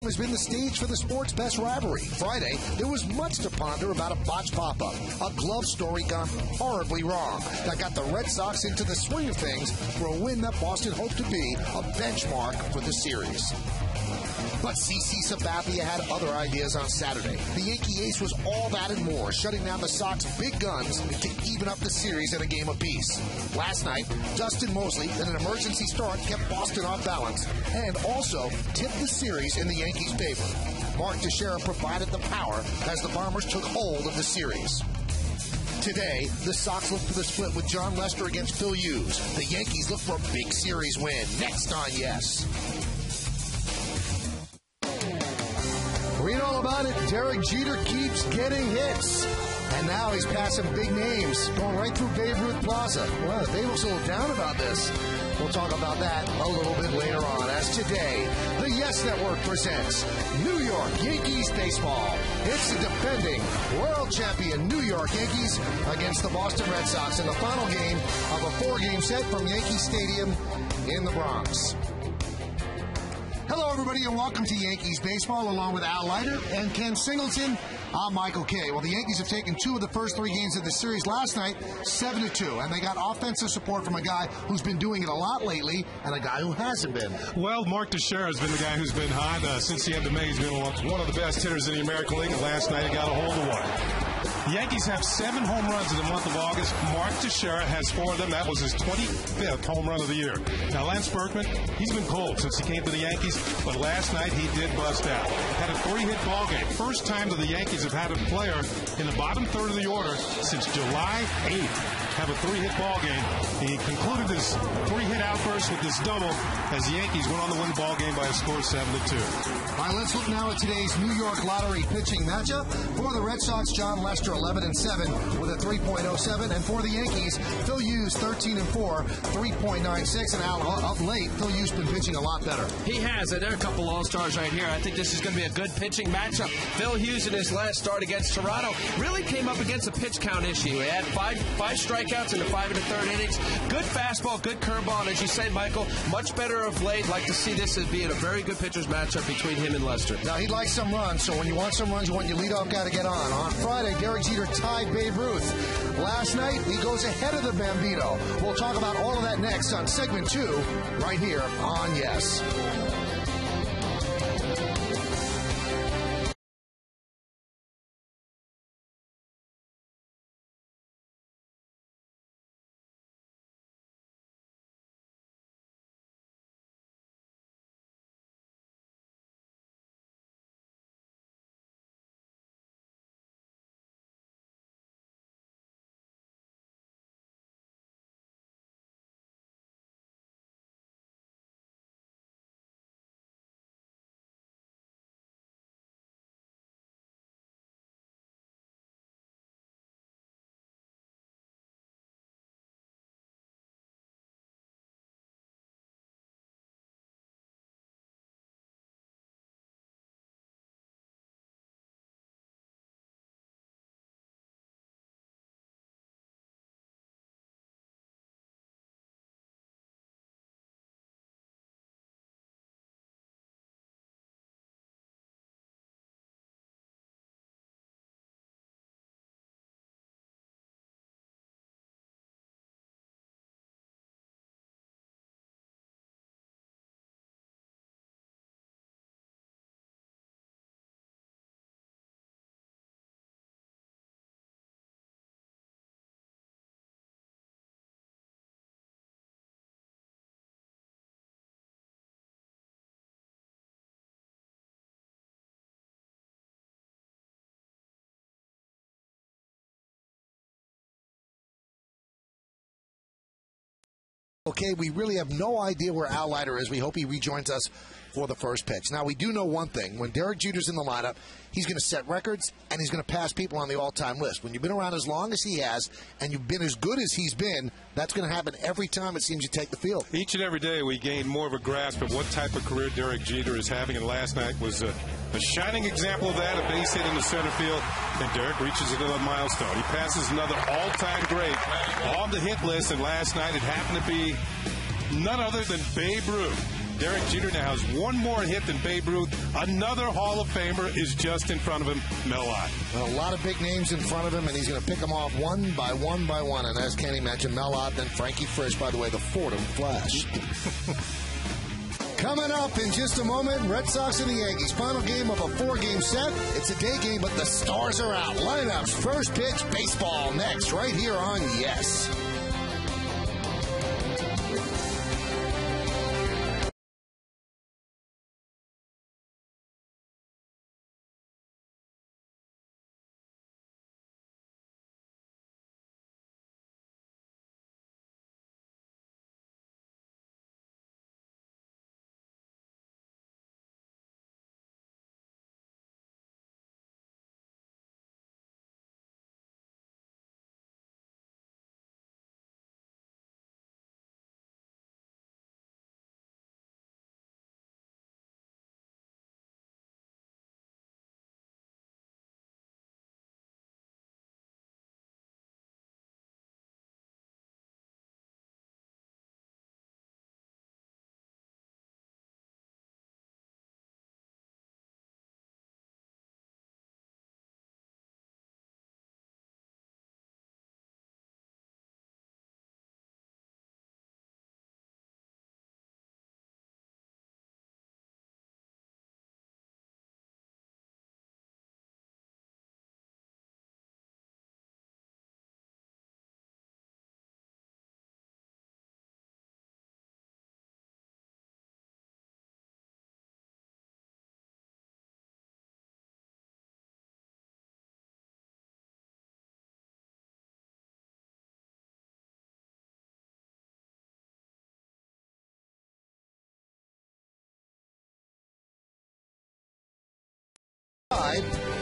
has been the stage for the sport's best rivalry. Friday, there was much to ponder about a botched pop-up, a glove story gone horribly wrong that got the Red Sox into the swing of things for a win that Boston hoped to be a benchmark for the series. But CC Sabathia had other ideas on Saturday. The Yankee ace was all that and more, shutting down the Sox big guns to even up the series in a game apiece. Last night, Dustin Mosley, in an emergency start, kept Boston off balance and also tipped the series in the Yankees' favor. Mark Teixeira provided the power as the Bombers took hold of the series. Today, the Sox look for the split with John Lester against Phil Hughes. The Yankees look for a big series win. Next on Yes. Read all about it. Derek Jeter keeps getting hits. And now he's passing big names, going right through Babe Ruth Plaza. Well, they were so down about this. We'll talk about that a little bit later on, as today, the Yes Network presents New York Yankees baseball. It's the defending world champion New York Yankees against the Boston Red Sox in the final game of a 4-game set from Yankee Stadium in the Bronx. Hello, everybody, and welcome to Yankees Baseball, along with Al Leiter and Ken Singleton. I'm Michael Kay. Well, the Yankees have taken 2 of the first 3 games of the series last night, 7-2, and they got offensive support from a guy who's been doing it a lot lately and a guy who hasn't been. Well, Mark Teixeira has been the guy who's been hot since the end of May. He's been one of the best hitters in the American League, and last night he got a hold of one. The Yankees have 7 home runs in the month of August. Mark Teixeira has 4 of them. That was his 25th home run of the year. Now, Lance Berkman, he's been cold since he came to the Yankees, but last night he did bust out. Had a 3-hit ball game. First time that the Yankees have had a player in the bottom third of the order since July 8th have a 3-hit ball game. He concluded his 3-hit outburst with this double as the Yankees went on to win the ball game by a score of 7-2. All right, let's look now at today's New York Lottery pitching matchup. For the Red Sox, John Lester 11-7 with a 3.07, and for the Yankees, Phil Hughes 13-4, 3.96. And Al, up late, Phil Hughes been pitching a lot better. He has, and there are a couple all-stars right here. I think this is going to be a good pitching matchup. Phil Hughes in his last start against Toronto really came up against a pitch count issue. He had five strikeouts in the 5 1/3 innings. Good fastball, good curveball, and as you say, Michael, much better of late. Like to see this as being a very good pitcher's matchup between him and Lester. Now, he likes some runs, so when you want some runs, you want your leadoff guy to get on. On Friday, Derek Jeter tied Babe Ruth. Last night, he goes ahead of the Bambino. We'll talk about all of that next on segment 2, right here on Yes. Okay, we really have no idea where Al Leiter is. We hope he rejoins us for the first pitch. Now, we do know one thing. When Derek Jeter's in the lineup, he's going to set records, and he's going to pass people on the all-time list. When you've been around as long as he has, and you've been as good as he's been, that's going to happen every time it seems you take the field. Each and every day we gain more of a grasp of what type of career Derek Jeter is having, and last night was a shining example of that, a base hit in the center field, and Derek reaches another milestone. He passes another all-time great on the hit list, and last night it happened to be none other than Babe Ruth. Derek Jeter now has one more hit than Babe Ruth. Another Hall of Famer is just in front of him, Mel Ott. A lot of big names in front of him, and he's going to pick them off one by one by one. And as Kenny mentioned, Mel Ott, then Frankie Frisch, by the way, the Fordham Flash. Coming up in just a moment, Red Sox and the Yankees. Final game of a 4-game set. It's a day game, but the stars are out. Lineups, first pitch, baseball next, right here on Yes.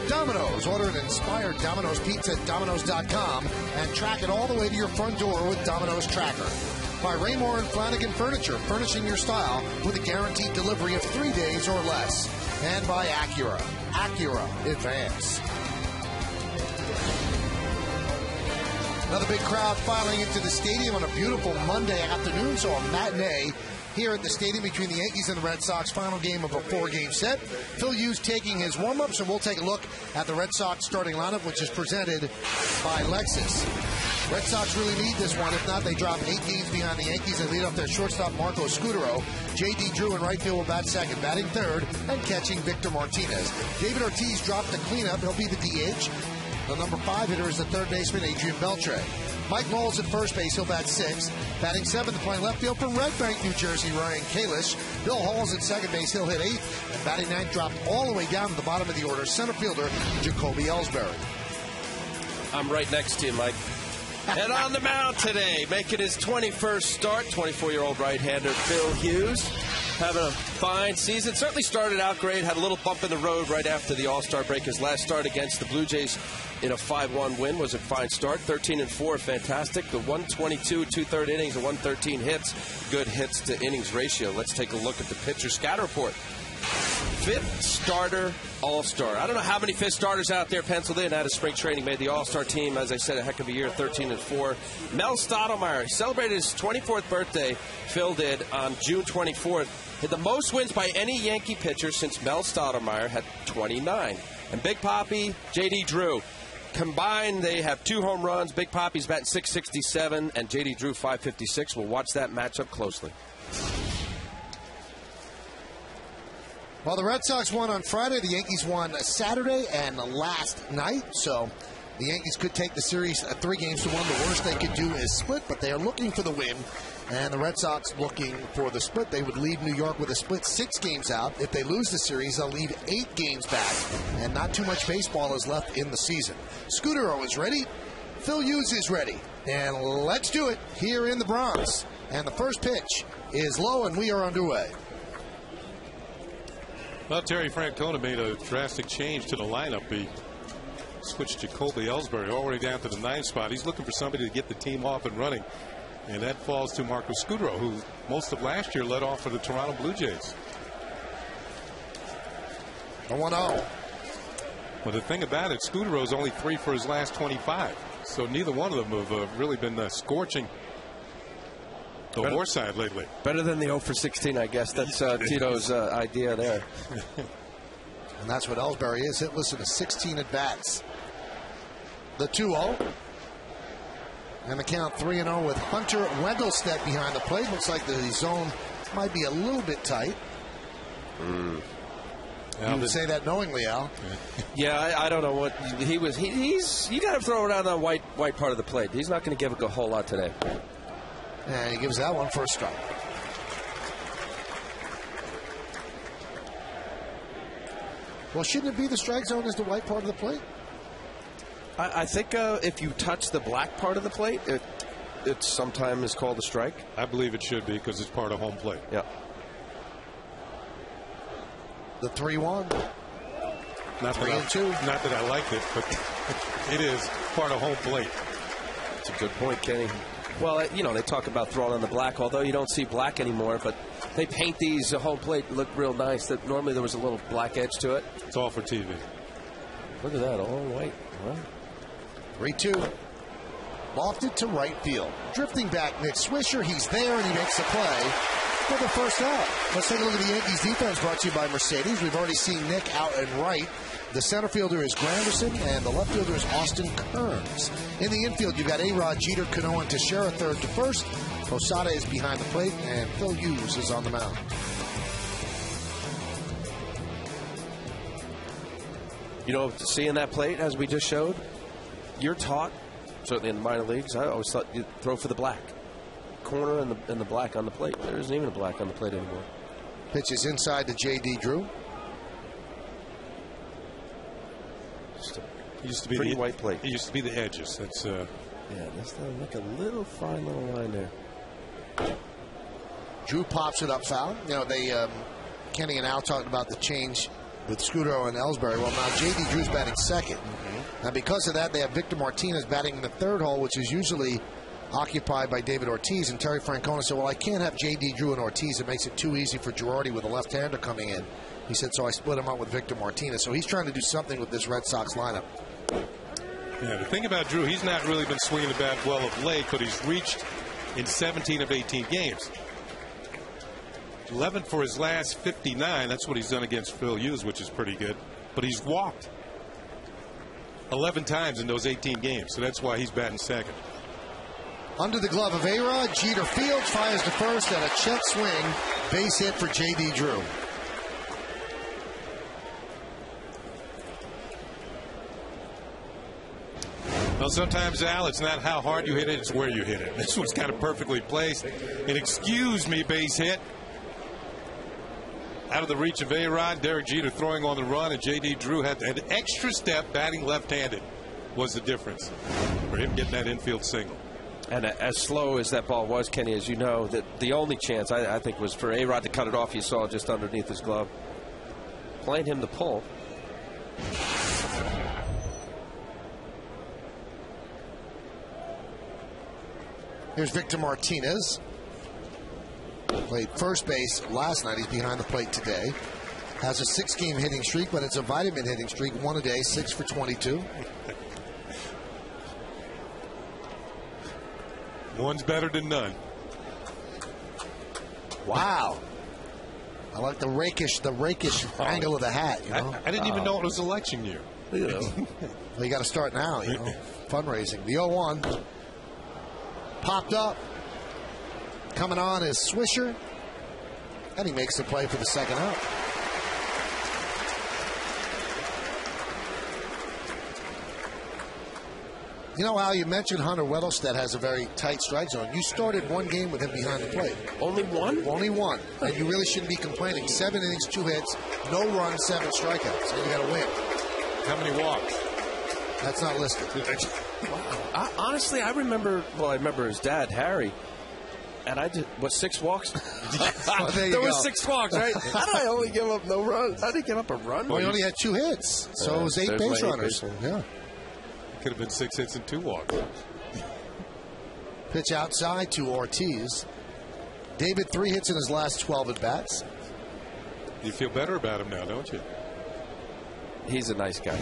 Domino's. Order an inspired Domino's pizza at Domino's.com and track it all the way to your front door with Domino's Tracker. By Raymore and Flanagan Furniture, furnishing your style with a guaranteed delivery of 3 days or less. And by Acura. Acura Advance. Another big crowd filing into the stadium on a beautiful Monday afternoon, so a matinee here at the stadium between the Yankees and the Red Sox. Final game of a 4-game set. Phil Hughes taking his warm-ups, and we'll take a look at the Red Sox starting lineup, which is presented by Lexus. Red Sox really need this one. If not, they drop 8 games behind the Yankees and lead off their shortstop Marco Scutero. J.D. Drew in right field will bat second, batting third, and catching Victor Martinez. David Ortiz dropped the cleanup. He'll be the DH. The number 5 hitter is the third baseman, Adrian Beltre. Mike Knowles at first base, he'll bat 6th. Batting 7th, playing left field from Red Bank, New Jersey, Ryan Kalish. Bill Hall's at second base, he'll hit 8th. And batting 9th, dropped all the way down to the bottom of the order, center fielder Jacoby Ellsbury. I'm right next to you, Mike. And on the mound today, making his 21st start, 24-year-old right-hander Phil Hughes. Having a fine season. Certainly started out great. Had a little bump in the road right after the All-Star break. His last start against the Blue Jays in a 5-1 win was a fine start. 13-4, fantastic. The 122 2/3 innings and 113 hits. Good hits to innings ratio. Let's take a look at the pitcher scatter report. 5th starter All-Star. I don't know how many 5th starters out there penciled in out of spring training. Made the All-Star team. As I said, a heck of a year, 13-4. Mel Stottlemyre celebrated his 24th birthday. Phil did on June 24th. Had the most wins by any Yankee pitcher since Mel Stottlemyre had 29. And Big Papi, J.D. Drew. Combined, they have 2 home runs. Big Papi's batting .667 and J.D. Drew .556. We'll watch that matchup closely. Well, the Red Sox won on Friday. The Yankees won Saturday and last night. So the Yankees could take the series 3 games to 1. The worst they could do is split, but they are looking for the win. And the Red Sox looking for the split. They would leave New York with a split 6 games out. If they lose the series, they'll leave 8 games back. And not too much baseball is left in the season. Scutero is ready. Phil Hughes is ready. And let's do it here in the Bronx. And the first pitch is low, and we are underway. Well, Terry Francona made a drastic change to the lineup. He switched Jacoby Ellsbury all the way down to the 9th spot. He's looking for somebody to get the team off and running. And that falls to Marco Scutero, who most of last year led off for the Toronto Blue Jays. 1-0. Well, the thing about it, Scutero's only 3 for his last 25. So neither one of them have really been scorching the horse side lately. Better than the 0 for 16, I guess. That's Tito's idea there. And that's what Ellsbury is. Hitless in 16 at-bats. The 2-0. And the count 3-0 with Hunter Wendelstedt behind the plate. Looks like the zone might be a little bit tight. You would say that knowingly, Al. Yeah, I don't know what he was. He's you got to throw it out on the white part of the plate. He's not going to give it a whole lot today. And he gives that one for a strike. Well, shouldn't it be the strike zone is the white part of the plate? I think if you touch the black part of the plate, it sometimes is called a strike. I believe it should be because it's part of home plate. Yeah. The 3-1. Not that I like it, but it is part of home plate. That's a good point, Kenny. Well, they talk about throwing on the black, although you don't see black anymore, but they paint these home plate look real nice. That normally there was a little black edge to it. It's all for TV. Look at that, all white. Wow. 3-2. Lofted to right field. Drifting back, Nick Swisher. He's there, and he makes the play for the first out. Let's take a look at the Yankees defense brought to you by Mercedes. We've already seen Nick out and right. The center fielder is Granderson, and the left fielder is Austin Kearns. In the infield, you've got A-Rod, Jeter, Cano, and Teixeira third to first. Posada is behind the plate, and Phil Hughes is on the mound. Seeing that plate, as we just showed, you're taught, certainly in the minor leagues, I always thought you'd throw for the black. Corner and the black on the plate. There isn't even a black on the plate anymore. Pitch is inside to J.D. Drew. It used to be pretty white plate. It used to be the edges. That's yeah, that's like a little fine little line there. Drew pops it up foul. Kenny and Al talked about the change with Scudo and Ellsbury. Well, now J.D. Drew's batting second. And because of that, they have Victor Martinez batting in the third hole, which is usually occupied by David Ortiz. And Terry Francona said, well, I can't have J.D. Drew and Ortiz. It makes it too easy for Girardi with a left-hander coming in. He said, so I split him up with Victor Martinez. So he's trying to do something with this Red Sox lineup. Yeah, the thing about Drew, he's not really been swinging the bat well of late, but he's reached in 17 of 18 games. 11 for his last 59. That's what he's done against Phil Hughes, which is pretty good. But he's walked 11 times in those 18 games, so that's why he's batting second. Under the glove of A-Rod, Jeter fields, fires to first, and a check swing. Base hit for J.D. Drew. Well, sometimes, Al, it's not how hard you hit it, it's where you hit it. This one's kind of perfectly placed. An excuse me base hit. Out of the reach of A-Rod, Derek Jeter throwing on the run, and J.D. Drew had an extra step batting left-handed was the difference for him getting that infield single. And as slow as that ball was, Kenny, as you know, that the only chance, I think, was for A-Rod to cut it off. You saw just underneath his glove. Playing him to pull. Here's Victor Martinez. Played first base last night. He's behind the plate today. Has a 6-game hitting streak, but it's a vitamin hitting streak. 1 a day, 6 for 22. One's better than none. Wow. I like the rakish angle of the hat. I didn't even know it was election year. Well, you got to start now. Fundraising. The 0-1 popped up. Coming on is Swisher, and he makes the play for the second out. Al, you mentioned Hunter Wendelstedt has a very tight strike zone. You started one game with him behind the plate. Only one? Only one. And you really shouldn't be complaining. 7 innings, 2 hits, no runs, 7 strikeouts. So you got to win. How many walks? That's not listed. Wow. Honestly, I remember his dad, Harry. And I did, 6 walks? There was 6 walks, right? How did I only give up no runs? How did he give up a run? Well, he only had 2 hits. So it was 8 base runners. Yeah. Could have been 6 hits and 2 walks. Pitch outside to Ortiz. David, 3 hits in his last 12 at-bats. You feel better about him now, don't you? He's a nice guy.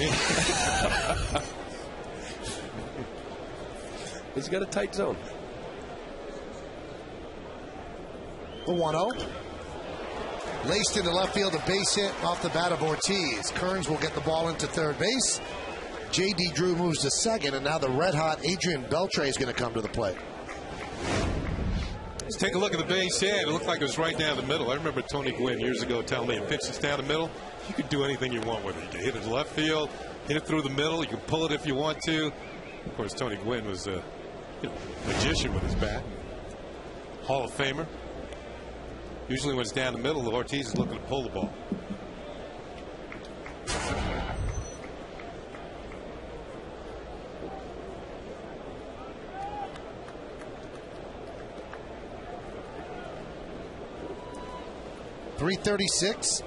He's got a tight zone. The 1-0. Laced into left field, a base hit off the bat of Ortiz. Kearns will get the ball into third base. J.D. Drew moves to second, and now the red-hot Adrian Beltre is going to come to the plate. Let's take a look at the base hit. It looked like it was right down the middle. I remember Tony Gwynn years ago telling me, a pitch that's down the middle, you can do anything you want with it. You can hit it to left field, hit it through the middle, you can pull it if you want to. Of course, Tony Gwynn was a magician with his bat. Hall of Famer. Usually when it's down the middle, Ortiz is looking to pull the ball. .336.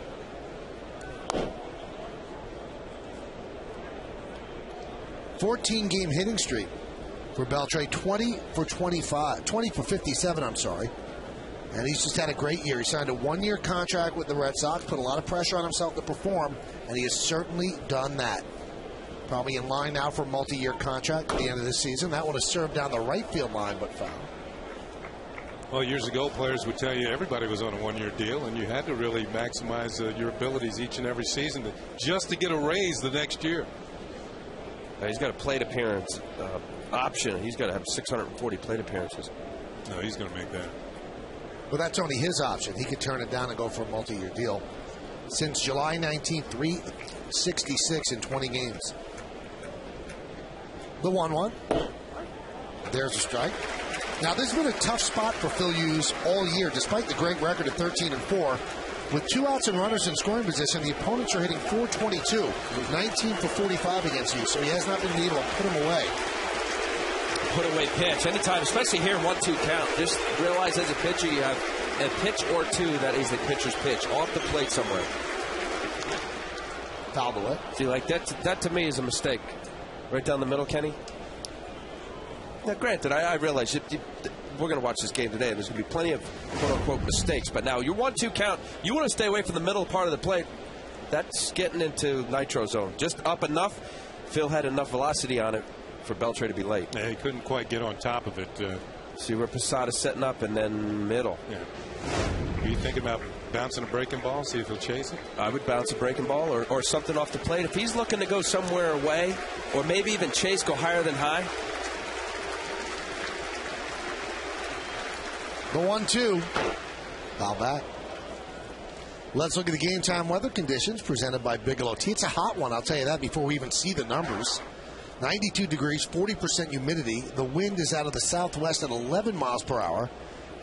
.14-game hitting streak for Beltre. 20 for 57, I'm sorry. And he's just had a great year. He signed a one-year contract with the Red Sox, put a lot of pressure on himself to perform, and he has certainly done that. Probably in line now for a multi-year contract at the end of this season. That would have served down the right field line, but foul. Well, years ago, players would tell you everybody was on a one-year deal, and you had to really maximize your abilities each and every season just to get a raise the next year. He's got a plate appearance option. He's got to have 640 plate appearances. No, he's going to make that. But that's only his option. He could turn it down and go for a multi-year deal. Since July 19th, 366 in 20 games. The 1-1. There's a strike. Now, this has been a tough spot for Phil Hughes all year, despite the great record of 13-4. With 2 outs and runners in scoring position, the opponents are hitting .422, 19 for 45 against Hughes, so he has not been able to put him away. Put away pitch anytime, especially here 1-2 count. Just realize as a pitcher you have a pitch or two that is the pitcher's pitch off the plate somewhere. Fouled away. See, like that to me is a mistake. Right down the middle, Kenny. Now, granted, I realize we're going to watch this game today, and there's going to be plenty of quote-unquote mistakes. But now, your 1-2 count, you want to stay away from the middle part of the plate. That's getting into nitro zone. Just up enough. Phil had enough velocity on it for Beltre to be late. Yeah, he couldn't quite get on top of it. See where Posada's setting up, and then middle. Yeah. Are you thinking about bouncing a breaking ball, see if he'll chase it? I would bounce a breaking ball or something off the plate. If he's looking to go somewhere away, or maybe even chase, go higher than high. The 1-2. Foul back. Let's look at the game time weather conditions presented by Bigelow Tea. It's a hot one, I'll tell you that before we even see the numbers. 92 degrees, 40% humidity. The wind is out of the southwest at 11 miles per hour.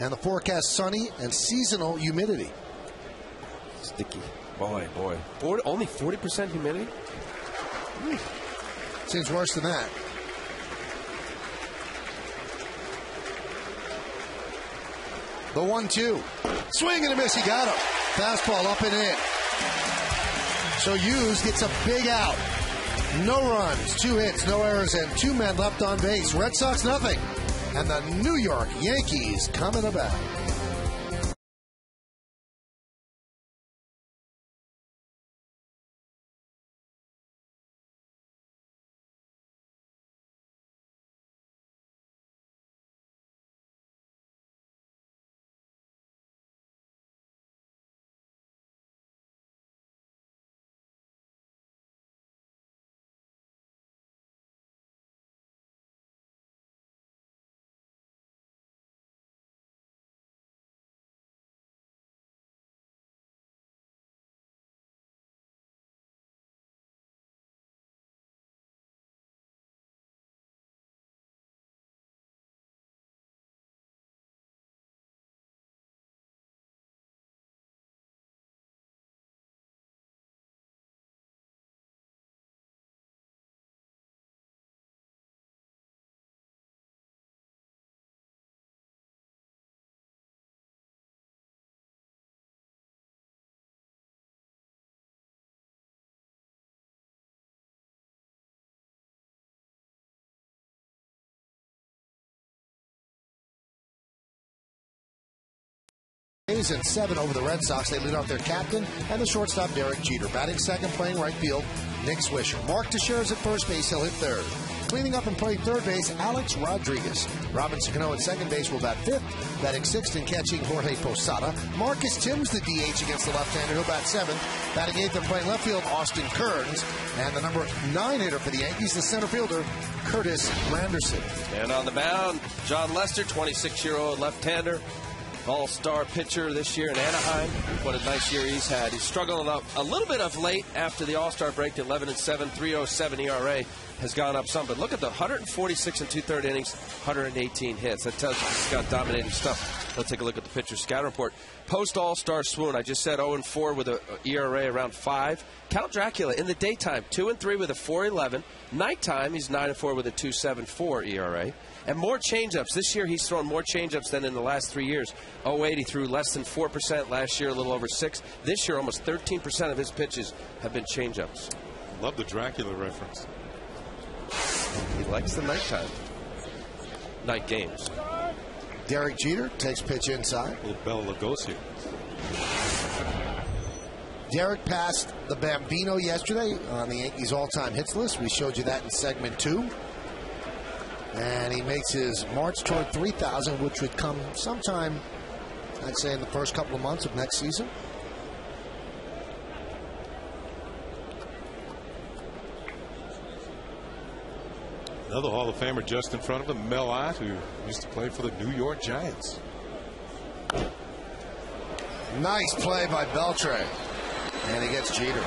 And the forecast sunny and seasonal humidity. Sticky. Boy. Only 40% humidity? Seems worse than that. The 1-2. Swing and a miss. He got him. Fastball up and in. So Hughes gets a big out. No runs, 2 hits, no errors, and 2 men left on base. Red Sox nothing. And the New York Yankees coming about. And 7 over the Red Sox. They lead off their captain and the shortstop, Derek Jeter. Batting second, playing right field, Nick Swisher. Mark Teixeira's at first base. He'll hit third. Cleaning up and playing third base, Alex Rodriguez. Robinson Cano at second base will bat fifth. Batting sixth and catching Jorge Posada. Marcus Timms, the DH against the left-hander, who'll bat seventh. Batting eighth and playing left field, Austin Kearns. And the number 9 hitter for the Yankees, the center fielder, Curtis Granderson. And on the mound, John Lester, 26-year-old left-hander. All-star pitcher this year in Anaheim. What a nice year he's had. He's struggling up a little bit of late after the All-Star break. 11-7, 3.07 ERA has gone up some. But look at the 146 and 2/3 innings, 118 hits. That tells you he's got dominating stuff. Let's take a look at the pitcher scout report. Post All-Star swoon, I just said 0-4 with an ERA around 5. Count Dracula in the daytime, 2-3 with a 4.11. Nighttime, he's 9-4 with a 2.74 ERA. And more changeups. This year, he's thrown more changeups than in the last 3 years. 08, he threw less than 4%. Last year, a little over 6%. This year, almost 13% of his pitches have been changeups. Love the Dracula reference. He likes the night games. Derek Jeter takes pitch inside. A little Bela Lugosi. Derek passed the Bambino yesterday on the Yankees all-time hits list. We showed you that in segment 2. And he makes his march toward 3,000, which would come sometime, I'd say, in the first couple of months of next season. Another Hall of Famer just in front of him, Mel Ott, who used to play for the New York Giants. Nice play by Beltre. And he gets Jeter.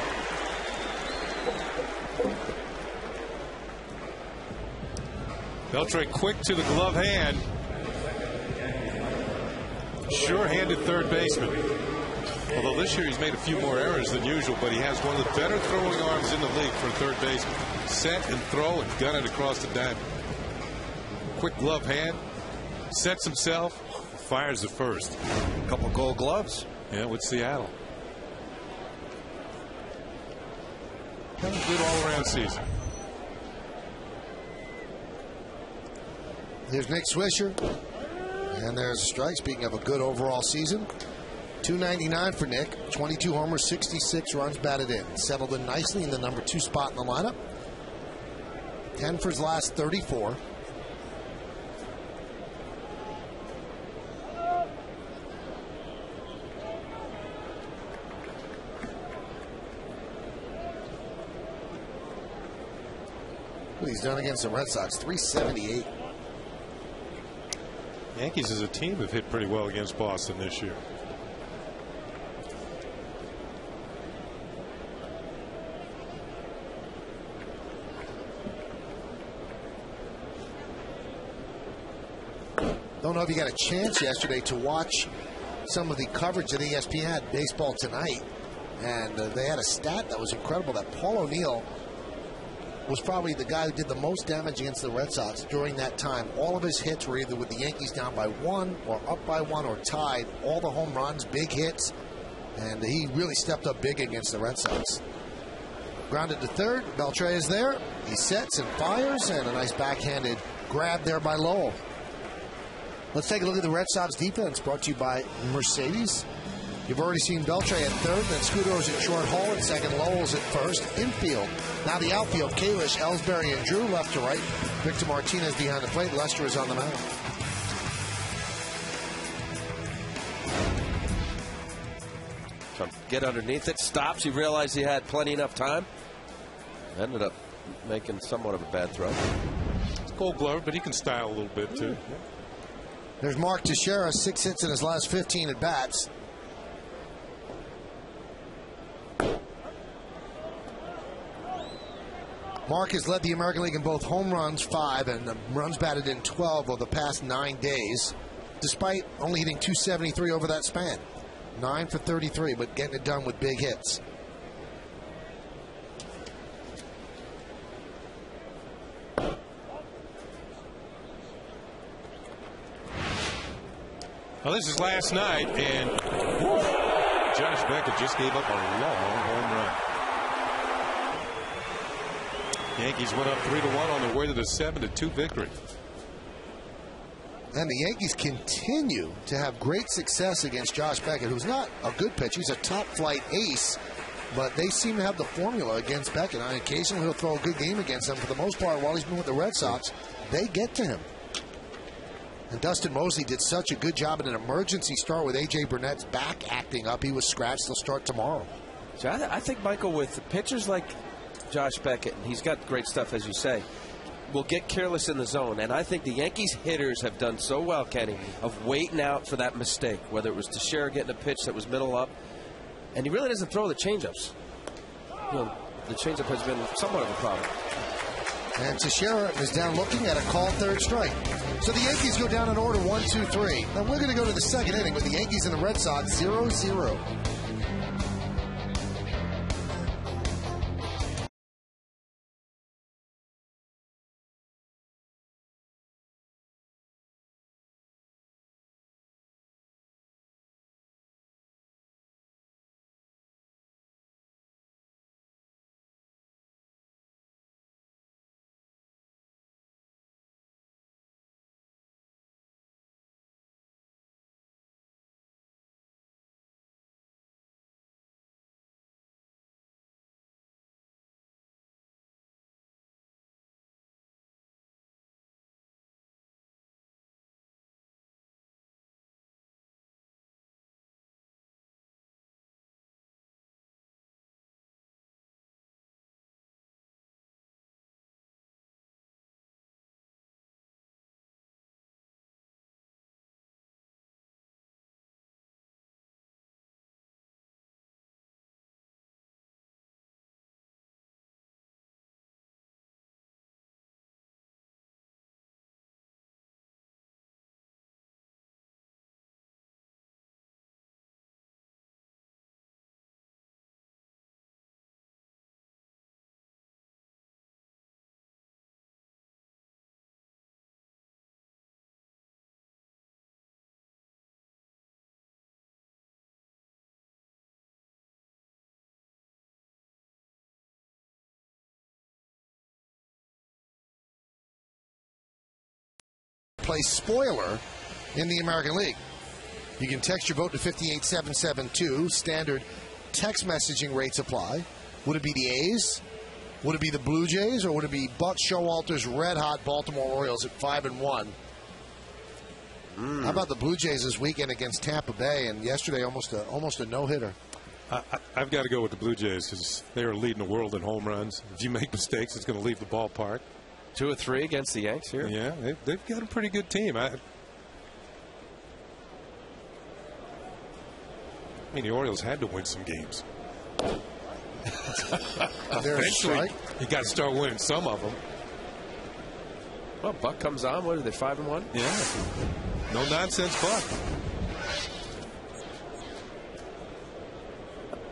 Beltre quick to the glove hand. Sure-handed third baseman. Although this year he's made a few more errors than usual, but he has one of the better throwing arms in the league for a third baseman. Set and throw and gun it across the diamond. Quick glove hand. Sets himself. Fires the first. A couple gold gloves. Yeah, with Seattle. Kind of good all-around season. Here's Nick Swisher. And there's a strike. Speaking of a good overall season. 299 for Nick. 22 homers, 66 runs batted in. Settled in nicely in the number 2 spot in the lineup. 10 for his last 34. What he's done against the Red Sox, 378. Yankees as a team have hit pretty well against Boston this year. Don't know if you got a chance yesterday to watch some of the coverage that ESPN had, Baseball Tonight, and they had a stat that was incredible that Paul O'Neill was probably the guy who did the most damage against the Red Sox during that time. All of his hits were either with the Yankees down by 1 or up by 1 or tied. All the home runs, big hits, and he really stepped up big against the Red Sox. Grounded to third, Beltre is there. He sets and fires, and a nice backhanded grab there by Lowell. Let's take a look at the Red Sox defense, brought to you by Mercedes. You've already seen Beltre at third, then Scudero's at short, Hall at second, Lowell's at first. Infield, now the outfield, Kalish, Ellsbury, and Drew left to right. Victor Martinez behind the plate. Lester is on the mound. Trying to get underneath it, stops. He realized he had plenty enough time. Ended up making somewhat of a bad throw. It's Gold Glove, but he can style a little bit too. There's Mark Teixeira, 6 hits in his last 15 at bats. Mark has led the American League in both home runs, 5, and runs batted in 12 of the past 9 days, despite only hitting .273 over that span. 9 for 33, but getting it done with big hits. Well, this is last night, and Josh Beckett just gave up a long home run. Yankees went up 3-1 on their way to the 7-2 victory. And the Yankees continue to have great success against Josh Beckett, who's not a good pitcher. He's a top-flight ace, But they seem to have the formula against Beckett. Occasionally he'll throw a good game against them. For the most part, while he's been with the Red Sox, they get to him. And Dustin Mosley did such a good job in an emergency start with A.J. Burnett's back acting up. He was scratched. They'll start tomorrow. So I think, Michael, with pitchers like Josh Beckett, and he's got great stuff, as you say, will get careless in the zone. And I think the Yankees hitters have done so well, Kenny, of waiting out for that mistake, whether it was Teixeira getting a pitch that was middle up. And he really doesn't throw the changeups. The changeup has been somewhat of a problem. And Teixeira is down looking at a called third strike. So the Yankees go down in order 1-2-3. Now we're going to go to the second inning with the Yankees and the Red Sox 0-0. Play spoiler in the American League. You can text your vote to 58772. Standard text messaging rates apply. Would it be the A's? Would it be the Blue Jays? Or would it be Buck Showalter's red-hot Baltimore Orioles at 5-1? How about the Blue Jays this weekend against Tampa Bay? And yesterday, almost a no-hitter. I've got to go with the Blue Jays because they are leading the world in home runs. If you make mistakes, it's going to leave the ballpark. 2 or 3 against the Yanks here. Yeah, they've got a pretty good team. I mean, the Orioles had to win some games. Eventually, you got to start winning some of them. Well, Buck comes on. What are they, 5-1? Yeah. No nonsense, Buck.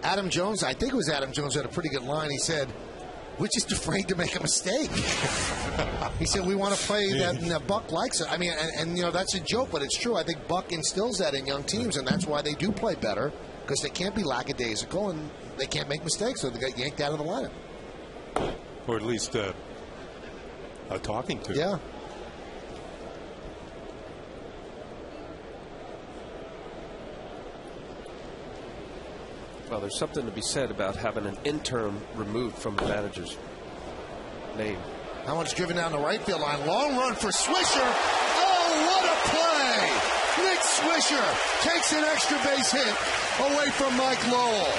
Adam Jones, I think it was Adam Jones, had a pretty good line. He said, "We're just afraid to make a mistake." He said, "We want to play that, and Buck likes it." I mean, and that's a joke, but it's true. I think Buck instills that in young teams, and that's why they do play better, because they can't be lackadaisical and they can't make mistakes, so they get yanked out of the lineup. Or at least a talking to. Yeah. Well, there's something to be said about having an interim removed from the manager's name. That one's driven down the right field line. Long run for Swisher. Oh, what a play! Nick Swisher takes an extra base hit away from Mike Lowell.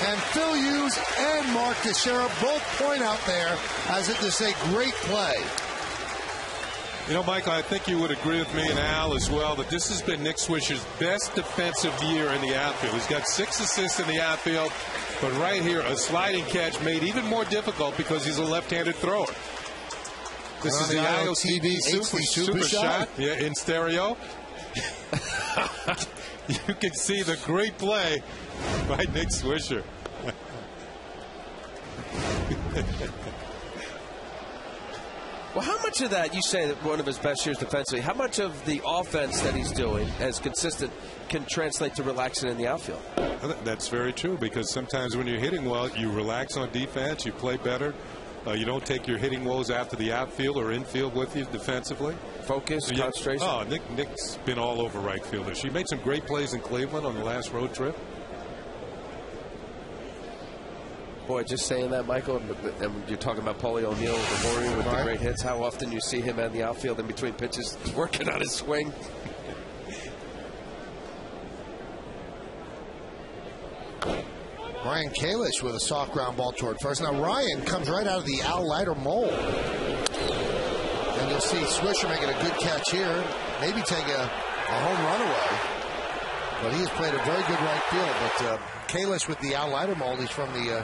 And Phil Hughes and Mark Teixeira both point out there as it is a great play. You know, Michael, I think you would agree with me and Al as well that this has been Nick Swisher's best defensive year in the outfield. He's got 6 assists in the outfield, but right here, a sliding catch made even more difficult because he's a left-handed thrower. This is the IOTV super shot. Yeah, in stereo. You can see the great play by Nick Swisher. Well, how much of that, you say that one of his best years defensively, how much of the offense that he's doing as consistent can translate to relaxing in the outfield? That's very true, because sometimes when you're hitting well, you relax on defense, you play better. You don't take your hitting woes after the outfield or infield with you defensively. Focus, concentration. Oh, Nick's been all over right field. She made some great plays in Cleveland on the last road trip. Boy, just saying that, Michael, and you're talking about Paulie O'Neill, the Warrior with the great hits. How often you see him in the outfield in between pitches working on his swing. Ryan Kalish with a soft ground ball toward first. Now Ryan comes right out of the Al Leiter mold. And you'll see Swisher making a good catch here. Maybe take a home run away. But he has played a very good right field. But Kalish with the Al Leiter mold, he's from the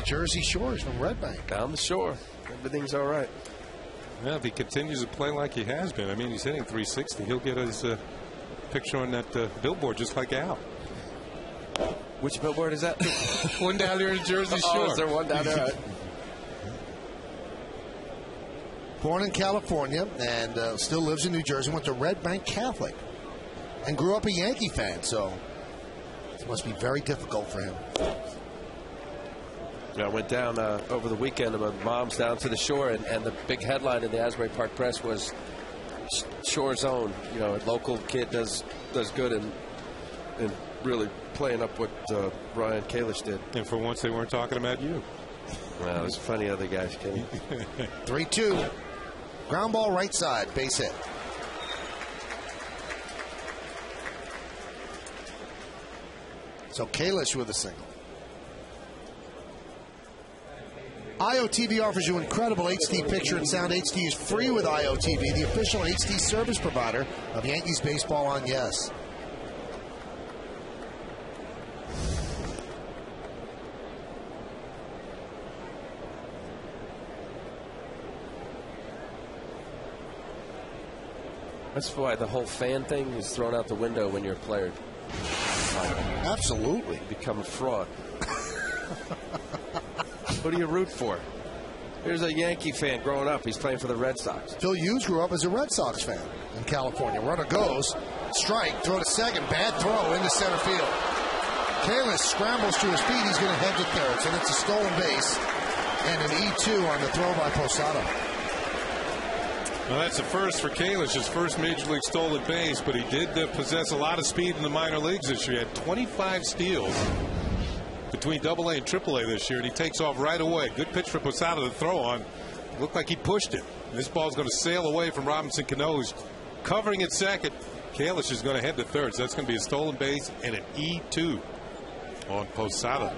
Jersey Shore. He's from Red Bank. Down the shore. Everything's all right. Yeah, if he continues to play like he has been, I mean, he's hitting 360. He'll get his picture on that billboard just like Al. Which billboard is that? One down there in Jersey Shore. Oh, is there one down there? Born in California and still lives in New Jersey. Went to Red Bank Catholic and grew up a Yankee fan. So it must be very difficult for him. Yeah, I went down over the weekend. My mom's down to the shore, and the big headline in the Asbury Park Press was "Shore Zone." You know, a local kid does good and really playing up what Ryan Kalish did. And for once, they weren't talking about you. Well, there's plenty of other guys, Kenny. 3-2. Ground ball right side, base hit. So Kalish with a single. IOTV offers you incredible HD picture and sound. HD is free with IOTV, the official HD service provider of Yankees baseball on Yes. That's why the whole fan thing is thrown out the window when you're a player. Absolutely. You become a fraud. Who do you root for? Here's a Yankee fan growing up. He's playing for the Red Sox. Phil Hughes grew up as a Red Sox fan in California. Runner goes, strike, throw to second, bad throw into center field. Kalish scrambles to his feet. He's going to head to third, and it's a stolen base and an E2 on the throw by Posada. Well, that's the first for Kalish, his first Major League stolen base, but he did possess a lot of speed in the minor leagues this year. He had 25 steals between AA and AAA this year, and he takes off right away. Good pitch for Posada to throw on. Looked like he pushed it. This ball's going to sail away from Robinson Cano, who's covering at second. Kalish is going to head to third, so that's going to be a stolen base and an E2 on Posada.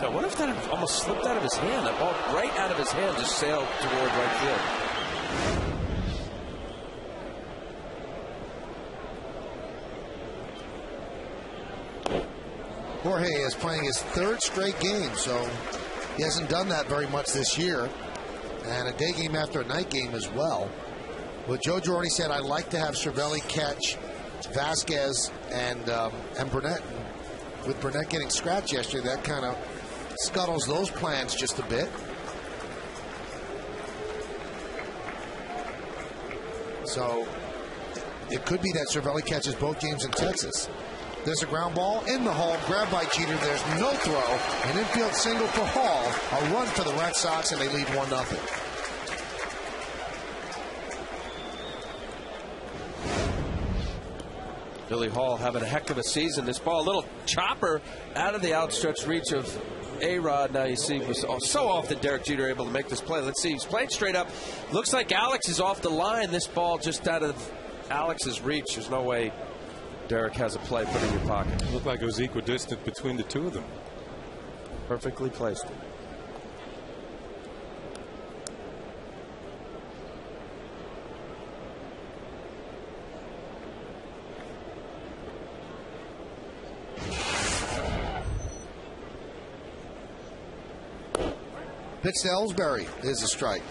Now, what if that almost slipped out of his hand? That ball right out of his hand just sailed toward right field. Jorge is playing his third straight game, so he hasn't done that very much this year. And a day game after a night game as well. But Joe Girardi said, I'd like to have Cervelli catch Vasquez and Burnett. With Burnett getting scratched yesterday, that kind of scuttles those plans just a bit. So it could be that Cervelli catches both games in Texas. There's a ground ball in the hole, grabbed by Jeter. There's no throw. An infield single for Hall. A run for the Red Sox, and they lead 1-0. Billy Hall having a heck of a season. This ball, a little chopper out of the outstretched reach of A-Rod. Now you see, was so often Derek Jeter able to make this play. Let's see, he's playing straight up. Looks like Alex is off the line. This ball just out of Alex's reach. There's no way Derek has a play put in your pocket. It looked like it was equidistant between the two of them. Perfectly placed. Pitch to Ellsbury is a strike.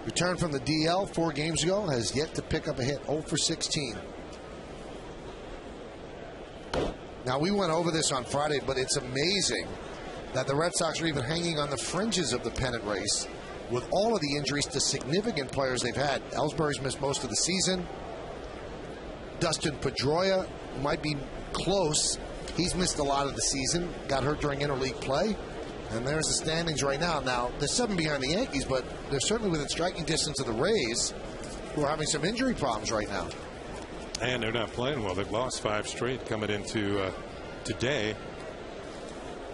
Returned from the DL 4 games ago, has yet to pick up a hit, 0 for 16. Now, we went over this on Friday, but it's amazing that the Red Sox are even hanging on the fringes of the pennant race with all of the injuries to significant players they've had. Ellsbury's missed most of the season. Dustin Pedroia might be close. He's missed a lot of the season, got hurt during interleague play. And there's the standings right now. Now, they're 7 behind the Yankees, but they're certainly within striking distance of the Rays, who are having some injury problems right now. And they're not playing well. They've lost 5 straight coming into today.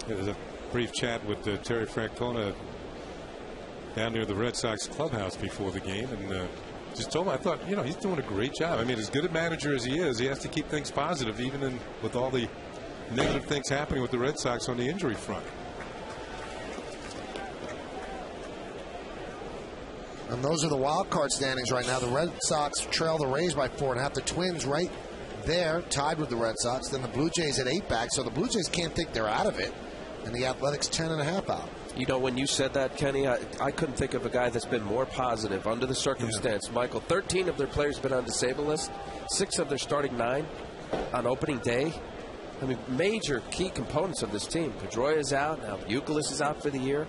There was a brief chat with Terry Francona down near the Red Sox clubhouse before the game, and just told him, I thought, he's doing a great job. I mean, as good a manager as he is, he has to keep things positive, even with all the negative things happening with the Red Sox on the injury front. And those are the wild card standings right now. The Red Sox trail the Rays by 4.5. The Twins right there, tied with the Red Sox. Then the Blue Jays at 8 back. So the Blue Jays can't think they're out of it. And the Athletics 10.5 out. When you said that, Kenny, I couldn't think of a guy that's been more positive under the circumstance. Yeah. Michael, 13 of their players have been on disabled list. 6 of their starting 9 on opening day. I mean, major key components of this team. Pedroia is out. Now Youkilis is out for the year.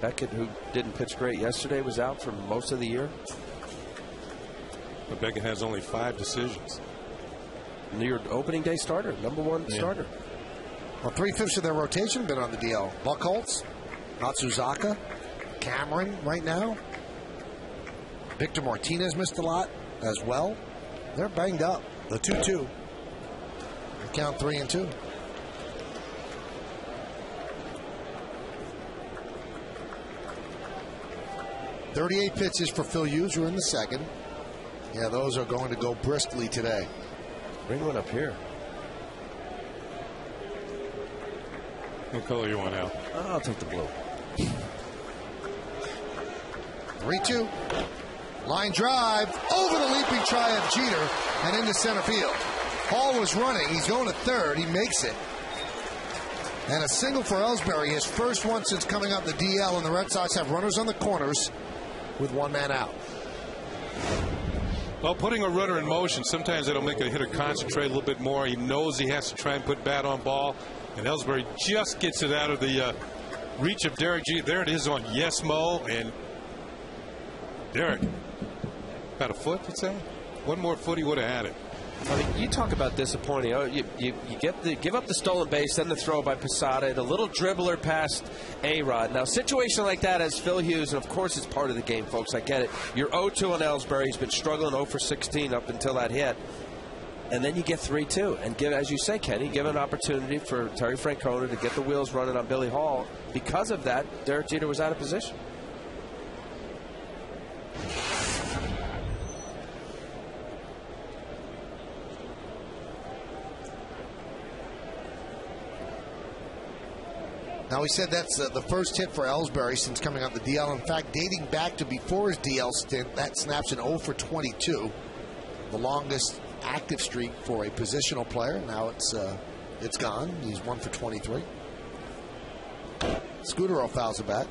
Beckett, who didn't pitch great yesterday, was out for most of the year. But Beckett has only 5 decisions. And your opening day starter, #1 starter. Well, 3/5 of their rotation been on the DL. Buchholz, Matsuzaka, Cameron right now. Victor Martinez missed a lot as well. They're banged up. The 2-2. Count 3-2. .38 pitches for Phil Hughes, who are in the second. Yeah, those are going to go briskly today. Bring one up here. What color you want, Al? I'll take the blue. 3-2. Line drive over the leaping try of Jeter and into center field. Hall was running. He's going to third. He makes it. And a single for Ellsbury, his first one since coming up the DL, and the Red Sox have runners on the corners with 1 man out. Well, putting a runner in motion, sometimes it'll make a hitter concentrate a little bit more. He knows he has to try and put bat on ball, and Ellsbury just gets it out of the reach of Derek Jeter. There it is on Yes Mo, and Derek, about a foot, you'd say? 1 more foot, he would have had it. I mean, you talk about disappointing. You give up the stolen base, then the throw by Posada, and a little dribbler past A-Rod. Now, a situation like that as Phil Hughes, and of course it's part of the game, folks. I get it. You're 0-2 on Ellsbury. He's been struggling 0 for 16 up until that hit. And then you get 3-2. And give, as you say, Kenny, give an opportunity for Terry Francona to get the wheels running on Billy Hall. Because of that, Derek Jeter was out of position. Now, we said that's the first hit for Ellsbury since coming out the DL. In fact, dating back to before his DL stint, that snaps an 0 for 22. The longest active streak for a positional player. Now it's gone. He's 1 for 23. Scudero fouls it back.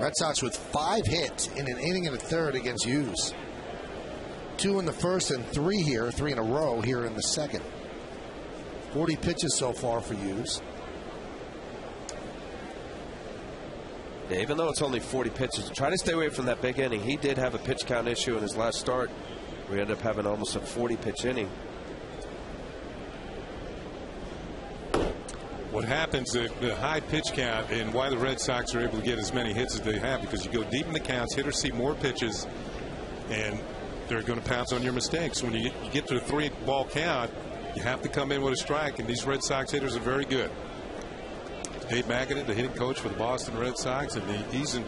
Red Sox with 5 hits in an inning and a third against Hughes. 2 in the first and 3 here, 3 in a row here in the second. 40 pitches so far for Hughes. Yeah, even though it's only 40 pitches, try to stay away from that big inning. He did have a pitch count issue in his last start. We ended up having almost a 40-pitch inning. What happens, the high pitch count, and why the Red Sox are able to get as many hits as they have, because you go deep in the counts, hitters see more pitches, and they're going to pounce on your mistakes. When you get to the 3-ball count, you have to come in with a strike, and these Red Sox hitters are very good. Dave McAdoo, the hitting coach for the Boston Red Sox, and he's in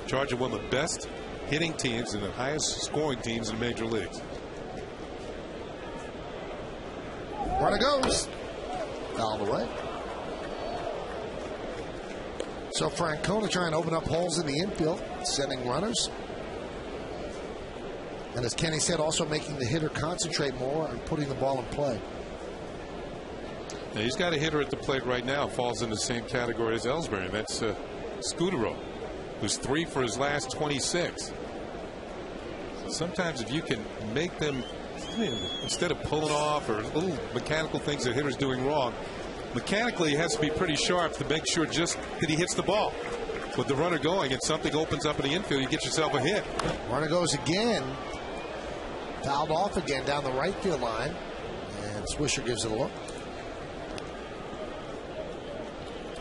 charge of one of the best hitting teams and the highest scoring teams in the major leagues. Runner goes. Foul away. So Francona trying to open up holes in the infield, sending runners. And as Kenny said, also making the hitter concentrate more and putting the ball in play. Now, he's got a hitter at the plate right now, falls in the same category as Ellsbury, and that's Scudero, who's 3 for his last 26. So sometimes if you can make them instead of pulling off or little mechanical things that hitters doing wrong, mechanically he has to be pretty sharp to make sure just that he hits the ball. With the runner going and something opens up in the infield, you get yourself a hit. Runner goes again. Fouled off again down the right field line. And Swisher gives it a look.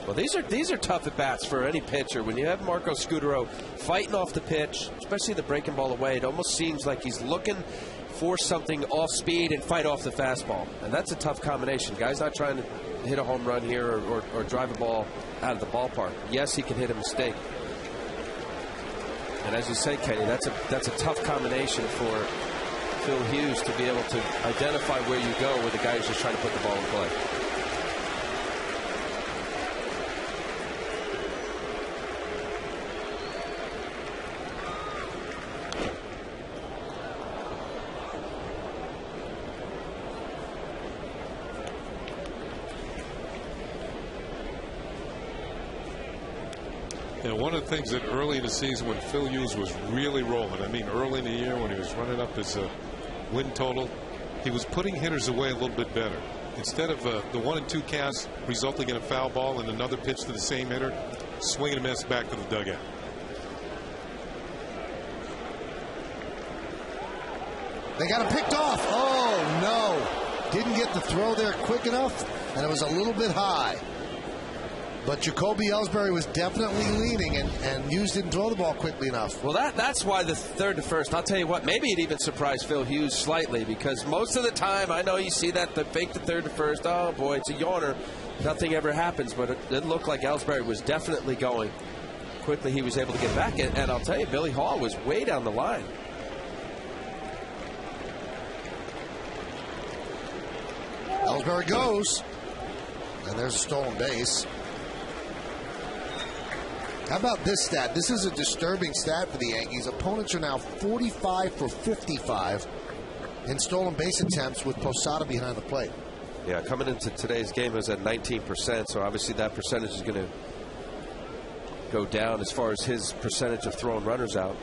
Well, these are tough at bats for any pitcher. When you have Marco Scudero fighting off the pitch, especially the breaking ball away, it almost seems like he's looking for something off speed and fight off the fastball. And that's a tough combination. Guy's not trying to hit a home run here or drive a ball out of the ballpark. Yes, he can hit a mistake. And as you say, Kenny, that's a tough combination for Phil Hughes to be able to identify where you go with a guy who's just trying to put the ball in play. One of the things that early in the season when Phil Hughes was really rolling, I mean early in the year when he was running up his win total, he was putting hitters away a little bit better. Instead of the 1-2 cast resulting in a foul ball and another pitch to the same hitter, swing and a miss back to the dugout. They got him picked off. Oh, no. Didn't get the throw there quick enough, and it was a little bit high. But Jacoby Ellsbury was definitely leaning, and Hughes didn't throw the ball quickly enough. Well, that's why the third to first. I'll tell you what, maybe it even surprised Phil Hughes slightly, because most of the time, I know you see that, the fake to third to first, oh boy, it's a yawner. Nothing ever happens, but it didn't look like Ellsbury was definitely going. Quickly he was able to get back, and I'll tell you, Billy Hall was way down the line. Ellsbury goes, and there's a stolen base. How about this stat? This is a disturbing stat for the Yankees. Opponents are now 45 for 55 in stolen base attempts with Posada behind the plate. Yeah, coming into today's game, it was at 19%, so obviously that percentage is going to go down as far as his percentage of throwing runners out.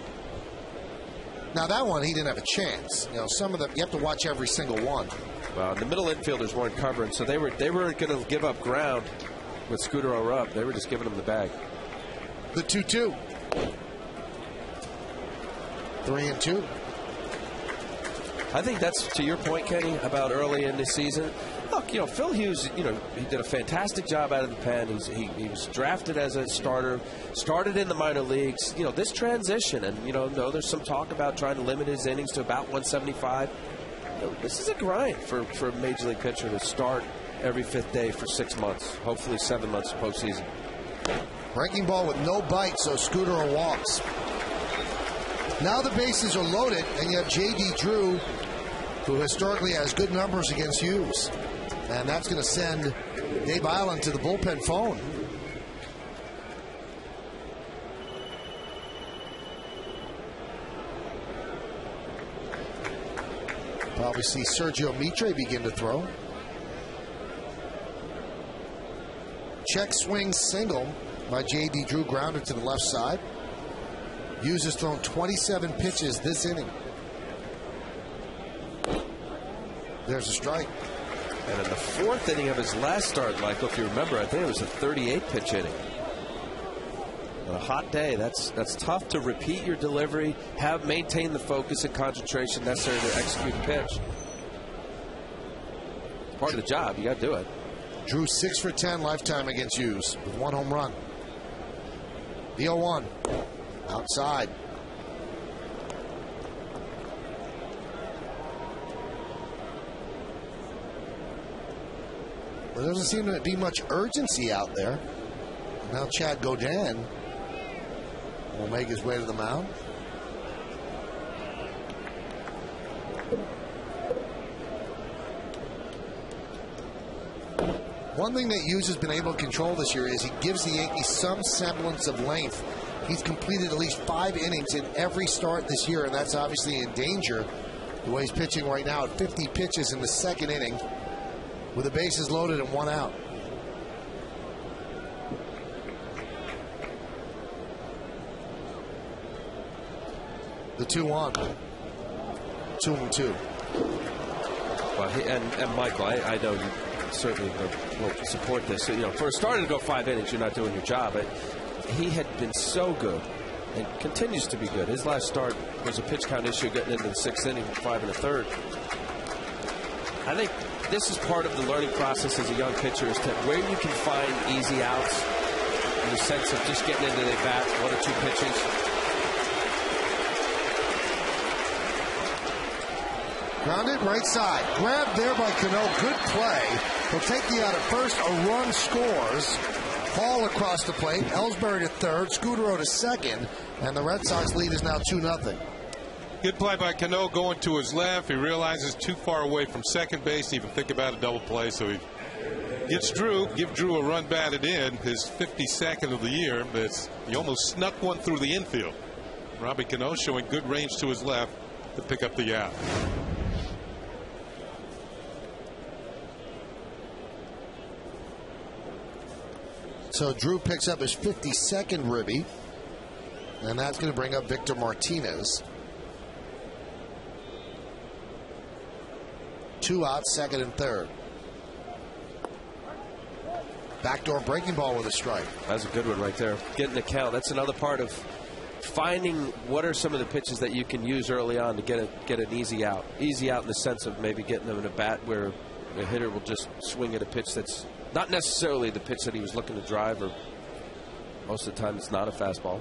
Now that one, he didn't have a chance. You know, some of them, you have to watch every single one. Well, the middle infielders weren't covering, so they weren't going to give up ground with Scudero up. They were just giving him the bag. The 2-2. 3-2. I think that's to your point, Kenny, about early in the season. Look, you know, Phil Hughes, you know, he did a fantastic job out of the pen. He was drafted as a starter, started in the minor leagues. You know, this transition, and, you know, there's some talk about trying to limit his innings to about 175. You know, this is a grind for a major league pitcher to start every fifth day for 6 months, hopefully 7 months postseason. Breaking ball with no bite, so Scudero walks. Now the bases are loaded, and you have J.D. Drew, who historically has good numbers against Hughes. And that's going to send Dave Island to the bullpen phone. Probably see Sergio Mitre begin to throw. Check swing single by J.D. Drew, grounded to the left side. Hughes has thrown 27 pitches this inning. There's a strike. And in the fourth inning of his last start, Michael, if you remember, I think it was a 38-pitch inning. On a hot day, that's tough to repeat your delivery, maintain the focus and concentration necessary to execute the pitch. It's part of the job. You got to do it. Drew 6 for 10 lifetime against Hughes with 1 home run. The 0-1 outside. There doesn't seem to be much urgency out there. Now Chad Godin will make his way to the mound. One thing that Hughes has been able to control this year is he gives the Yankees some semblance of length. He's completed at least 5 innings in every start this year, and that's obviously in danger the way he's pitching right now at 50 pitches in the second inning with the bases loaded and 1 out. The 2-1. 2-2. Well, and Michael, I know you certainly will support this. You know, for a starter to go 5 innings, you're not doing your job. But he had been so good and continues to be good. His last start was a pitch count issue getting into the 6th inning, 5 1/3. I think this is part of the learning process as a young pitcher, is where you can find easy outs in the sense of just getting into the bat, 1 or 2 pitches. Grounded right side. Grabbed there by Cano. Good play. He'll take the out at first. A run scores. Hall across the plate. Ellsbury to third. Scudero to second. And the Red Sox lead is now 2-0. Good play by Cano going to his left. He realizes too far away from second base to even think about a double play. So he gets Drew. Give Drew a run batted in. His 52nd of the year. But he almost snuck one through the infield. Robbie Cano showing good range to his left to pick up the out. So Drew picks up his 52nd ribby, and that's going to bring up Victor Martinez. 2 outs, second and third. Backdoor breaking ball with a strike. That's a good one right there. Getting the count. That's another part of finding what are some of the pitches that you can use early on to get an easy out. Easy out in the sense of maybe getting them in a bat where the hitter will just swing at a pitch that's not necessarily the pitch that he was looking to drive, or most of the time it's not a fastball.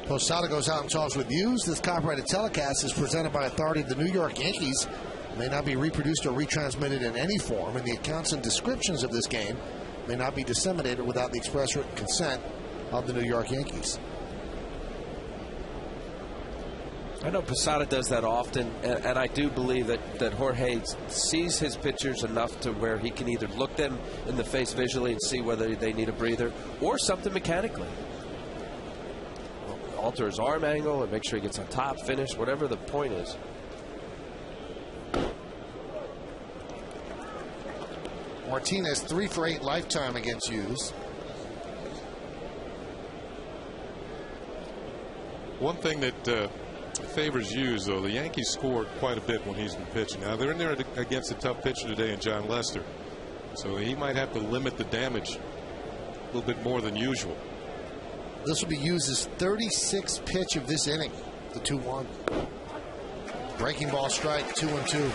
Posada goes out and talks with Hughes. This copyrighted telecast is presented by authority of the New York Yankees. May not be reproduced or retransmitted in any form, and the accounts and descriptions of this game may not be disseminated without the express written consent of the New York Yankees. I know Posada does that often, and I do believe that Jorge sees his pitchers enough to where he can either look them in the face visually and see whether they need a breather or something mechanically. Alter his arm angle and make sure he gets on top, finish, whatever the point is. Martinez 3 for 8 lifetime against Hughes. One thing that favors Hughes, though, the Yankees scored quite a bit when he's been pitching. Now, they're in there against a tough pitcher today in John Lester. So he might have to limit the damage a little bit more than usual. This will be Hughes' 36th pitch of this inning, the 2-1. Breaking ball strike, 2-2.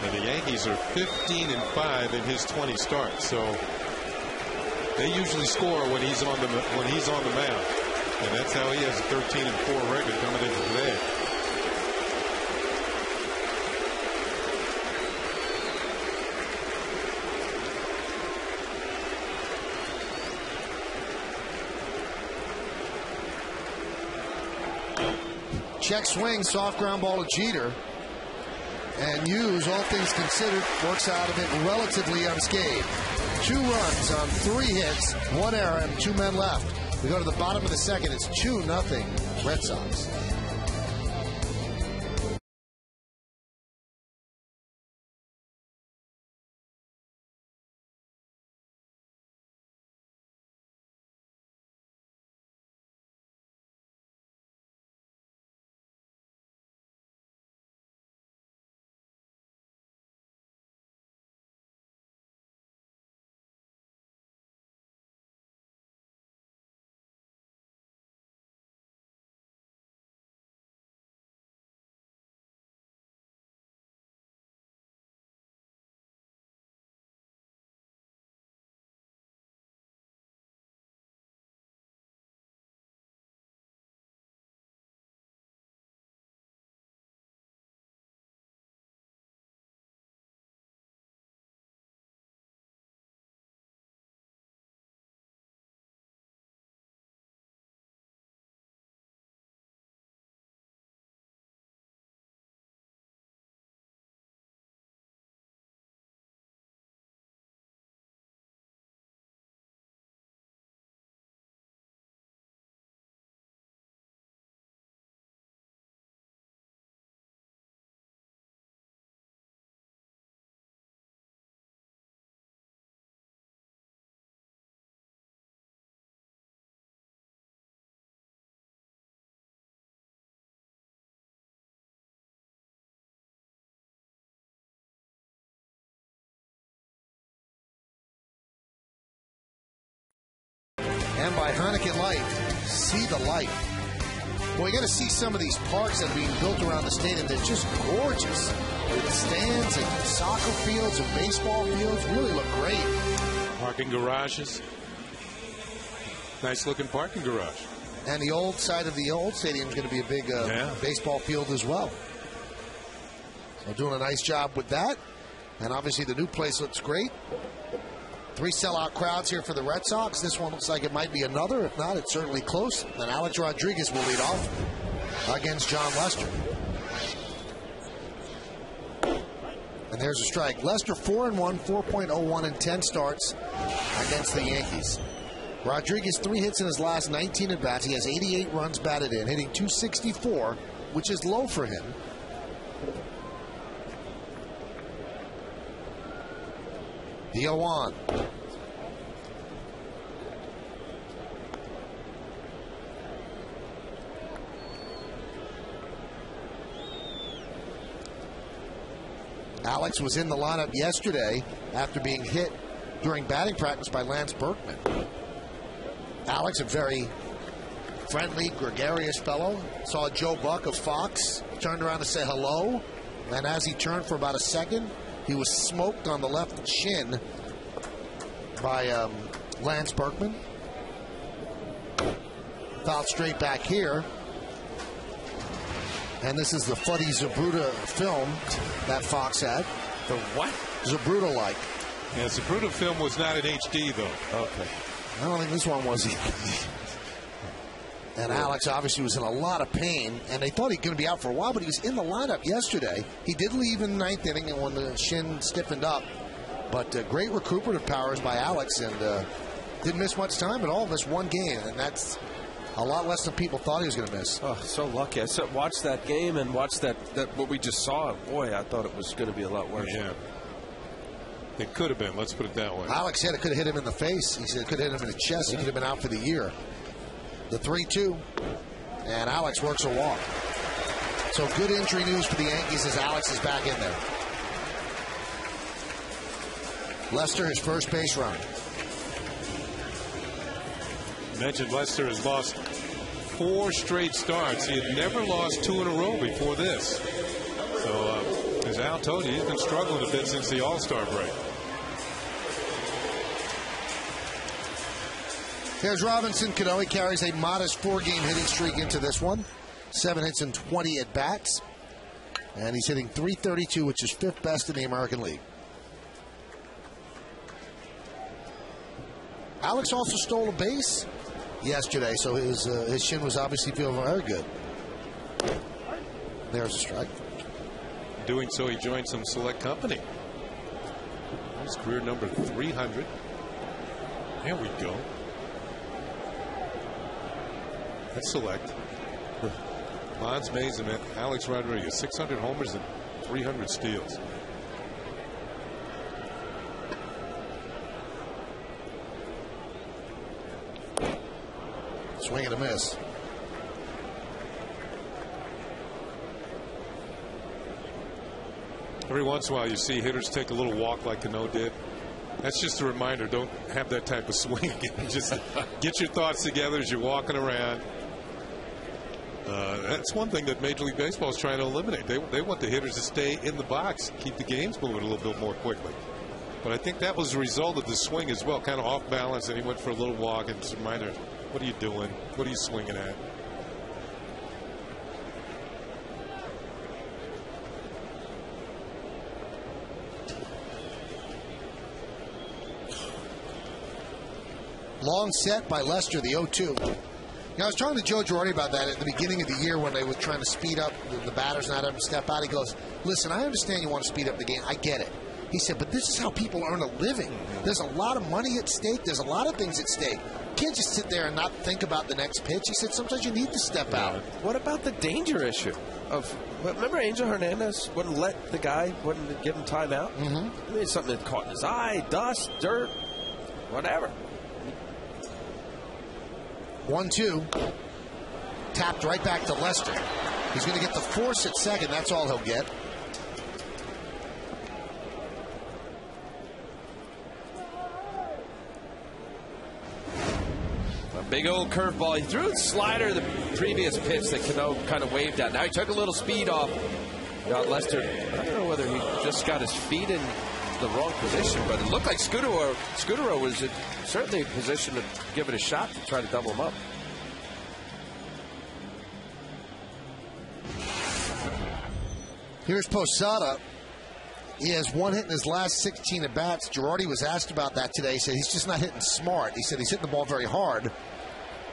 And the Yankees are 15-5 in his 20 starts, so they usually score when he's on the mound, and that's how he has a 13-4 record coming into today. Check swing, soft ground ball to Jeter. And Hughes, all things considered, works out of it relatively unscathed. 2 runs on 3 hits, 1 error, and 2 men left. We go to the bottom of the second. It's 2-0 Red Sox. And by Heineken Light, see the light. Well, you got to see some of these parks that are being built around the stadium. They're just gorgeous. With stands and soccer fields and baseball fields really look great. Parking garages. Nice looking parking garage. And the old side of the old stadium is going to be a big baseball field as well. So doing a nice job with that. And obviously the new place looks great. 3 sellout crowds here for the Red Sox. This one looks like it might be another. If not, it's certainly close. And Alex Rodriguez will lead off against John Lester. And there's a strike. Lester 4-1, 4.01 in 10 starts against the Yankees. Rodriguez 3 hits in his last 19 at-bats. He has 88 runs batted in, hitting .264, which is low for him. The 0-1. Alex was in the lineup yesterday after being hit during batting practice by Lance Berkman. Alex, a very friendly, gregarious fellow. Saw Joe Buck of Fox, turned around to say hello. And as he turned for about a second, he was smoked on the left shin by Lance Berkman. Fouled straight back here. And this is the Fuddy Zabruta film that Fox had. The what? Zabruta-like. Yeah, Zabruta film was not in HD, though. Okay. I don't think this one was either. And Alex obviously was in a lot of pain, and they thought he was going to be out for a while, but he was in the lineup yesterday. He did leave in the 9th inning and when the shin stiffened up. But great recuperative powers by Alex, and didn't miss much time at all. Missed one game, and that's a lot less than people thought he was going to miss. Oh, so lucky. I watched that game and watched that what we just saw. Boy, I thought it was going to be a lot worse. Yeah. It could have been. Let's put it that way. Alex said it could have hit him in the face. He said it could have hit him in the chest. He could have been out for the year. The 3-2. And Alex works a walk. So good injury news for the Yankees as Alex is back in there. Lester, his first base run. Mentioned Lester has lost 4 straight starts. He had never lost 2 in a row before this. So, as Al told you, he's been struggling a bit since the All-Star break. Here's Robinson Cano. He carries a modest 4-game hitting streak into this one. 7 hits and 20 at-bats. And he's hitting .332, which is 5th best in the American League. Alex also stole a base yesterday, so his shin was obviously feeling very good. There's a strike. Doing so, he joined some select company. His career number 300. There we go. That's select. Bonds Mazement, Alex Rodriguez, 600 homers and 300 steals. Swing and a miss. Every once in a while you see hitters take a little walk like Cano did. That's just a reminder, don't have that type of swing again. Just get your thoughts together as you're walking around. That's one thing that Major League Baseball is trying to eliminate. They want the hitters to stay in the box, keep the games moving a little bit more quickly. But I think that was a result of the swing as well, kind of off balance, and he went for a little walk, and it's a reminder, what are you doing? What are you swinging at? Long set by Lester, the 0-2. You know, I was talking to Joe Girardi about that at the beginning of the year when they were trying to speed up the batters, not having to step out. He goes, listen, I understand you want to speed up the game. I get it. He said, but this is how people earn a living. There's a lot of money at stake. There's a lot of things at stake. You can't just sit there and not think about the next pitch. He said, sometimes you need to step out. What about the danger issue? Remember Angel Hernandez wouldn't let the guy, wouldn't give him time out? I mean, something that caught in his eye, dust, dirt, whatever. 1-2. Tapped right back to Lester. He's going to get the force at second. That's all he'll get. big old curveball. He threw a slider the previous pitch that Cano kind of waved at. Now he took a little speed off. Lester, I don't know whether he just got his feet in the wrong position, but it looked like Scudero was certainly in position to give it a shot to try to double him up. Here's Posada. He has one hit in his last 16 at-bats. Girardi was asked about that today. He said he's just not hitting smart. He said he's hitting the ball very hard,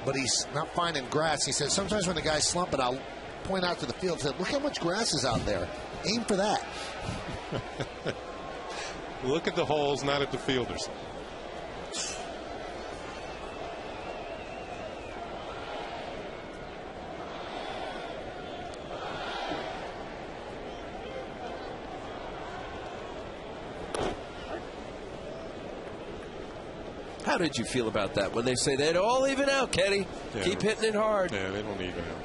but he's not finding grass. He said sometimes when the guy's slumping, I'll point out to the field and say, look how much grass is out there. Aim for that. Look at the holes, not at the fielders. How did you feel about that when they say they'd all even out, Kenny? Yeah. Keep hitting it hard. Yeah, they don't even out.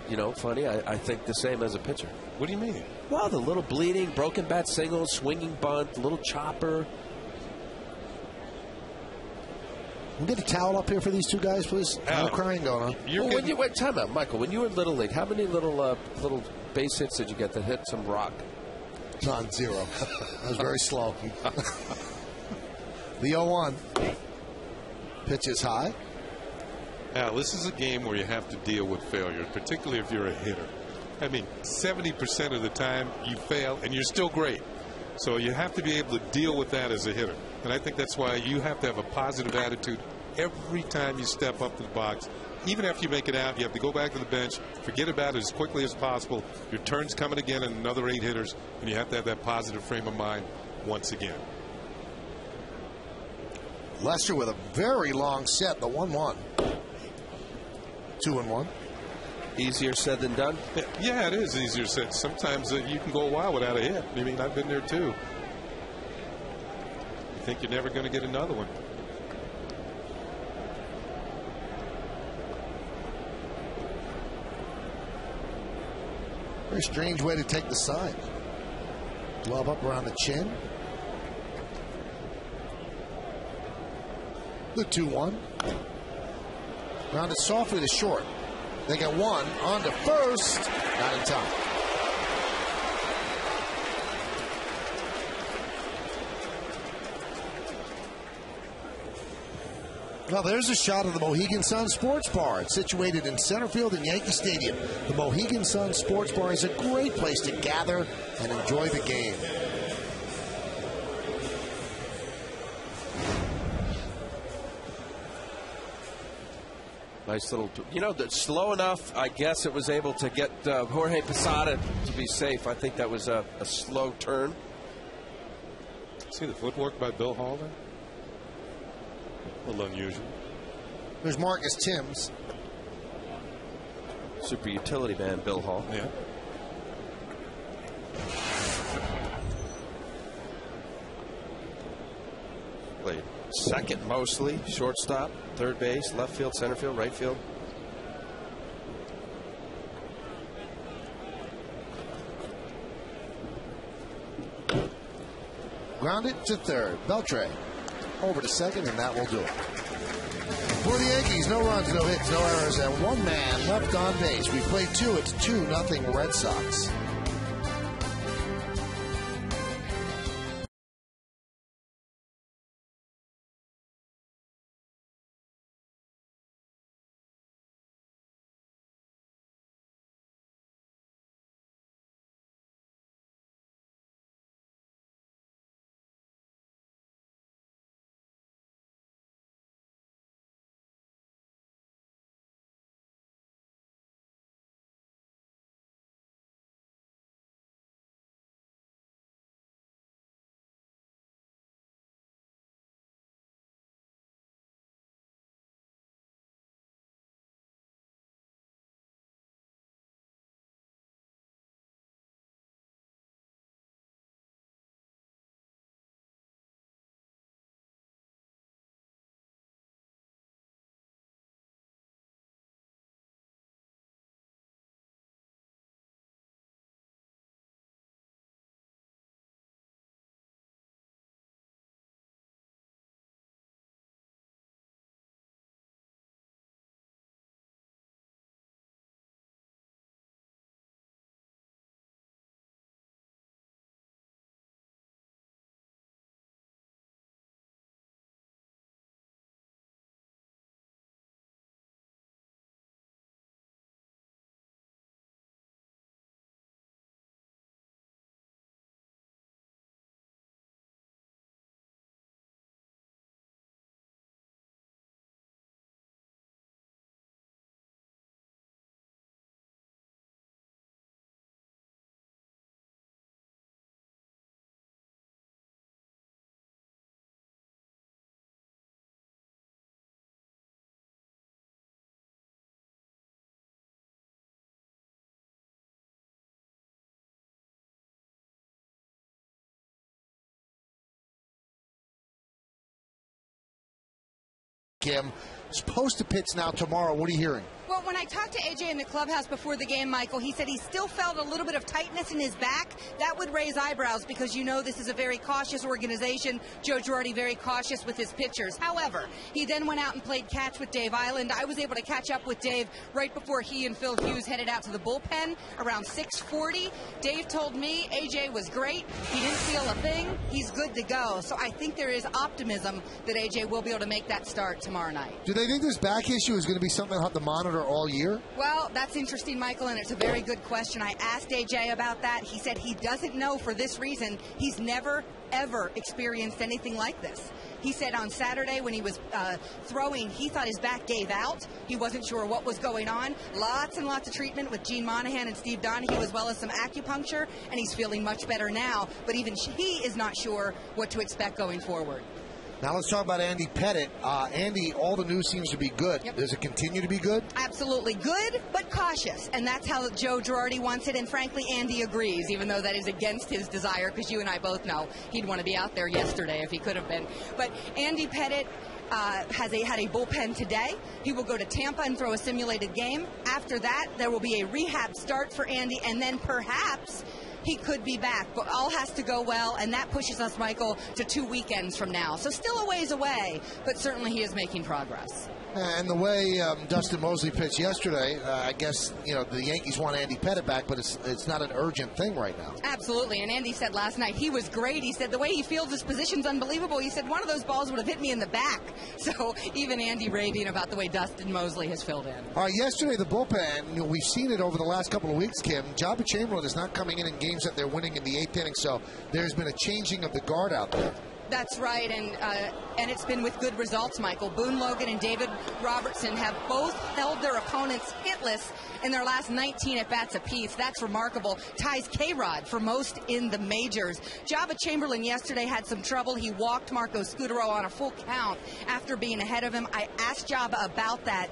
You know, funny, I think the same as a pitcher. What do you mean? Well, the little bleeding, broken bat single, swinging bunt, little chopper. Can we get a towel up here for these two guys, please? No crying going on. Time out, Michael. When you were in Little League, how many little base hits did you get that hit some rock? None, zero. I was very slow. The 0-1. Pitch is high. Now, this is a game where you have to deal with failure, particularly if you're a hitter. I mean, 70% of the time you fail and you're still great. So you have to be able to deal with that as a hitter. And I think that's why you have to have a positive attitude every time you step up to the box. Even after you make it out, you have to go back to the bench, forget about it as quickly as possible. Your turn's coming again in another 8 hitters, and you have to have that positive frame of mind once again. Lester with a very long set, the 1-1. 2-1. Easier said than done? Yeah, it is easier said. Sometimes you can go a while without a hit. I mean, I've been there too. You think you're never going to get another one. Very strange way to take the side. Glove up around the chin. The 2-1. Grounded softly to short. They get one on to first. Not in time. Well, there's a shot of the Mohegan Sun Sports Bar. It's situated in center field in Yankee Stadium. The Mohegan Sun Sports Bar is a great place to gather and enjoy the game. Nice little, slow enough. I guess it was able to get Jorge Posada to be safe. I think that was a slow turn. See the footwork by Bill Hall there? A little unusual. There's Marcus Timms. Super utility man, Bill Hall. Yeah. Played second mostly, shortstop, third base, left field, center field, right field. Grounded to third. Beltre over to second, and that will do it. For the Yankees, no runs, no hits, no errors, and one man left on base. We played 2. It's 2-0 Red Sox. Kim. Supposed to pitch now tomorrow. What are you hearing? Well, when I talked to AJ in the clubhouse before the game, Michael, he said he still felt a little bit of tightness in his back. That would raise eyebrows because you know this is a very cautious organization. Joe Girardi very cautious with his pitchers. However, he then went out and played catch with Dave Island. I was able to catch up with Dave right before he and Phil Hughes headed out to the bullpen around 6:40. Dave told me AJ was great. He didn't feel a thing. He's good to go. So I think there is optimism that AJ will be able to make that start tomorrow night. Do they think this back issue is going to be something they'll have to monitor all year? Well, that's interesting, Michael, and it's a very good question. I asked AJ about that. He said he doesn't know for this reason. He's never, ever experienced anything like this. He said on Saturday when he was throwing, he thought his back gave out. He wasn't sure what was going on. Lots and lots of treatment with Gene Monahan and Steve Donahue, as well as some acupuncture, and he's feeling much better now. But even he is not sure what to expect going forward. Now let's talk about Andy Pettitte. Andy, all the news seems to be good. Yep. Does it continue to be good? Absolutely good, but cautious. And that's how Joe Girardi wants it. And frankly, Andy agrees, even though that is against his desire, because you and I both know he'd want to be out there yesterday if he could have been. But Andy Pettitte had a bullpen today. He will go to Tampa and throw a simulated game. After that, there will be a rehab start for Andy, and then perhaps he could be back, but all has to go well, and that pushes us, Michael, to 2 weekends from now. So still a ways away, but certainly he is making progress. And the way Dustin Mosley pitched yesterday, I guess, the Yankees want Andy Pettitte back, but it's not an urgent thing right now. Absolutely, and Andy said last night he was great. He said the way he fields his position's unbelievable. He said one of those balls would have hit me in the back. So even Andy raving about the way Dustin Mosley has filled in. All right, yesterday the bullpen, we've seen it over the last couple of weeks, Kim. Jabba Chamberlain is not coming in games that they're winning in the 8th inning, so there's been a changing of the guard out there. That's right, and it's been with good results, Michael. Boone Logan and David Robertson have both held their opponents hitless in their last 19 at-bats apiece. That's remarkable. Ties K-Rod for most in the majors. Jabba Chamberlain yesterday had some trouble. He walked Marco Scudero on a full count after being ahead of him. I asked Jabba about that.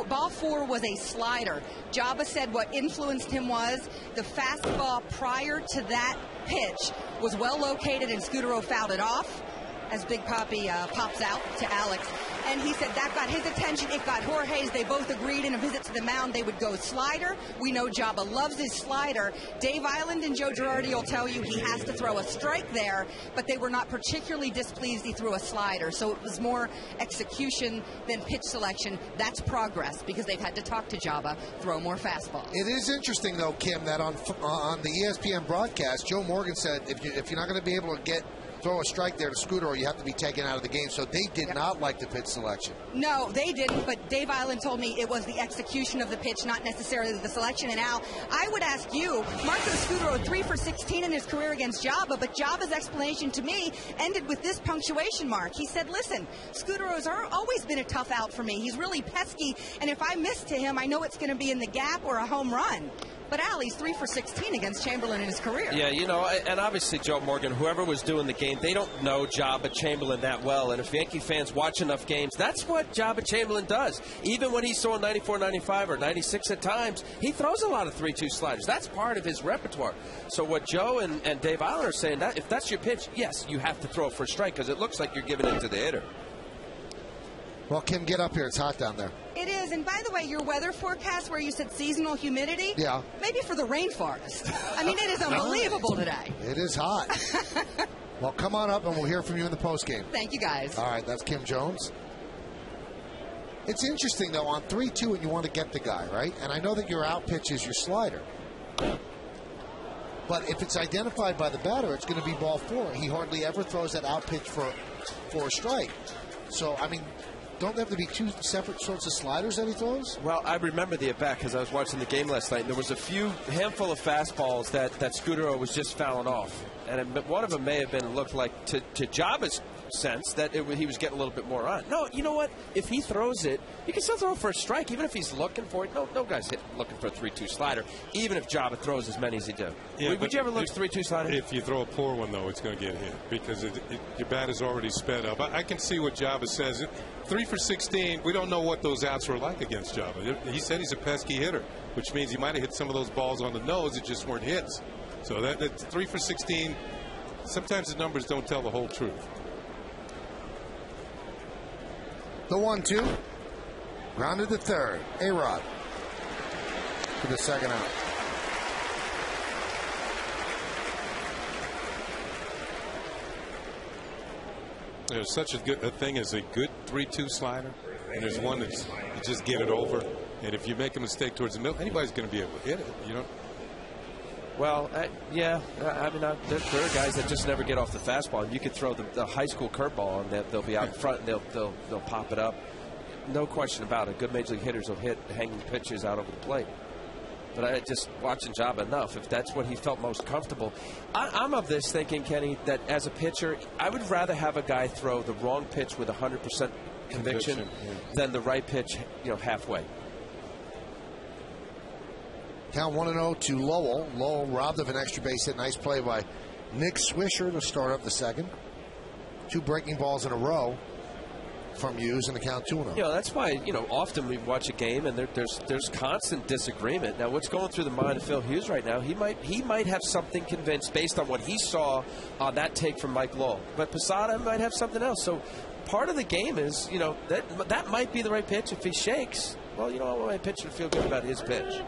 Ball 4 was a slider. Jabba said what influenced him was the fastball prior to that pitch was well located, and Scudero fouled it off as Big Papi pops out to Alex. And he said that got his attention. It got Jorge's. They both agreed in a visit to the mound they would go slider. We know Jabba loves his slider. Dave Island and Joe Girardi will tell you he has to throw a strike there, but they were not particularly displeased he threw a slider. So it was more execution than pitch selection. That's progress because they've had to talk to Jabba, throw more fastballs. It is interesting, though, Kim, that on the ESPN broadcast, Joe Morgan said if you're not going to be able to throw a strike there to Scooter, or you have to be taken out of the game. So they did not like the pitch selection. No, they didn't, but Dave Island told me it was the execution of the pitch, not necessarily the selection. And Al, I would ask you, Marco Scudero 3 for 16 in his career against Jabba, but Jabba's explanation to me ended with this punctuation mark. He said, listen, Scudero's always been a tough out for me. He's really pesky, and if I miss to him, I know it's going to be in the gap or a home run. But Al, he's 3 for 16 against Chamberlain in his career. Yeah, and obviously Joe Morgan, whoever was doing the game, they don't know Jabba Chamberlain that well. And if Yankee fans watch enough games, that's what Jabba Chamberlain does. Even when he's throwing 94, 95, or 96 at times, he throws a lot of 3-2 sliders. That's part of his repertoire. So what Joe and Dave Island are saying, that if that's your pitch, yes, you have to throw it for a strike because it looks like you're giving it to the hitter. Well, Kim, get up here. It's hot down there. It is. And by the way, your weather forecast where you said seasonal humidity, yeah, maybe for the rainforest. I mean, it is unbelievable today. It is hot. Well, come on up and we'll hear from you in the postgame. Thank you, guys. All right, that's Kim Jones. It's interesting, though, on 3-2 and you want to get the guy, right? And I know that your out pitch is your slider. But if it's identified by the batter, it's going to be ball 4. He hardly ever throws that out pitch for a strike. So, I mean, don't there have to be two separate sorts of sliders that he throws? Well, I remember the at-bat because I was watching the game last night. And there was a handful of fastballs that Scudero was just fouling off. And one of them may have been looked like, to Jabba's sense, that he was getting a little bit more on. No, you know what? If he throws it, you can still throw it for a strike, even if he's looking for it. No guy's looking for a 3-2 slider, even if Jabba throws as many as he does. Yeah, would you ever look for a 3-2 slider? If you throw a poor one, though, it's going to get hit because your bat is already sped up. I can see what Jabba says. 3 for 16, we don't know what those outs were like against Jabba. He said he's a pesky hitter, which means he might have hit some of those balls on the nose that just weren't hits. So that 3 for 16, sometimes the numbers don't tell the whole truth. The 1-2. Grounded to third. A-Rod for the second out. There's such a thing as a good 3-2 slider, and there's one that's you just get it over. And if you make a mistake towards the middle, anybody's going to be able to hit it. You know. Well, yeah. I mean, there are guys that just never get off the fastball. And you could throw the high school curveball, and they'll be out in front, and they'll pop it up. No question about it. Good major league hitters will hit hanging pitches out over the plate. But I just watching Job enough. If that's what he felt most comfortable, I'm of this thinking, Kenny, that as a pitcher, I would rather have a guy throw the wrong pitch with 100% conviction than the right pitch, halfway. Count 1-0 to Lowell. Lowell robbed of an extra base hit. Nice play by Nick Swisher to start up the second. 2 breaking balls in a row from Hughes, and the count 2-0. That's why often we watch a game and there's constant disagreement. Now, what's going through the mind of Phil Hughes right now? He might have something convinced based on what he saw on that take from Mike Lowell, but Posada might have something else. So part of the game is that might be the right pitch. If he shakes, well, I want my pitcher to feel good about his pitch.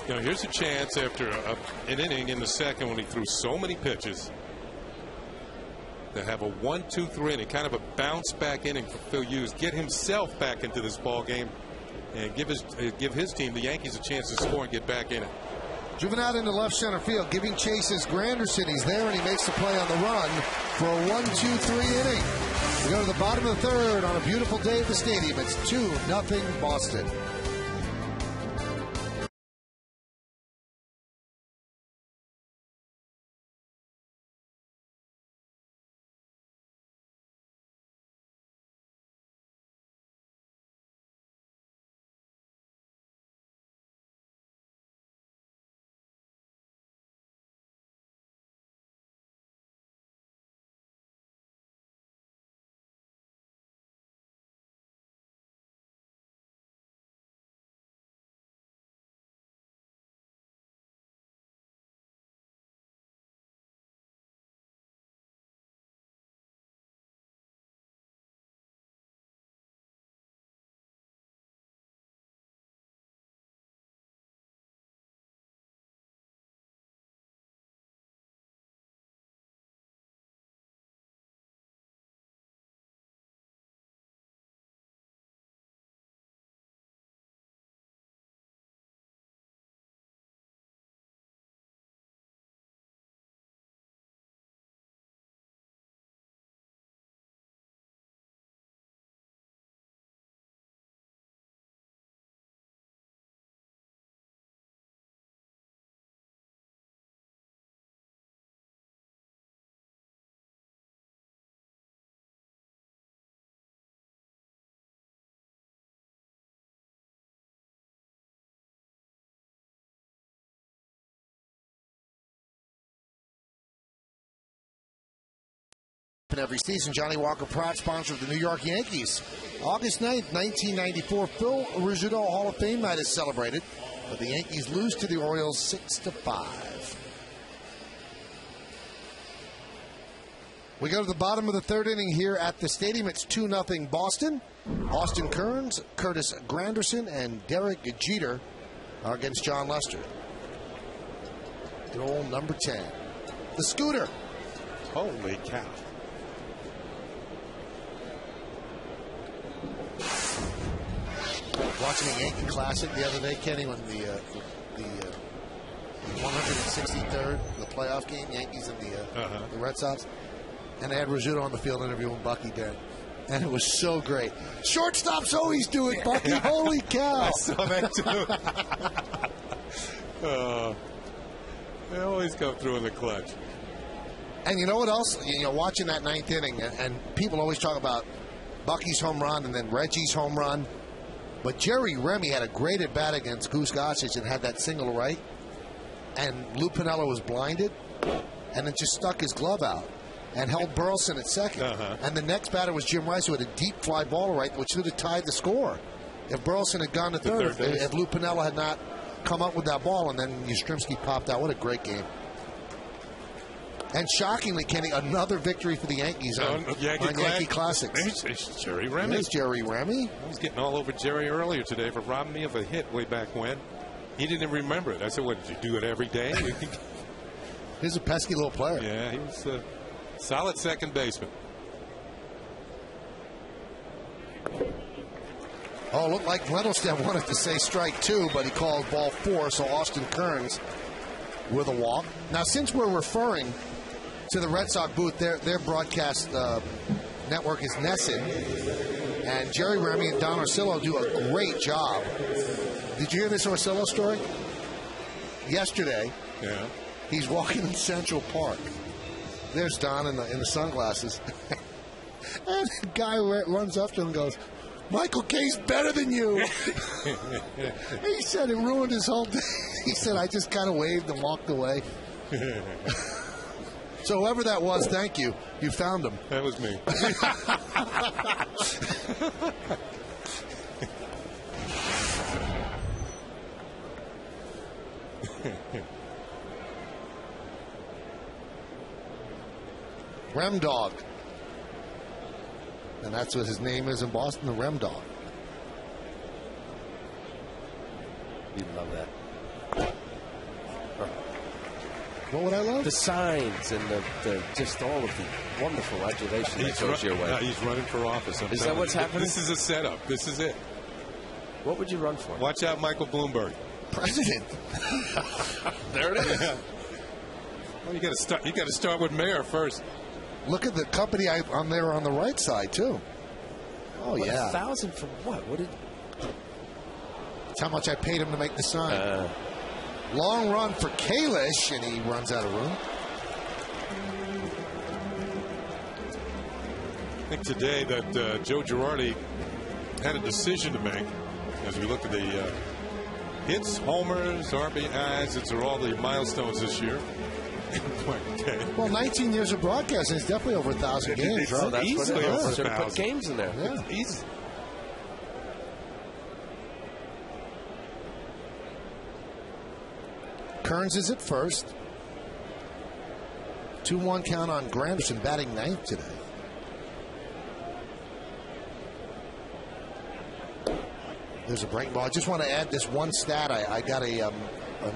Here's a chance after an inning in the second when he threw so many pitches to have a 1-2-3 inning, kind of a bounce back inning for Phil Hughes, get himself back into this ball game, and give his team, the Yankees, a chance to score and get back in it. Driven out into left center field, giving chase is Granderson. He's there, and he makes the play on the run for a 1-2-3 inning. We go to the bottom of the third on a beautiful day at the stadium. It's 2-0 Boston. Every season, Johnny Walker proud sponsor of the New York Yankees. August 9th, 1994, Phil Rizzuto Hall of Fame night is celebrated, but the Yankees lose to the Orioles 6-5. We go to the bottom of the third inning here at the stadium. It's 2-0 Boston. Austin Kearns, Curtis Granderson, and Derek Jeter are against John Lester. Good old number 10. The Scooter. Holy cow. Watching a Yankee Classic the other day, Kenny, when the 163rd, the playoff game, Yankees and the Red Sox, and they had Rizzuto on the field interviewing Bucky Dent, and it was so great. Shortstops always do it, Bucky. Holy cow! I saw that too. They always come through in the clutch. And you know what else? Watching that ninth inning, and people always talk about Bucky's home run and then Reggie's home run. But Jerry Remy had a great at-bat against Goose Gossage and had that single right. And Lou Piniella was blinded and then just stuck his glove out and held Burleson at second. And the next batter was Jim Rice, who had a deep fly ball to right, which would have tied the score if Burleson had gone to third, if Lou Piniella had not come up with that ball, and then Yastrzemski popped out. What a great game. And shockingly, Kenny, another victory for the Yankees on Yankee Classics. There's Jerry Remy. There's Jerry Remy. I was getting all over Jerry earlier today for robbing me of a hit way back when. He didn't remember it. I said, what, did you do it every day? He's a pesky little player. Yeah, he was a solid second baseman. Oh, looked like Wendelstedt wanted to say strike 2, but he called ball 4, so Austin Kearns with a walk. Now, since we're referring to the Red Sox booth, their broadcast network is Nesson, and Jerry Remy and Don Orsillo do a great job. Did you hear this Orsillo story? Yesterday, he's walking in Central Park. There's Don in the sunglasses. And the guy runs up to him and goes, Michael K's better than you. He said it ruined his whole day. He said, I just kind of waved and walked away. So whoever that was, thank you. You found him. That was me. Rem Dog. And that's what his name is in Boston, the Rem Dog. You love that. What would I love? The signs and the just all of the wonderful adulation that goes your way. He's running for office. Is that what's happening? This is a setup. This is it. What would you run for? Watch out, Michael Bloomberg. President. There it is. Well, you got to start with mayor first. Look at the company I'm there on the right side too. Oh what, yeah. 1,000 for what? What did? That's how much I paid him to make the sign. Long run for Kalish, and he runs out of room. I think today that Joe Girardi had a decision to make as we look at the hits, homers, RBIs. It's all the milestones this year. Well, 19 years of broadcasting is definitely over 1,000 games, right? That's easily what it over is. Should have 1,000 put games in there. Yeah. Easy. Kearns is at first. 2-1 count on Granderson, batting ninth today. There's a break ball. I just want to add this one stat. I got an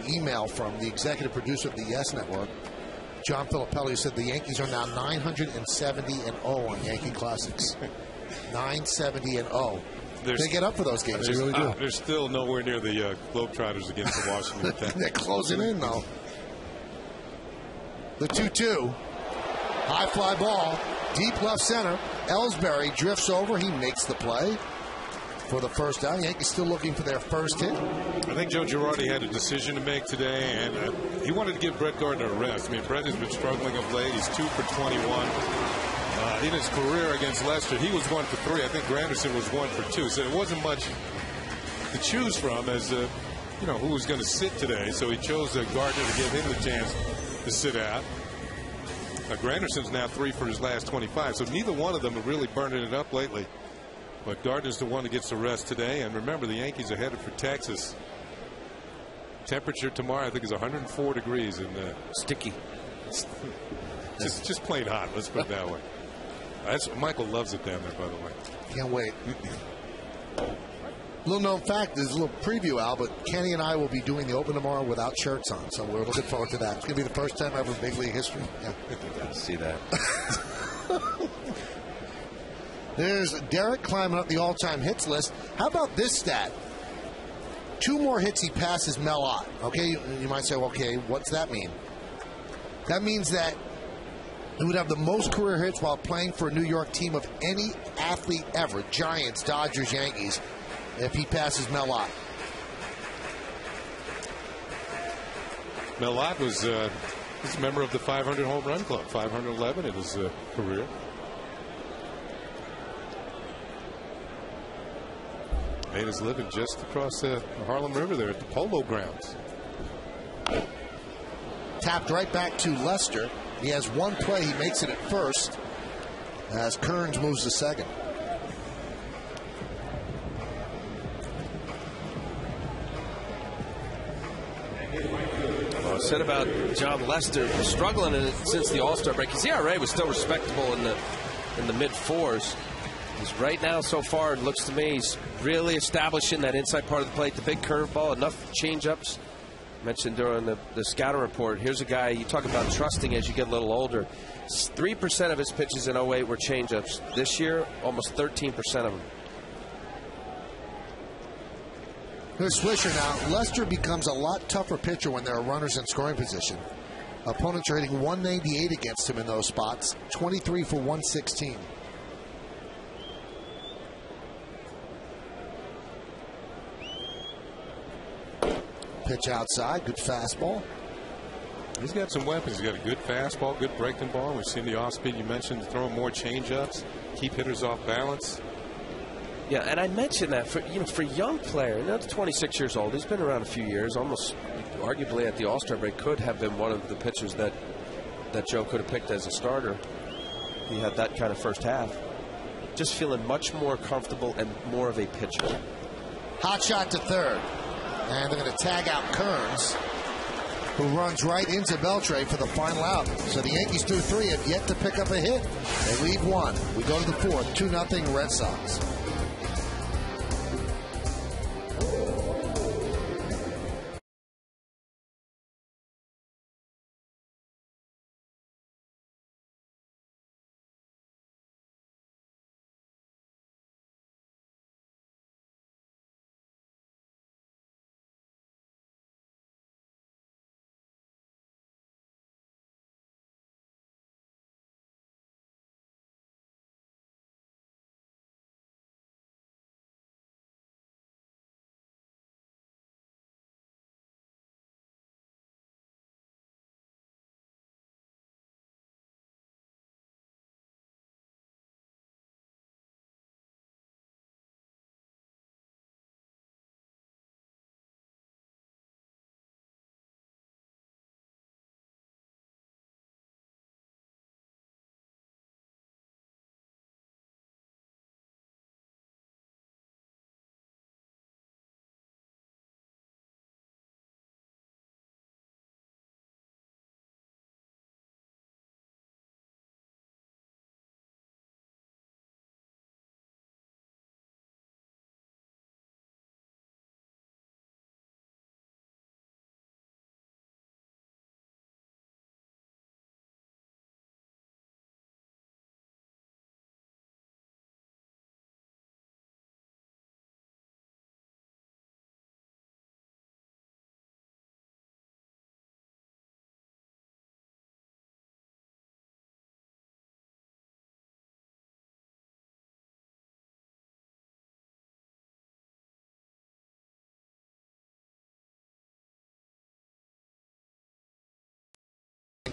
email from the executive producer of the Yes Network, John Filippelli, who said the Yankees are now 970-0 on Yankee Classics. 970-0. They get up for those games. They really do. They're still nowhere near the Globetrotters against the Washington Capitals. They're closing in, though. The 2-2. High fly ball. Deep left center. Ellsbury drifts over. He makes the play for the first down. Yankees still looking for their first hit. I think Joe Girardi had a decision to make today, and he wanted to give Brett Gardner a rest. I mean, Brett has been struggling of late. He's 2 for 21. In his career against Leicester, he was 1 for 3. I think Granderson was 1 for 2. So it wasn't much to choose from as, who was going to sit today. So he chose Gardner to give him the chance to sit out. Granderson's now 3 for his last 25. So neither one of them are really burning it up lately. But Gardner's the one that gets the rest today. And remember, the Yankees are headed for Texas. Temperature tomorrow, I think, is 104 degrees. And sticky. Just plain hot, let's put it that way. Michael loves it down there, by the way. Can't wait. Little known fact, there's a little preview, Al, but Kenny and I will be doing the Open tomorrow without shirts on, so we're looking forward to that. It's going to be the first time ever in big league history. Yeah. I see that. There's Derek climbing up the all-time hits list. How about this stat? 2 more hits, he passes Mel Ott. Okay, you might say, okay, what's that mean? That means that he would have the most career hits while playing for a New York team of any athlete ever, Giants, Dodgers, Yankees, if he passes Mel Ott. Mel Ott was a member of the 500 home run club, 511 in his career. Made his living just across the Harlem River there at the Polo Grounds. Tapped right back to Lester. He has one play. He makes it at first as Kearns moves to second. said about John Lester struggling in it since the All-Star break. His ERA was still respectable in the mid-4s. He's right now, so far, it looks to me, he's really establishing that inside part of the plate, the big curveball, enough change-ups. Mentioned during the scouting report, here's a guy you talk about trusting as you get a little older. 3% of his pitches in 08 were change-ups. This year, almost 13% of them. Here's Swisher now. Lester becomes a lot tougher pitcher when there are runners in scoring position. Opponents are hitting 198 against him in those spots, 23 for 116. Pitch outside, good fastball. He's got some weapons. He's got a good fastball, good breaking ball. We've seen the off-speed you mentioned, throwing more change-ups, keep hitters off balance. Yeah, and I mentioned that for a young player, that's 26 years old. He's been around a few years, almost arguably at the All-Star break could have been one of the pitchers that Joe could have picked as a starter. He had that kind of first half. Just feeling much more comfortable and more of a pitcher. Hot shot to third. And they're going to tag out Kearns, who runs right into Beltre for the final out. So the Yankees through 3 have yet to pick up a hit. They lead 1. We go to the 4th, 2-0 Red Sox.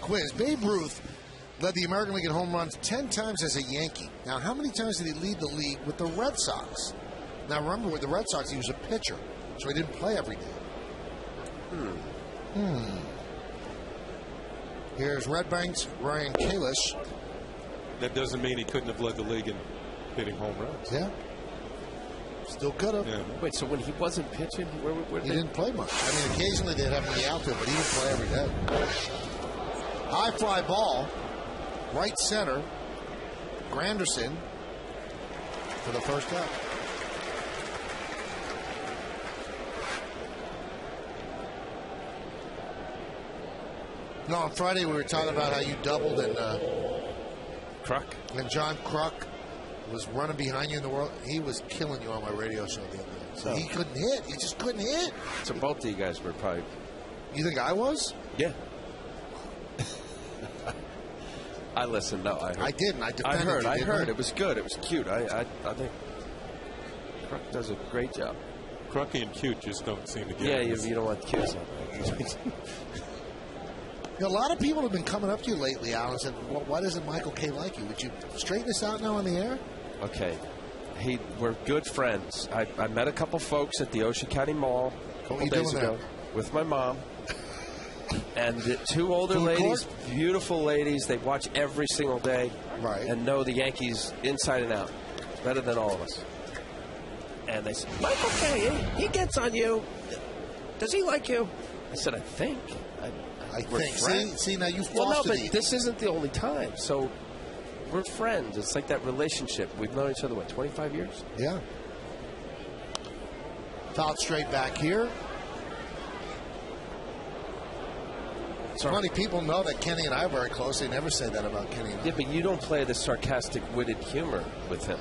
Quiz. Babe Ruth led the American League in home runs 10 times as a Yankee. Now, how many times did he lead the league with the Red Sox? Now, remember, with the Red Sox, he was a pitcher, so he didn't play every day. Here's Red Bank's Ryan Kalish. That doesn't mean he couldn't have led the league in hitting home runs. Yeah. Still could have. Yeah. Wait, so when he wasn't pitching, where he didn't play much. I mean, occasionally they'd have him in the outfield, but he didn't play every day. High fly ball, right center, Granderson for the first out. No, on Friday we were talking about how you doubled and Kruk. And John Kruk was running behind you in the world. He was killing you on my radio show the other day. So he couldn't hit. He just couldn't hit. So both of you guys were probably. You think I was? Yeah. I listened. No, I heard. I didn't. I heard. I heard. It was good. It was cute. I think Kruk does a great job. Krucky and cute just don't seem to get it. Yeah, you don't want cute. A lot of people have been coming up to you lately, Al, and said, well, why doesn't Michael K like you? Would you straighten this out now on the air? Okay. We're good friends. I met a couple folks at the Ocean County Mall a couple days ago with my mom. And the two older ladies, beautiful ladies, they watch every single day and know the Yankees inside and out, better than all of us. And they said, Michael K, he gets on you. Does he like you? I said, I think. I think. See, now you've fostered Well, no, but this isn't the only time. So we're friends. It's like that relationship. We've known each other, what, 25 years? Yeah. Fouled straight back here. So many people know that Kenny and I are very close. They never say that about Kenny and I. Yeah, but you don't play the sarcastic, witted humor with him.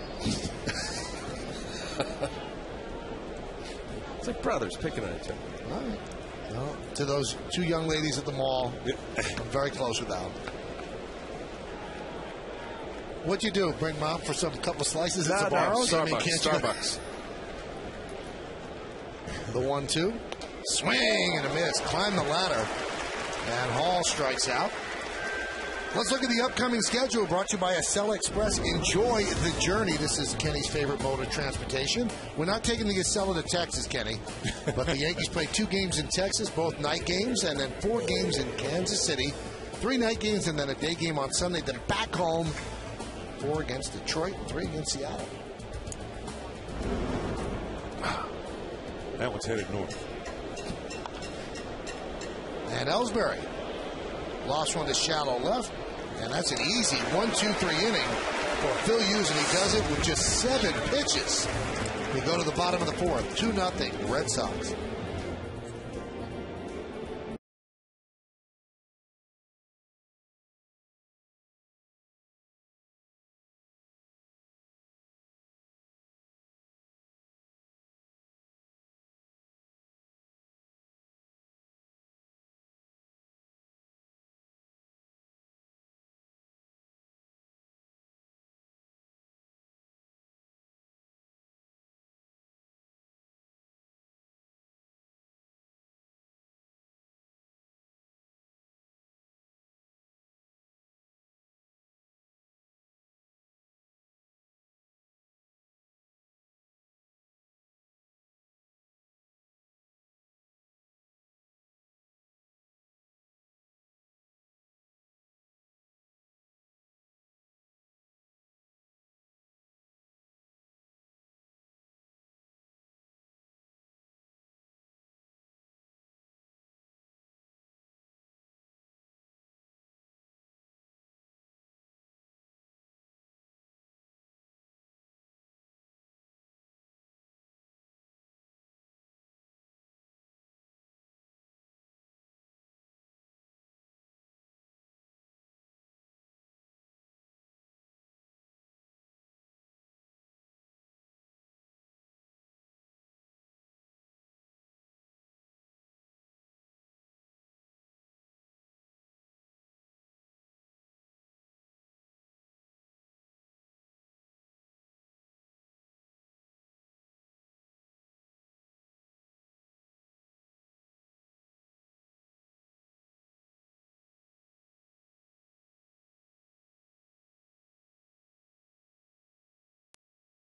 It's like brothers picking on each other. All right. Well, to those two young ladies at the mall, I'm very close with Al. What'd you do? Bring Mom for some couple of slices? It's a bar. Starbucks. The 1-2. Swing and a miss. Climb the ladder. And Hall strikes out. Let's look at the upcoming schedule brought to you by Acela Express. Enjoy the journey. This is Kenny's favorite mode of transportation. We're not taking the Acela to Texas, Kenny. But the Yankees play 2 games in Texas, both night games, and then 4 games in Kansas City. 3 night games and then a day game on Sunday. Then back home. 4 against Detroit and 3 against Seattle. That one's headed north. And Ellsbury lost one to shallow left, and that's an easy 1-2-3 inning for Phil Hughes, and he does it with just 7 pitches. We go to the bottom of the 4th, 2-0 Red Sox.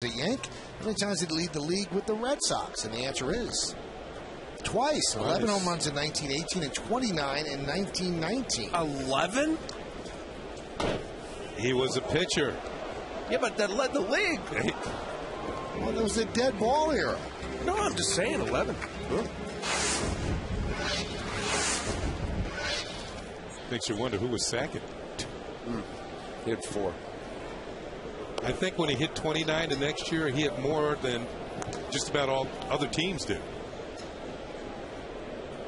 A Yank, how many times did he lead the league with the Red Sox? And the answer is twice. 11 home runs in 1918 and 29 in 1919. 11? He was a pitcher. Yeah, but that led the league. Well, that was a dead ball era. No, I'm just saying 11. Makes you wonder who was second. He had 4. I think when he hit 29 the next year, he hit more than just about all other teams did.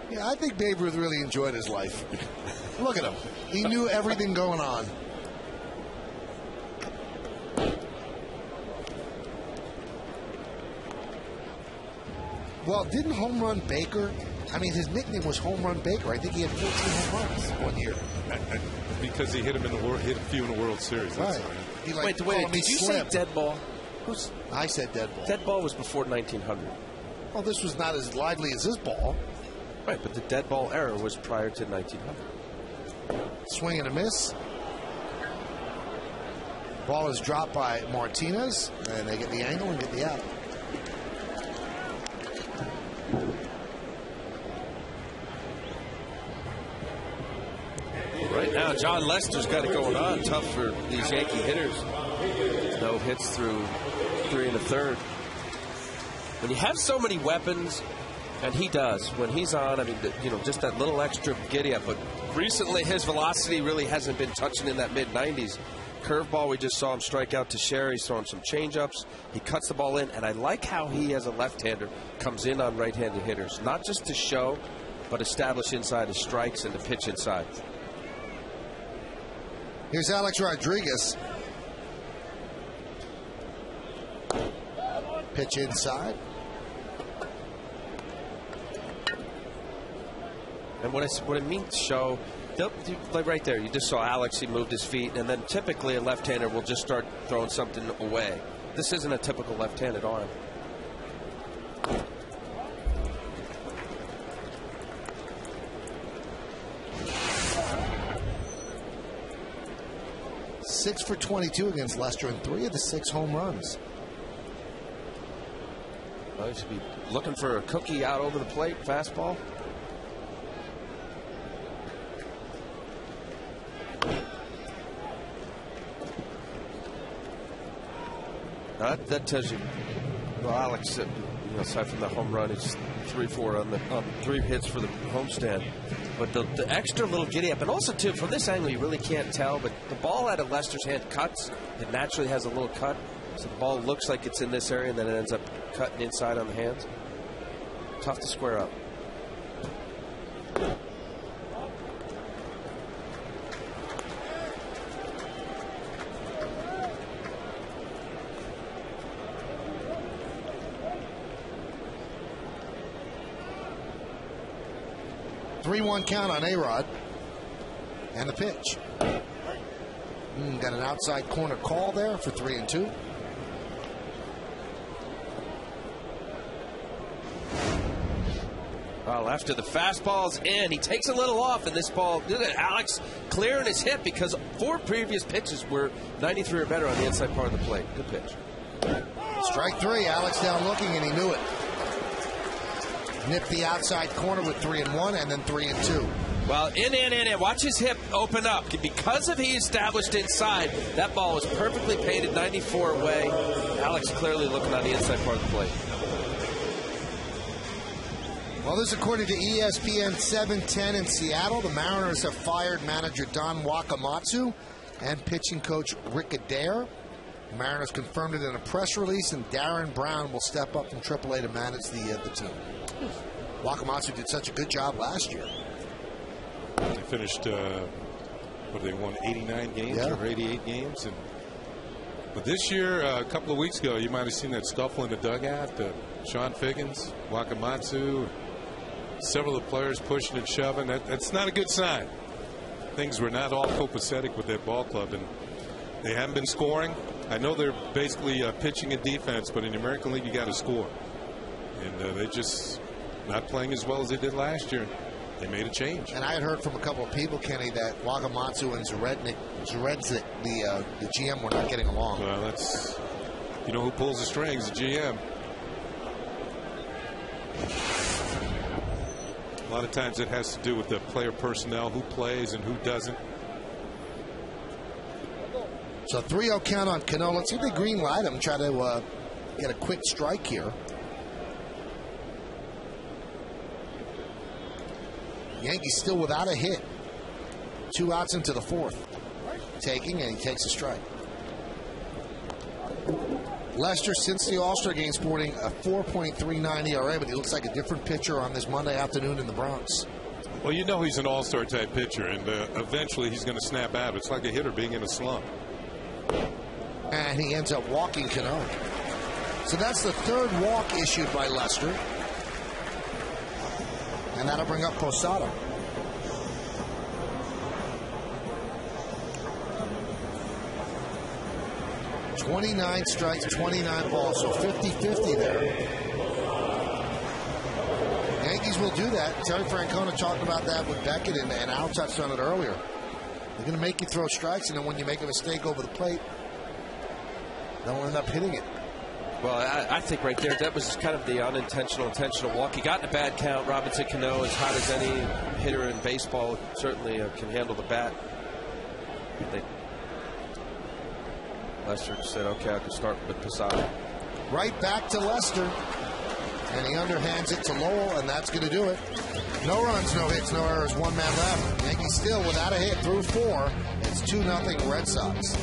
Yeah, I think Babe Ruth really enjoyed his life. Look at him. He knew everything going on. Well, didn't Home Run Baker, I mean, his nickname was Home Run Baker. I think he had 14 home runs one year. Because he hit him in the hit a few in the World Series. Right. Wait, did you say dead ball? I said dead ball. Dead ball was before 1900. Well, this was not as lively as this ball. Right, but the dead ball era was prior to 1900. Swing and a miss. Ball is dropped by Martinez, and they get the angle and get the out. Right now, John Lester's got it going on. Tough for these Yankee hitters. No hits through 3 1/3. When you have so many weapons, And he does. When he's on, I mean, just that little extra giddy up. But recently, his velocity really hasn't been touching in that mid-90s. Curveball, we just saw him strike out to Sherry. He's throwing some changeups. He cuts the ball in. And I like how he, as a left-hander, comes in on right-handed hitters. Not just to show, but establish inside his strikes and to pitch inside. Here's Alex Rodriguez. Pitch inside. And what it means to show, like right there, you just saw Alex, he moved his feet, and then typically a left-hander will just start throwing something away. This isn't a typical left-handed arm. Six for 22 against Leicester and 3 of the 6 home runs. Well, he should be looking for a cookie out over the plate, fastball. That tells you, well, Alex, aside from the home run, it's 3-4 on 3 hits for the homestand. But the extra little giddy up, and also too, from this angle, you really can't tell, but the ball out of Leicester's hand cuts. It naturally has a little cut, so the ball looks like it's in this area, and then it ends up cutting inside on the hands. Tough to square up. 3-1 count on A-Rod. And the pitch. Got an outside corner call there for 3-2. Well, after the fastball's in, he takes a little off, and this ball, look at Alex clearing his hip because 4 previous pitches were 93 or better on the inside part of the plate. Good pitch. Strike 3. Alex down looking, and he knew it. Nipped the outside corner with 3-1 and then 3-2. Well, in. Watch his hip open up. Because of he established inside, that ball was perfectly painted 94 away. Alex clearly looking on the inside part of the plate. Well, this is according to ESPN 710 in Seattle. The Mariners have fired manager Don Wakamatsu and pitching coach Rick Adair. The Mariners confirmed it in a press release, and Darren Brown will step up from AAA to manage the team. Wakamatsu did such a good job last year. They finished, they won 89 games or 88 games. But this year, a couple of weeks ago, you might have seen that scuffle in the dugout. Sean Figgins, Wakamatsu, several of the players pushing and shoving. That's not a good sign. Things were not all copacetic with that ball club, and they haven't been scoring. I know they're basically pitching and defense, but in the American League, you got to score. And they're just not playing as well as they did last year. They made a change. And I had heard from a couple of people, Kenny, that Wakamatsu and Zaredzik, the GM, were not getting along. Well, that's, you know who pulls the strings, the GM. A lot of times it has to do with the player personnel, who plays and who doesn't. So 3-0 count on Cano. Let's see if they green light him, try to get a quick strike here. Yankees still without a hit. 2 outs into the 4th. Taking, and he takes a strike. Leicester, since the All-Star game, sporting a 4.39 ERA, but he looks like a different pitcher on this Monday afternoon in the Bronx. Well, you know he's an all-star type pitcher, and eventually he's going to snap out. It's like a hitter being in a slump. And he ends up walking Cano. So that's the 3rd walk issued by Leicester. And that'll bring up Posada. .29 strikes, 29 balls, so 50-50 there. Yankees will do that. Terry Francona talked about that with Beckett, and Al touched on it earlier. They're going to make you throw strikes, and then when you make a mistake over the plate, they'll end up hitting it. Well, I think right there, that was kind of the unintentional, intentional walk. He got in a bad count. Robinson Cano, as hot as any hitter in baseball, certainly can handle the bat. Lester said, okay, I can start with Posada. Right back to Lester. And he underhands it to Lowell, and that's going to do it. No runs, no hits, no errors, one man left. Yankees still without a hit through 4. It's 2-0 Red Sox.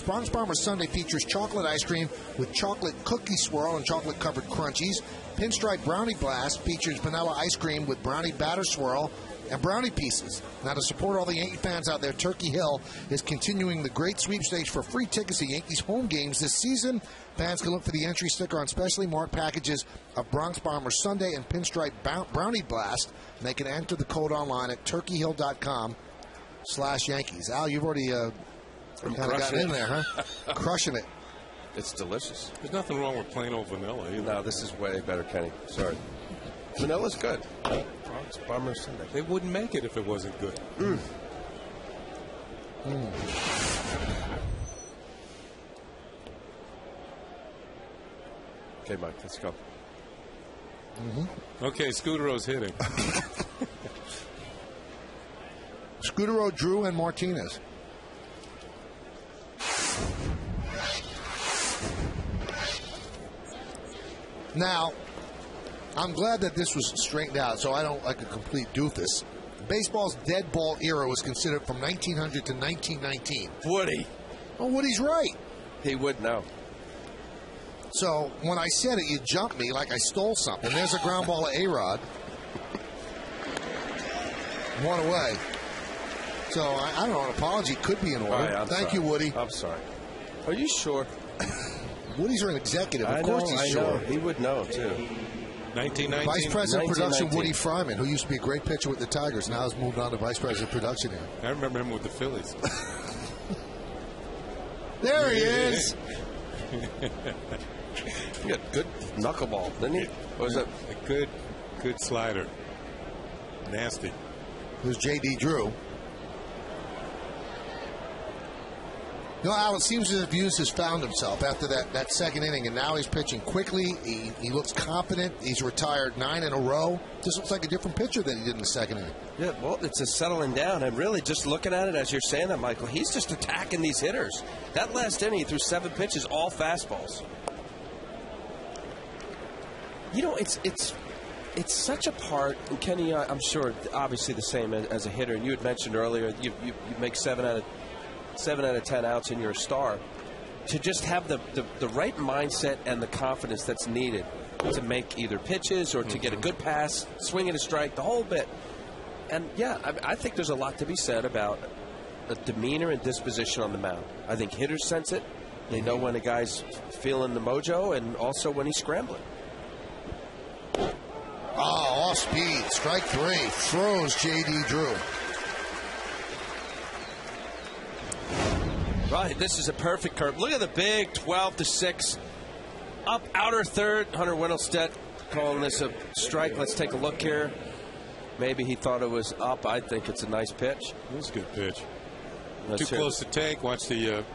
Bronx Bombers Sunday features chocolate ice cream with chocolate cookie swirl and chocolate covered crunchies. Pinstripe Brownie Blast features vanilla ice cream with brownie batter swirl and brownie pieces. Now, to support all the Yankee fans out there, Turkey Hill is continuing the great sweepstakes for free tickets to Yankees home games this season. Fans can look for the entry sticker on specially marked packages of Bronx Bombers Sunday and Pinstripe Brownie Blast. And they can enter the code online at turkeyhill.com/Yankees. Al, you've already kind of gotten in there, huh? Crushing it. It's delicious. There's nothing wrong with plain old vanilla either. No, this is way better, Kenny. Sorry. Vanilla's good. Bronx Bombers Sunday. They wouldn't make it if it wasn't good. Okay, Mike, let's go. Okay, Scudero's hitting. Scudero, Drew, and Martinez. Now, I'm glad that this was straightened out so I don't like a complete doofus. Baseball's dead ball era was considered from 1900 to 1919. Woody. Oh, Woody's right. He would know. So when I said it, you jumped me like I stole something. There's a ground ball to A-Rod. One away. So I don't know, an apology could be in order. Right, Thank you, Woody. I'm sorry. Are you sure? Woody's an executive. Of course he's sure. He would know, too. 1919. Vice President of Production Woody Fryman, who used to be a great pitcher with the Tigers, now has moved on to Vice President of Production here. I remember him with the Phillies. There he is. He got good knuckleball, didn't he? What was it? A good slider. Nasty. Who's J.D. Drew. No, Al, it seems as if Hughes has found himself after that second inning, and now he's pitching quickly. He looks confident. He's retired 9 in a row. Just looks like a different pitcher than he did in the second inning. Yeah, well, it's a settling down, and really just looking at it as you're saying that, Michael, he's just attacking these hitters. That last inning, he threw 7 pitches, all fastballs. You know, it's such a part, and Kenny, I'm sure, obviously the same as a hitter. And you had mentioned earlier, you make 7 out of 10 outs and you're a star. To just have the right mindset and the confidence that's needed to make either pitches or to get a good pass, swing and a strike, the whole bit. And yeah, I think there's a lot to be said about the demeanor and disposition on the mound. I think hitters sense it. They know when a guy's feeling the mojo and also when he's scrambling. Oh, off speed. Strike 3. Throws J.D. Drew. Right, this is a perfect curve. Look at the big 12-6. Up outer third. Hunter Wendelstedt calling this a strike. Let's take a look here. Maybe he thought it was up. I think it's a nice pitch. It was a good pitch. Let's Too close to take. Watch the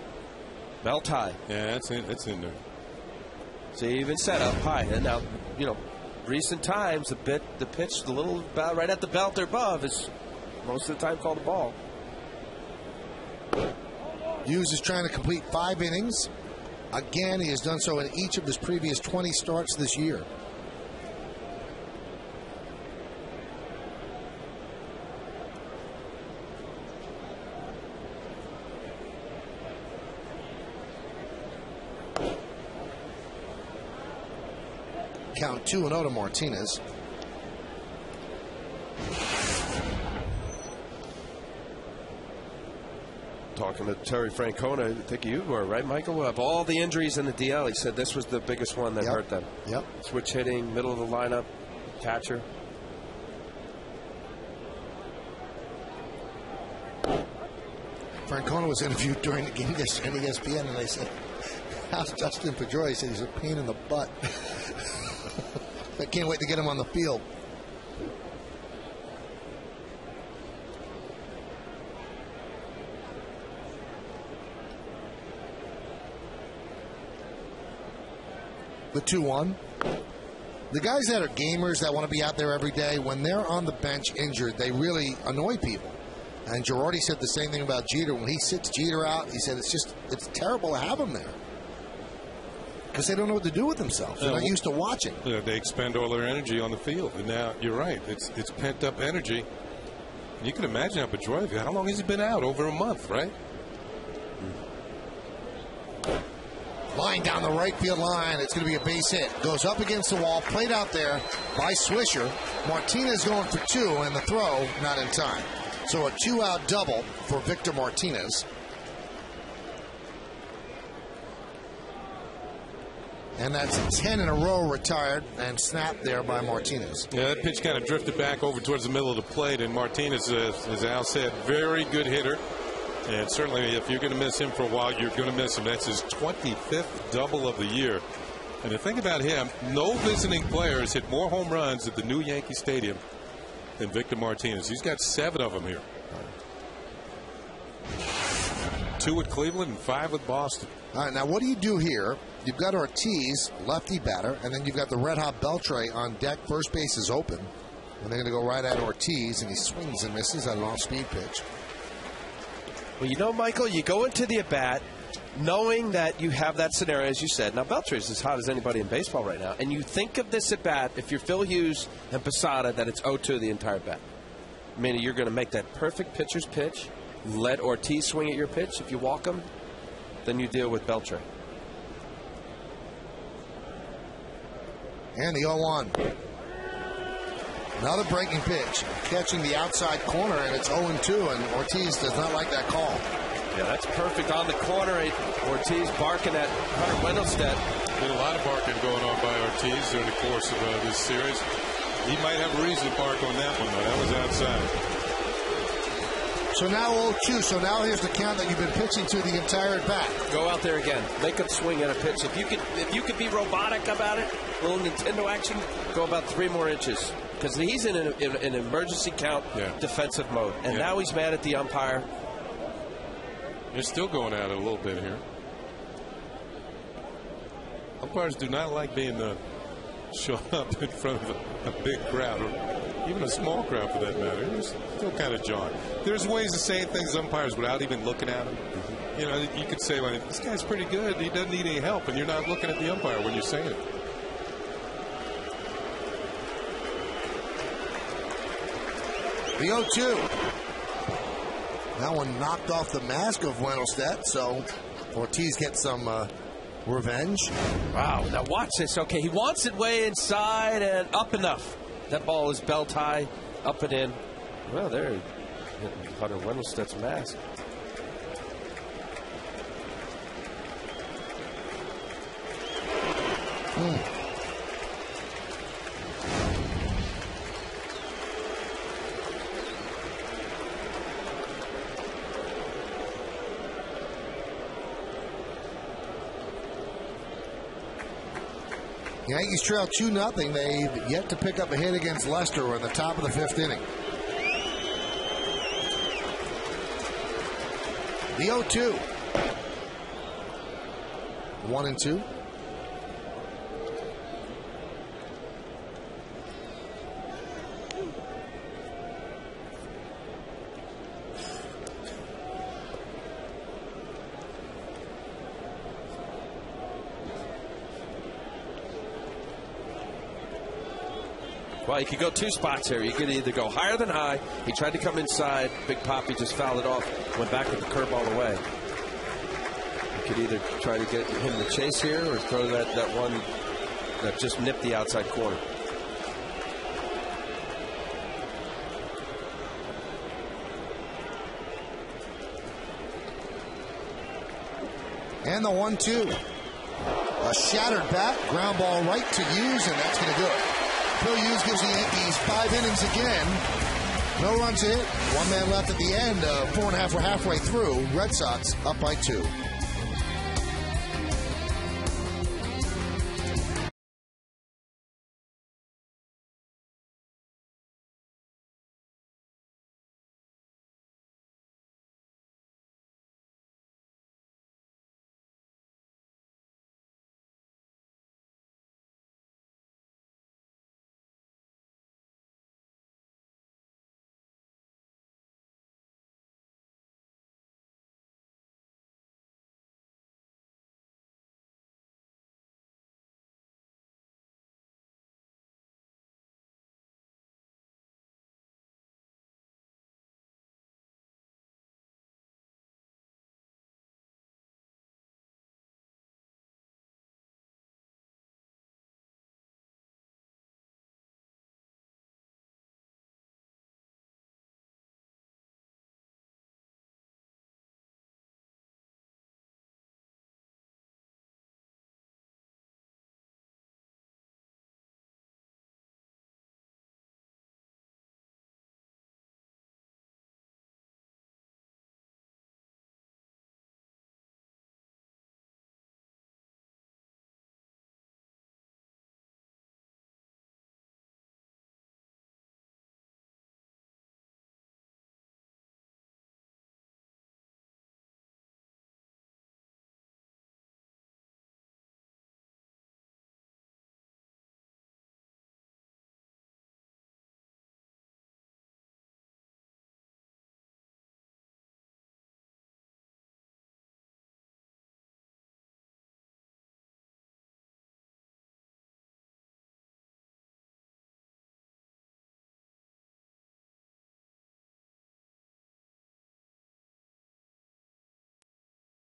belt high. Yeah, it's in there. So he even set up high. And now, you know, recent times, the pitch, the little right at the belt or above is most of the time called a ball. Hughes is trying to complete 5 innings. Again, he has done so in each of his previous 20 starts this year. Count 2-0 to Martinez. Talking to Terry Francona, I think you were, right, Michael? Of all the injuries in the DL, he said this was the biggest one that hurt them. Yep. Switch hitting, middle of the lineup, catcher. Francona was interviewed during the game yesterday on ESPN, and they said, how's Justin Pedroia? He said he's a pain in the butt. I can't wait to get him on the field. The 2-1. The guys that are gamers that want to be out there every day, when they're on the bench injured, they really annoy people. And Girardi said the same thing about Jeter. When he sits Jeter out, he said it's terrible to have him there. Because they don't know what to do with themselves. They're not used to watching. Yeah, they expend all their energy on the field. And now, you're right, it's pent up energy. You can imagine how Pedroia, how long has he been out? Over a month, right? Line down the right field line. It's going to be a base hit. Goes up against the wall. Played out there by Swisher. Martinez going for 2, and the throw not in time. So a 2-out double for Victor Martinez. And that's 10 in a row retired and snapped there by Martinez. Yeah, that pitch kind of drifted back over towards the middle of the plate, and Martinez, as Al said, very good hitter. And certainly, if you're going to miss him for a while, you're going to miss him. That's his 25th double of the year. And the thing about him, no visiting player has hit more home runs at the new Yankee Stadium than Victor Martinez. He's got 7 of them here. 2 with Cleveland and 5 with Boston. All right, now what do you do here? You've got Ortiz, lefty batter, and then you've got the red-hot Beltre on deck. First base is open. And they're going to go right at Ortiz, and he swings and misses at an off-speed pitch. Well, you know, Michael, you go into the at-bat knowing that you have that scenario, as you said. Now, Beltre is as hot as anybody in baseball right now. And you think of this at-bat, if you're Phil Hughes and Posada, that it's 0-2 the entire bat. Meaning you're going to make that perfect pitcher's pitch, let Ortiz swing at your pitch. If you walk him, then you deal with Beltre. And the 0-1. Another breaking pitch, catching the outside corner, and it's 0-2, and Ortiz does not like that call. Yeah, that's perfect on the corner. Ortiz barking at Hunter Wendelstedt. Been a lot of barking going on by Ortiz during the course of this series. He might have a reason to bark on that one, though. That was outside. So now 0-2. So now here's the count that you've been pitching to the entire at bat. Go out there again. Make him swing at a pitch. If you could be robotic about it, a little Nintendo action, go about 3 more inches. Because he's in an emergency count defensive mode. And now he's mad at the umpire. They're still going at it a little bit here. Umpires do not like being shown up in front of a big crowd, or even a small crowd for that matter. It's still kind of jarring. There's ways of saying things, umpires, without even looking at them. You know, you could say, well, this guy's pretty good. He doesn't need any help, and you're not looking at the umpire when you're saying it. The 0-2. That one knocked off the mask of Wendelstedt, so Ortiz gets some revenge. Wow, now watch this. Okay, he wants it way inside and up enough. That ball is belt high, up and in. Well, there, Hunter Wendelstedt's mask. Yankees trail 2-0. They've yet to pick up a hit against Lester. We're in the top of the 5th inning. The 0-2. 1-2. Well, you could go 2 spots here. You could either go higher than high. He tried to come inside. Big Papi just fouled it off. Went back with the curveball away. You could either try to get him to chase here or throw that one that just nipped the outside corner. And the 1-2. A shattered bat. Ground ball right to Hughes, and that's going to do it. Phil Hughes gives the Yankees 5 innings again. No runs hit. 1 man left at the end. 4.5 we're halfway through. Red Sox up by 2.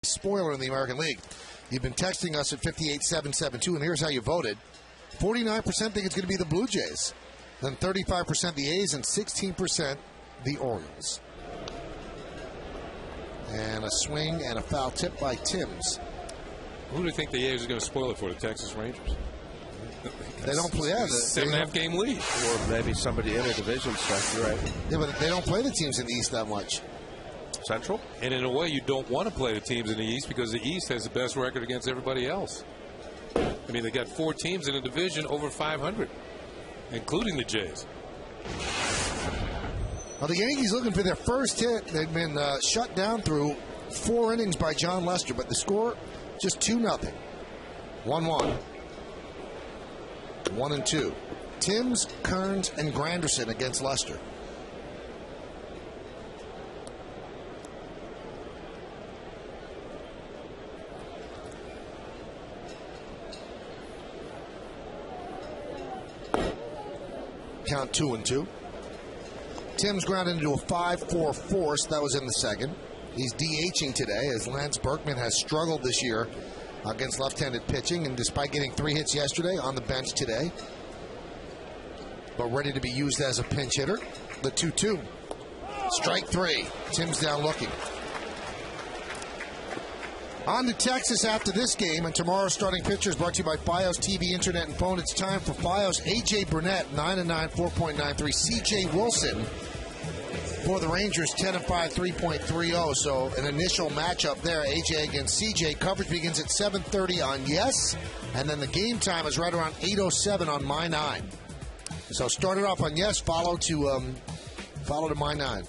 Spoiler in the American League. You've been texting us at 58772, and here's how you voted. 49% think it's going to be the Blue Jays, then 35% the A's, and 16% the Orioles. And a swing and a foul tip by Timms. Who do you think the A's are going to spoil it for? The Texas Rangers? They don't play. Yeah, 7.5 game lead. Or maybe somebody in a division stuff. You're right. Yeah, but they don't play the teams in the East that much. Central? And in a way, you don't want to play the teams in the East because the East has the best record against everybody else. I mean, they got 4 teams in a division over 500, including the Jays. Well, the Yankees looking for their first hit. They've been shut down through 4 innings by John Lester, but the score just 2-0. 1-1. 1-2. Timms, Kearns, and Granderson against Lester. Count 2-2. Timms grounded into a 5-4 force. That was in the second. He's DHing today as Lance Berkman has struggled this year against left-handed pitching, and despite getting 3 hits yesterday, on the bench today, but ready to be used as a pinch hitter. The 2-2. Strike 3. Timms down looking. On to Texas after this game, and tomorrow's starting pitchers brought to you by Fios TV, Internet, and Phone. It's time for Fios. A.J. Burnett, 9-9, 4.93. C.J. Wilson, For the Rangers, 10-5, 3.30. So an initial matchup there, AJ against CJ. Coverage begins at 7:30 on Yes, and then the game time is right around 8:07 on My 9. So start it off on Yes, follow to My 9.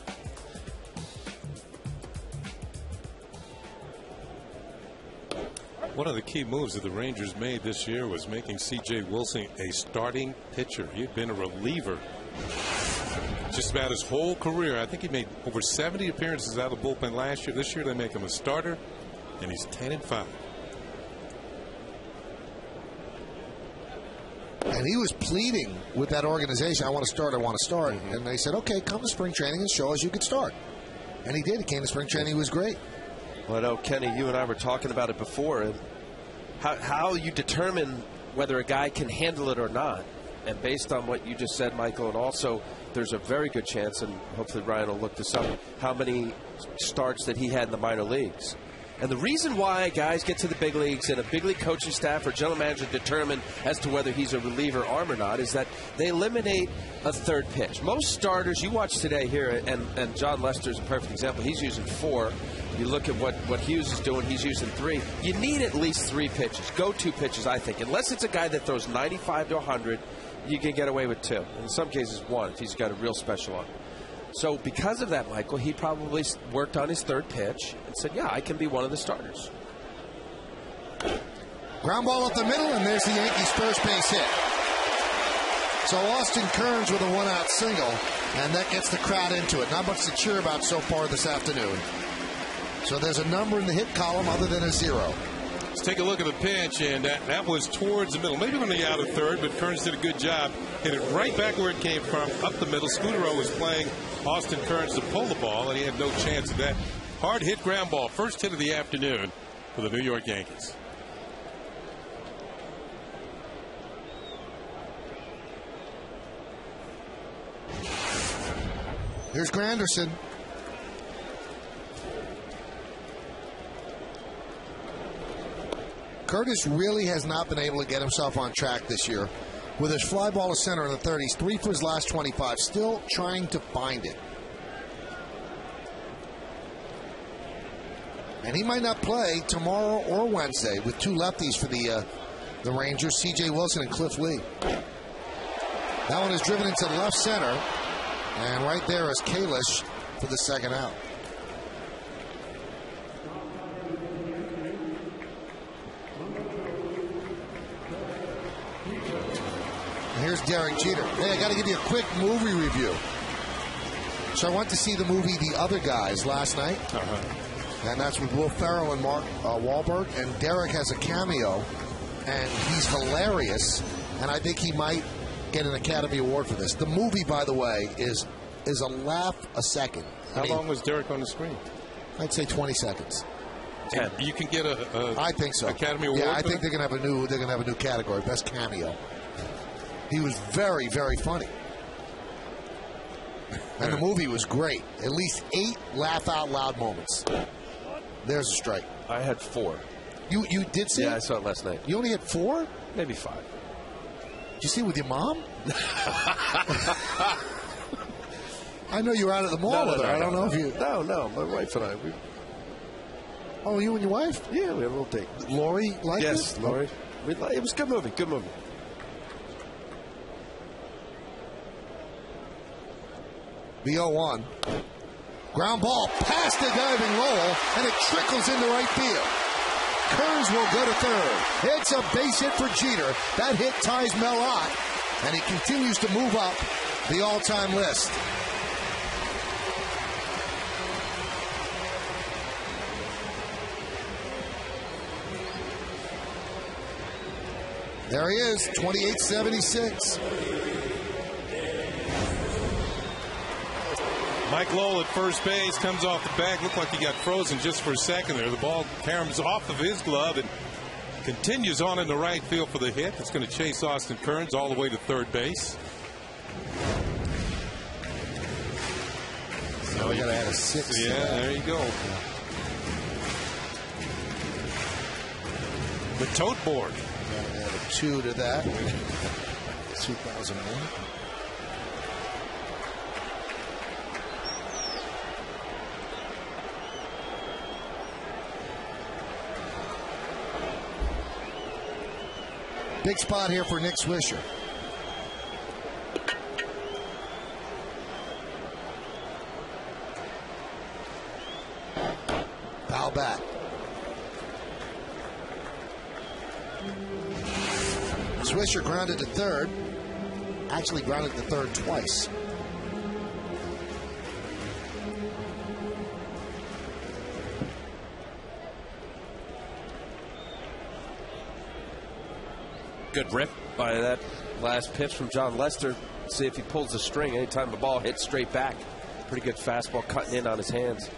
One of the key moves that the Rangers made this year was making C.J. Wilson a starting pitcher. He had been a reliever just about his whole career. I think he made over 70 appearances out of the bullpen last year. This year they make him a starter, and he's 10-5. And he was pleading with that organization, I want to start, I want to start. Mm-hmm. And they said, okay, come to spring training and show us you could start. And he did. He came to spring training. He was great. Well, I know, Kenny, you and I were talking about it before. And how you determine whether a guy can handle it or not. And based on what you just said, Michael, and also there's a very good chance, and hopefully Ryan will look this up, how many starts that he had in the minor leagues. And the reason why guys get to the big leagues and a big league coaching staff or general manager determine as to whether he's a reliever arm or not is that they eliminate a third pitch. Most starters, you watch today here, and John Lester is a perfect example. He's using 4. You look at what Hughes is doing, he's using 3. You need at least 3 pitches, go-to pitches, I think. Unless it's a guy that throws 95 to 100, you can get away with 2. In some cases, 1 if he's got a real special arm. So because of that, Michael, he probably worked on his third pitch and said, yeah, I can be one of the starters. Ground ball up the middle, and there's the Yankees' first base hit. So Austin Kearns with a 1-out single, and that gets the crowd into it. Not much to cheer about so far this afternoon. So there's a number in the hit column other than a 0. Let's take a look at the pitch, and that was towards the middle. Maybe when they out of third, but Kearns did a good job. Hit it right back where it came from, up the middle. Scudero was playing Austin Kearns to pull the ball, and he had no chance of that. Hard hit ground ball. First hit of the afternoon for the New York Yankees. Here's Granderson. Curtis really has not been able to get himself on track this year. With his fly ball to center in the 30s, 3 for his last 25, still trying to find it. And he might not play tomorrow or Wednesday with 2 lefties for the Rangers, C.J. Wilson and Cliff Lee. That one is driven into left center, and right there is Kalish for the second out. Here's Derek Jeter. Hey, I got to give you a quick movie review. So I went to see the movie The Other Guys last night. And that's with Will Ferrell and Mark Wahlberg. And Derek has a cameo, and he's hilarious. And I think he might get an Academy Award for this. The movie, by the way, is a laugh a second. How long was Derek on the screen? I'd say 20 seconds. 10. You can get I think so. Academy Award. Yeah, I think they're gonna have a new category, best cameo. He was very, very funny. And the movie was great. At least 8 laugh-out-loud moments. There's a strike. I had 4. You did see it? Yeah, I saw it last night. You only had 4? Maybe 5. Did you see it with your mom? I know you were out at the mall with her. I don't know if you... No, my wife and I. Oh, you and your wife? Yeah, we had a little date. Lori liked it? Yes, Lori. It was a good movie, good movie. The 0-1. Ground ball past the diving Lowell, and it trickles into right field. Kearns will go to third. It's a base hit for Jeter. That hit ties Mel Ott, and he continues to move up the all-time list. There he is, 28-76. Mike Lowell at first base comes off the bag. Looked like he got frozen just for a second there. The ball comes off of his glove and continues on in the right field for the hit. It's going to chase Austin Kearns all the way to third base. So we got to add a 6. Yeah, there you go. The tote board. Got to add a 2 to that. 2001. Big spot here for Nick Swisher. Foul back. Swisher grounded to third. Actually grounded to third twice. Good rip by that last pitch from John Lester. See if he pulls the string anytime the ball hits straight back. Pretty good fastball cutting in on his hands.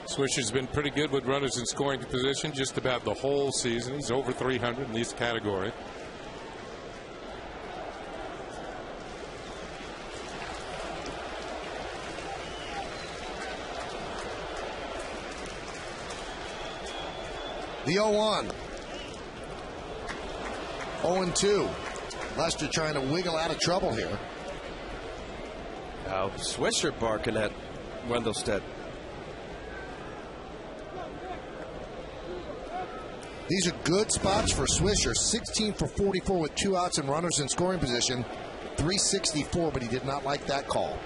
Swisher's been pretty good with runners in scoring position just about the whole season. He's over 300 in this category. The 0-1. 0-2. Lester trying to wiggle out of trouble here. Now Swisher barking at Wendelstedt. These are good spots for Swisher. 16 for 44 with 2 outs and runners in scoring position. 364, but he did not like that call.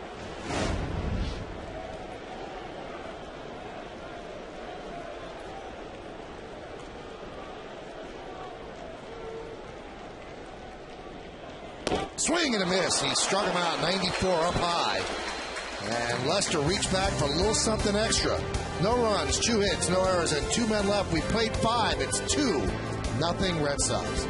Swing and a miss. He struck him out 94 up high. And Lester reached back for a little something extra. No runs, 2 hits, no errors, and 2 men left. We played 5. It's 2-0 Red Sox.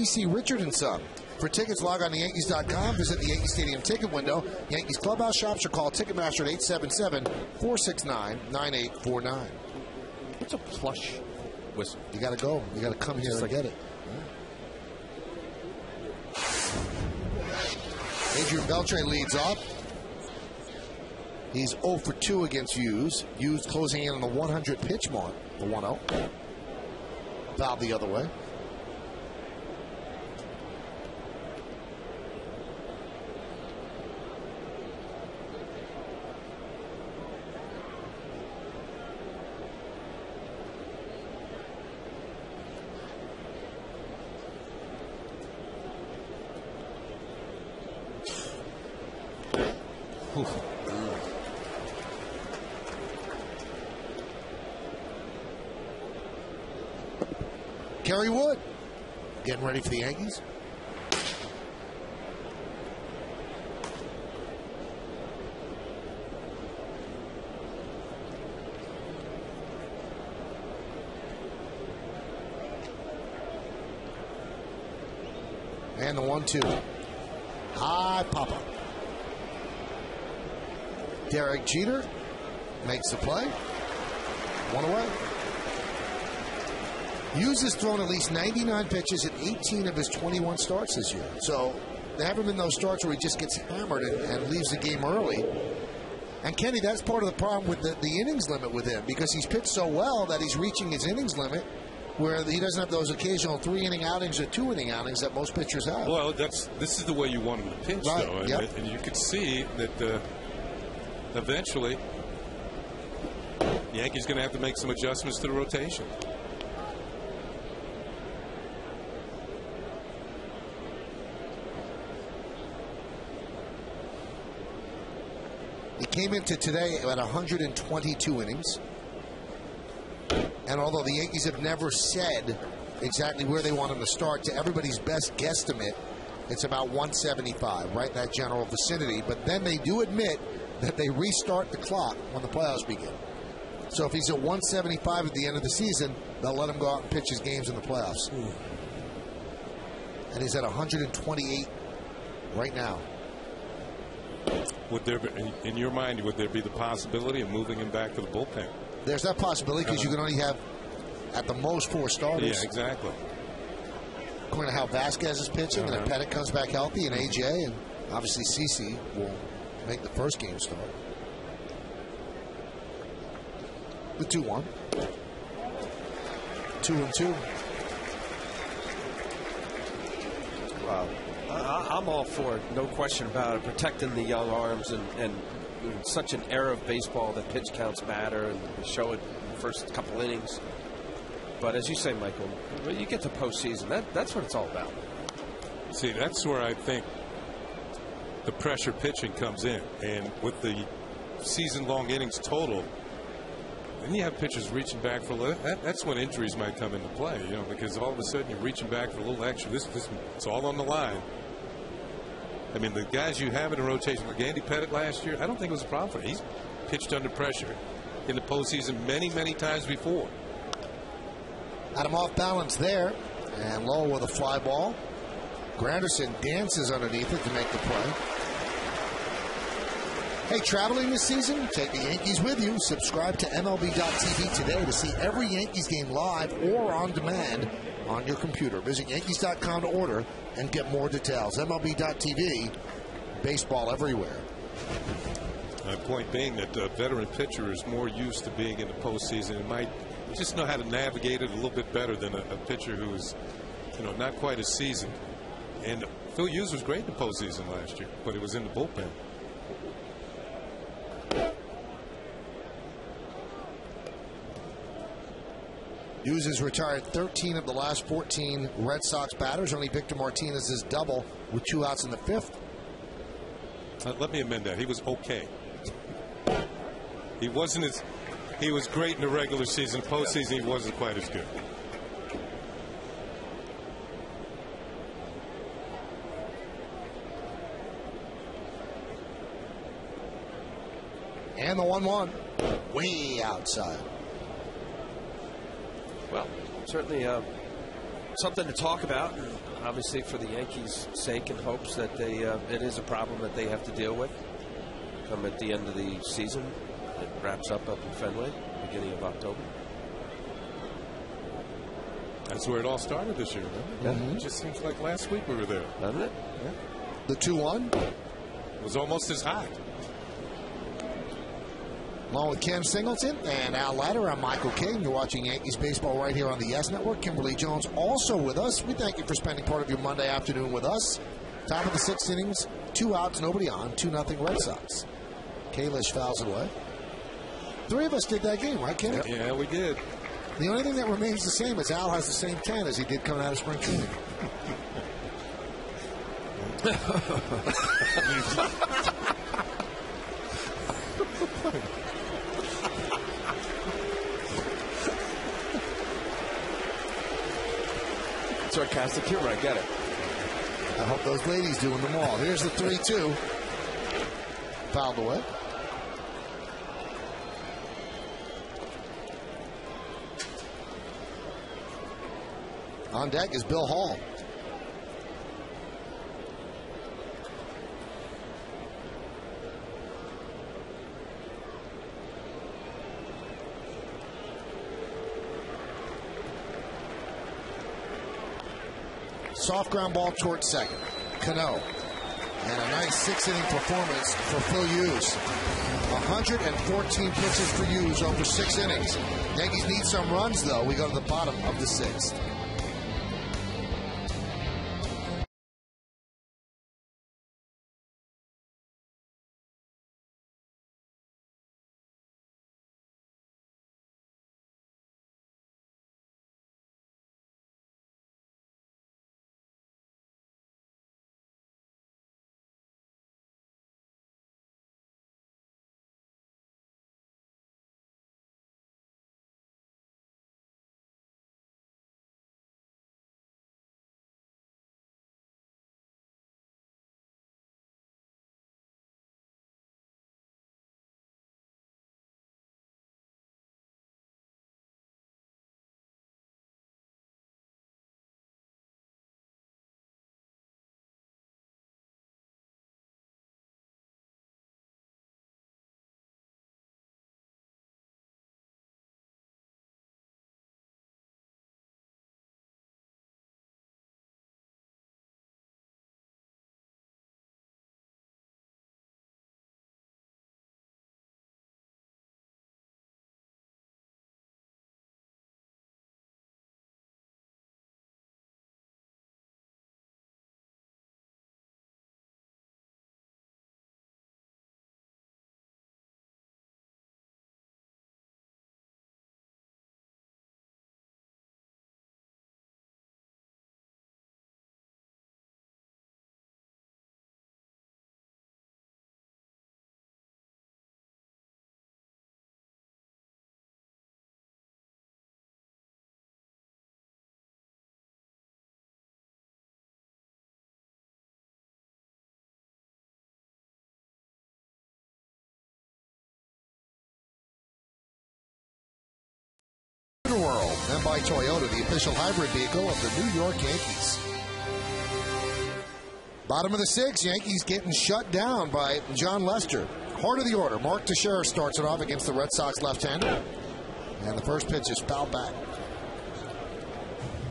C. Richard & Son. For tickets, log on to Yankees.com. Visit the Yankee Stadium ticket window. Yankees clubhouse shops or call Ticketmaster at 877-469-9849. What's a plush whistle? You got to go. You got to come here and get it. Adrian Beltre leads off. He's 0 for 2 against Hughes. Hughes closing in on the 100 pitch mark. The 1-0. Foul the other way. Kerry Wood getting ready for the Yankees. And the 1-2. High pop-up. Derek Jeter makes the play. One away. Hughes has thrown at least 99 pitches in 18 of his 21 starts this year. So there haven't been those starts where he just gets hammered and leaves the game early. And Kenny, that's part of the problem with the innings limit with him, because he's pitched so well that he's reaching his innings limit, where he doesn't have those occasional 3-inning outings or 2-inning outings that most pitchers have. Well, this is the way you want him to pitch, right. though. Yep. And you could see that eventually the Yankees going to have to make some adjustments to the rotation. He came into today at 122 innings. And although the Yankees have never said exactly where they want him to start, to everybody's best guesstimate, it's about 175, right in that general vicinity. But then they do admit that they restart the clock when the playoffs begin. So if he's at 175 at the end of the season, they'll let him go out and pitch his games in the playoffs. And he's at 128 right now. Would there be, in your mind, would there be the possibility of moving him back to the bullpen? There's that possibility, because you can only have at the most 4 starters. Yeah, exactly. According to how Vasquez is pitching, and if Pettit comes back healthy, and AJ, and obviously CC will make the first game start. The 2-1. 2-2. Wow. I'm all for it, no question about it. Protecting the young arms, and in such an era of baseball that pitch counts matter, and we show it in the first couple innings. But as you say, Michael, when you get to postseason, that's what it's all about. See, that's where I think the pressure pitching comes in. And with the season-long innings total, then you have pitchers reaching back for a little. That's when injuries might come into play, because all of a sudden you're reaching back for a little extra. It's all on the line. I mean, the guys you have in a rotation, like Andy Pettit last year, I don't think it was a problem for him. He's pitched under pressure in the postseason many, many times before. Had him off balance there, and low with a fly ball. Granderson dances underneath it to make the play. Hey, traveling this season? Take the Yankees with you. Subscribe to MLB.tv today to see every Yankees game live or on demand on your computer. Visit Yankees.com to order and get more details. MLB.tv, baseball everywhere. My point being that a veteran pitcher is more used to being in the postseason and might just know how to navigate it a little bit better than a pitcher who's, not quite as seasoned. And Phil Hughes was great in the postseason last year, but it was in the bullpen. Hughes has retired 13 of the last 14 Red Sox batters. Only Victor Martinez's double with 2 outs in the 5th. Let me amend that. He was okay. He wasn't he was great in the regular season. Postseason, he wasn't quite as good. And the 1-1. Way outside. Well, certainly something to talk about, obviously for the Yankees' sake, and hopes that it is a problem that they have to deal with come at the end of the season. It wraps up in Fenway, beginning of October. That's where it all started this year, right? Yeah. It just seems like last week we were there. Doesn't it? Yeah. The 2-1. It was almost as hot. Along with Ken Singleton and Al Leiter, I'm Michael King. You're watching Yankees baseball right here on the Yes Network. Kimberly Jones also with us. We thank you for spending part of your Monday afternoon with us. Top of the 6th innings, 2 outs, nobody on, 2-0 Red Sox. Kalish fouls it away. 3 of us did that game, right, Ken? Yeah, we did. The only thing that remains the same is Al has the same 10 as he did coming out of spring training. sarcastic humor. I get it. I hope those ladies doing them all. Here's the 3-2. Fouled away. On deck is Bill Hall. Soft ground ball towards second. Cano. And a nice six-inning performance for Phil Hughes. 114 pitches for Hughes over 6 innings. Yankees need some runs, though. We go to the bottom of the 6th. World, and by Toyota, the official hybrid vehicle of the New York Yankees. Bottom of the 6th, Yankees getting shut down by John Lester. Heart of the order, Mark Teixeira starts it off against the Red Sox left-hander. And the first pitch is fouled back.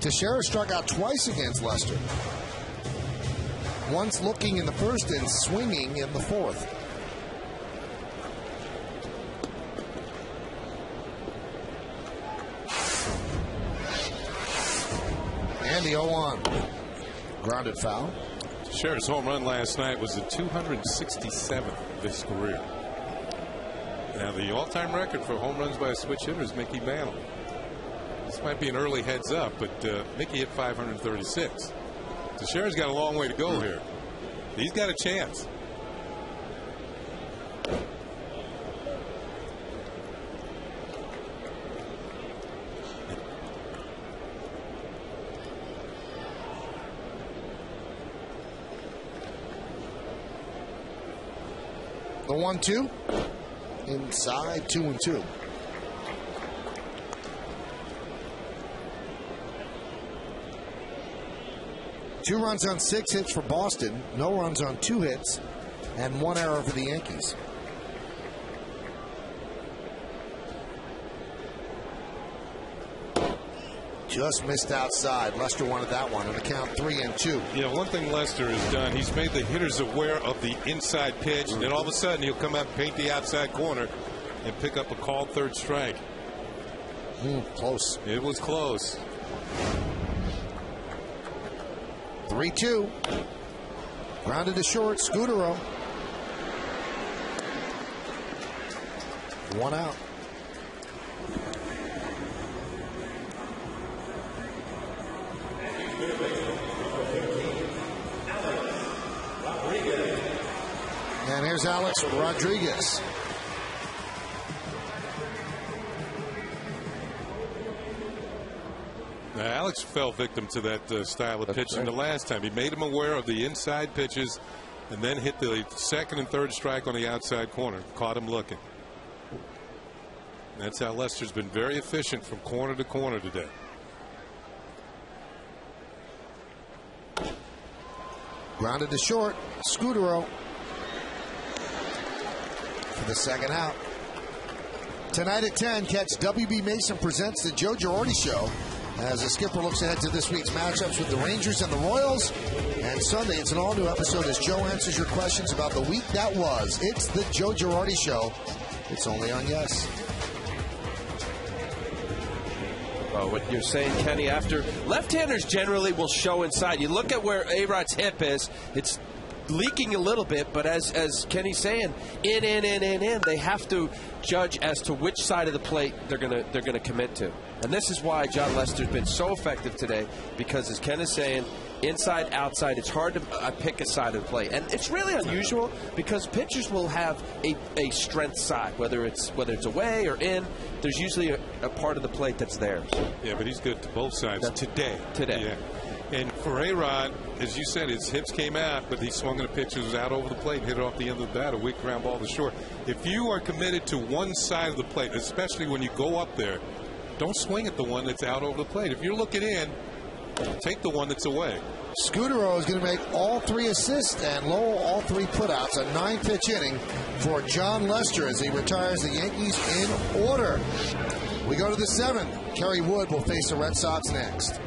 Teixeira struck out twice against Lester. Once looking in the first and swinging in the 4th. And the 0-1. Grounded foul. Teixeira's home run last night was the 267th of his career. Now, the all-time record for home runs by a switch hitter is Mickey Mantle. This might be an early heads up, but Mickey hit 536. Teixeira's got a long way to go here. He's got a chance. The 1-2 inside, 2-2. Two runs on 6 hits for Boston, no runs on 2 hits, and 1 error for the Yankees. Just missed outside. Lester wanted that one on the count 3-2. Yeah, one thing Lester has done, he's made the hitters aware of the inside pitch, and then all of a sudden he'll come out and paint the outside corner and pick up a called third strike. Close. It was close. 3-2. Grounded to short, Scudero. 1 out. And here's Alex Rodriguez. Now, Alex fell victim to that style of pitching the last time. He made him aware of the inside pitches and then hit the second and third strike on the outside corner. Caught him looking. That's how Lester's been very efficient from corner to corner today. Grounded to short. Scudero for the second out. Tonight at 10, catch WB Mason presents the Joe Girardi Show as the skipper looks ahead to this week's matchups with the Rangers and the Royals. And Sunday, it's an all-new episode as Joe answers your questions about the week that was. It's the Joe Girardi Show. It's only on Yes. Oh, what you're saying, Kenny, after left-handers generally will show inside. You look at where A-Rod's hip is, it's leaking a little bit, but as Kenny's saying, in, they have to judge as to which side of the plate they're gonna commit to. And this is why John Lester's been so effective today, because as Ken is saying, inside, outside, it's hard to pick a side of the plate. And it's really unusual because pitchers will have a strength side, whether it's away or in. There's usually a part of the plate that's theirs. Yeah, but he's good to both sides today. Yeah. And for A-Rod, as you said, his hips came out, but he swung at a pitch that was out over the plate and hit it off the end of the bat, a weak ground ball to short. If you are committed to one side of the plate, especially when you go up there, don't swing at the one that's out over the plate. If you're looking in, take the one that's away. Scudero is going to make all 3 assists and Lowell all 3 putouts. A 9-pitch inning for John Lester as he retires the Yankees in order. We go to the 7th. Kerry Wood will face the Red Sox next.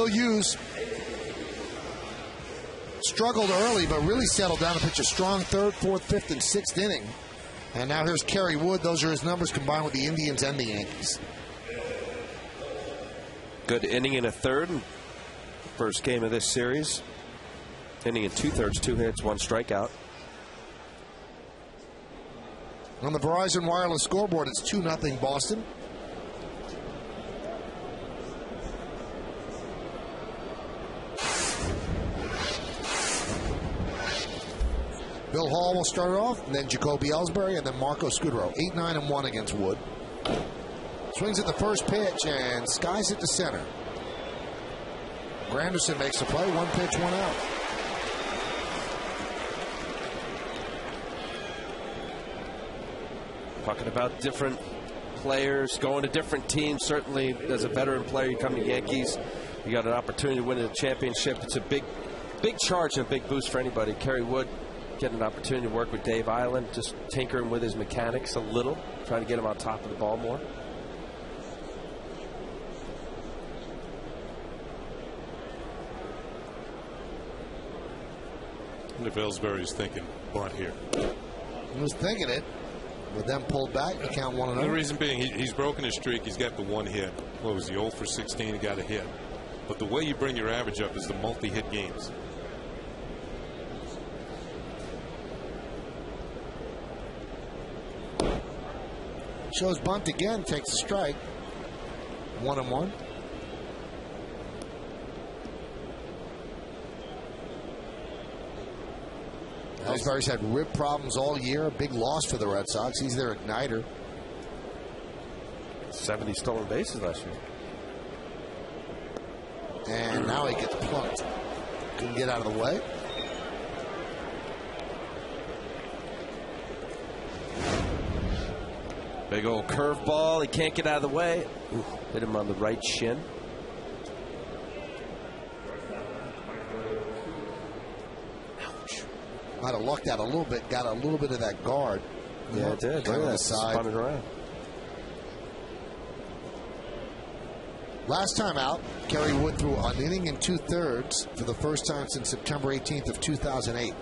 Hughes struggled early, but really settled down to pitch a strong 3rd, 4th, 5th, and 6th inning. And now here's Kerry Wood. Those are his numbers combined with the Indians and the Yankees. Good inning in a third. First game of this series. Inning in 2/3, 2 hits, 1 strikeout. On the Verizon Wireless scoreboard, it's 2-0 Boston. Bill Hall will start it off, and then Jacoby Ellsbury, and then Marco Scudero. 8-9-1 against Wood. Swings at the first pitch and skies it to center. Granderson makes the play. 1 pitch, 1 out. Talking about different players going to different teams. Certainly, as a veteran player, you come to Yankees, you got an opportunity to win a championship. It's a big charge and a big boost for anybody. Kerry Wood getting an opportunity to work with Dave Island, just tinkering with his mechanics a little, trying to get him on top of the ball more. wonder if Ellsbury's thinking bunt here. He was thinking it, but then pulled back. The count 1-0. The reason being, he's broken his streak. He's got the one hit. What was he, 0 for 16? He got a hit. But the way you bring your average up is the multi-hit games. Shows bunt again, takes a strike. 1-1. Ellsbury's had rib problems all year. A big loss for the Red Sox. He's their igniter. 70 stolen bases last year. And now he gets plucked. Couldn't get out of the way. Big old curveball. He can't get out of the way. Ooh, hit him on the right shin. Ouch. Might have lucked out a little bit. Got a little bit of that guard. Yeah, it did. Kind of on the side. Spun it around. Last time out, Kerry Wood threw an inning and 2/3 for the first time since September 18th of 2008.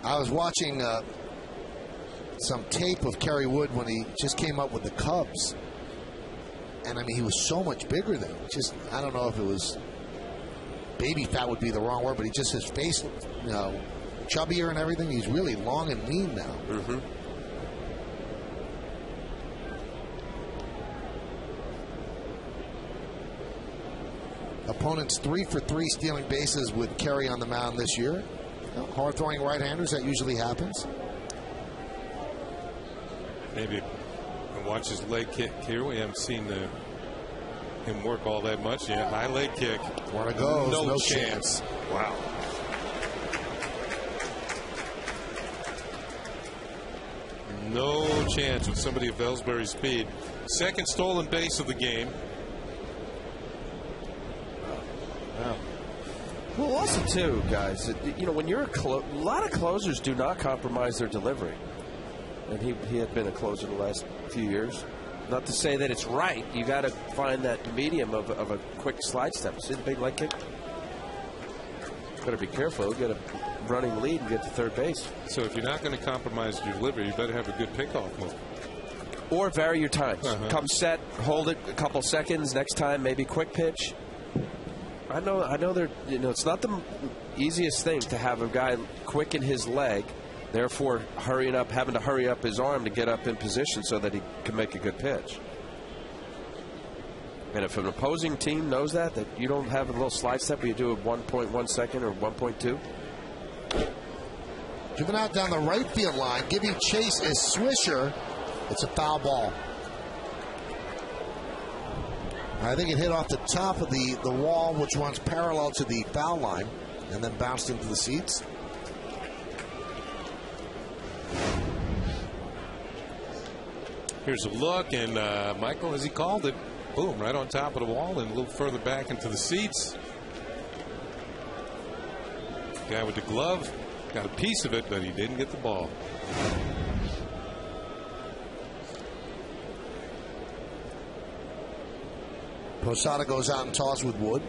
I was watching some tape of Kerry Wood when he just came up with the Cubs. And, I mean, he was so much bigger then. Just, I don't know if it was baby fat would be the wrong word, but he just, his face, you know, chubbier and everything. He's really long and lean now. Mm-hmm. Opponents 3 for 3 stealing bases with Kerry on the mound this year. You know, hard-throwing right-handers, that usually happens. Maybe watch his leg kick here. We haven't seen him work all that much yet. High leg kick. One of goes. No chance. Wow. No chance with somebody of Ellsbury's speed. Second stolen base of the game. Wow. Well, also, too, guys, you know, when you're a lot of closers do not compromise their delivery. And he had been a closer the last few years. Not to say that it's right. You got to find that medium of a quick slide step. See the big leg kick? Better be careful. You got a running lead and get to third base. So if you're not going to compromise your delivery, you better have a good pickoff move. Or vary your times. Come set, hold it a couple seconds. Next time, maybe quick pitch. I know they're, you know, it's not the easiest thing to have a guy quicken his leg, therefore having to hurry up his arm to get up in position so that he can make a good pitch. And if an opposing team knows that you don't have a little slide step where you do a 1.1 second or 1.2. Driven out down the right field line, giving chase is Swisher. It's a foul ball. I think it hit off the top of the wall, which runs parallel to the foul line, and then bounced into the seats. Here's a look, and Michael, as he called it, boom, right on top of the wall and a little further back into the seats. Guy with the glove got a piece of it, but he didn't get the ball. Posada goes out and tosses with Wood.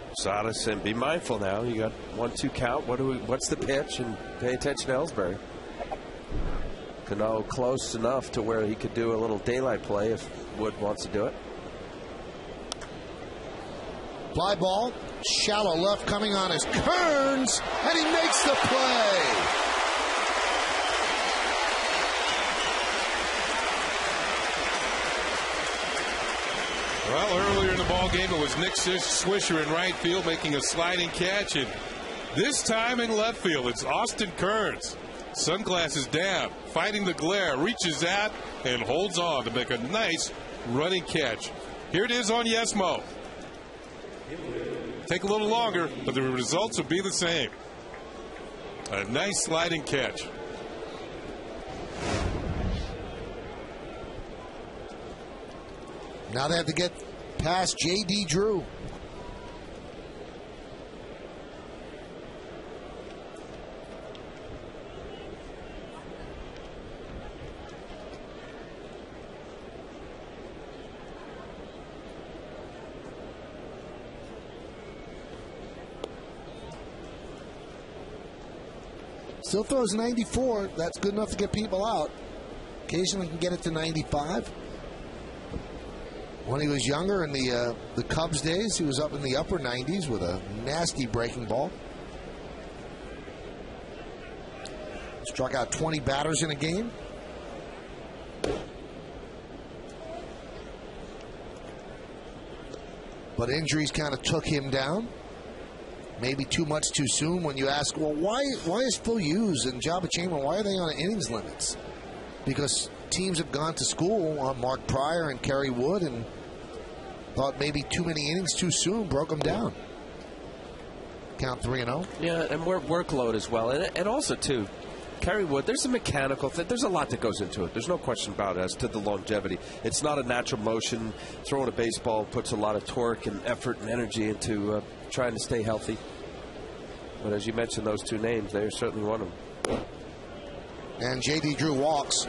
Posada said, be mindful now. You got 1-2 count. What's the pitch? And pay attention to Ellsbury. Cano close enough to where he could do a little daylight play if Wood wants to do it. Fly ball, shallow left coming on is Kearns, and he makes the play. Well, earlier in the ball game, it was Nick Swisher in right field making a sliding catch, and this time in left field, it's Austin Kearns. Sunglasses down, fighting the glare, reaches out and holds on to make a nice running catch. Here it is on Yesmo. Take a little longer, but the results will be the same. A nice sliding catch. Now they have to get past J.D. Drew. Still throws 94. That's good enough to get people out. Occasionally can get it to 95. When he was younger in the Cubs days, he was up in the upper 90s with a nasty breaking ball. Struck out 20 batters in a game. But injuries kind of took him down. Maybe too much too soon when you ask, well, why is Phil Hughes and Jabba Chamberlain, why are they on innings limits? Because teams have gone to school on Mark Pryor and Kerry Wood and thought maybe too many innings too soon, broke them down. Count 3-0. Yeah, and workload as well. And also, too, Kerry Wood, there's a mechanical thing. There's a lot that goes into it. There's no question about it as to the longevity. It's not a natural motion. Throwing a baseball puts a lot of torque and effort and energy into trying to stay healthy. But as you mentioned, those two names, they're certainly one of them. And J.D. Drew walks.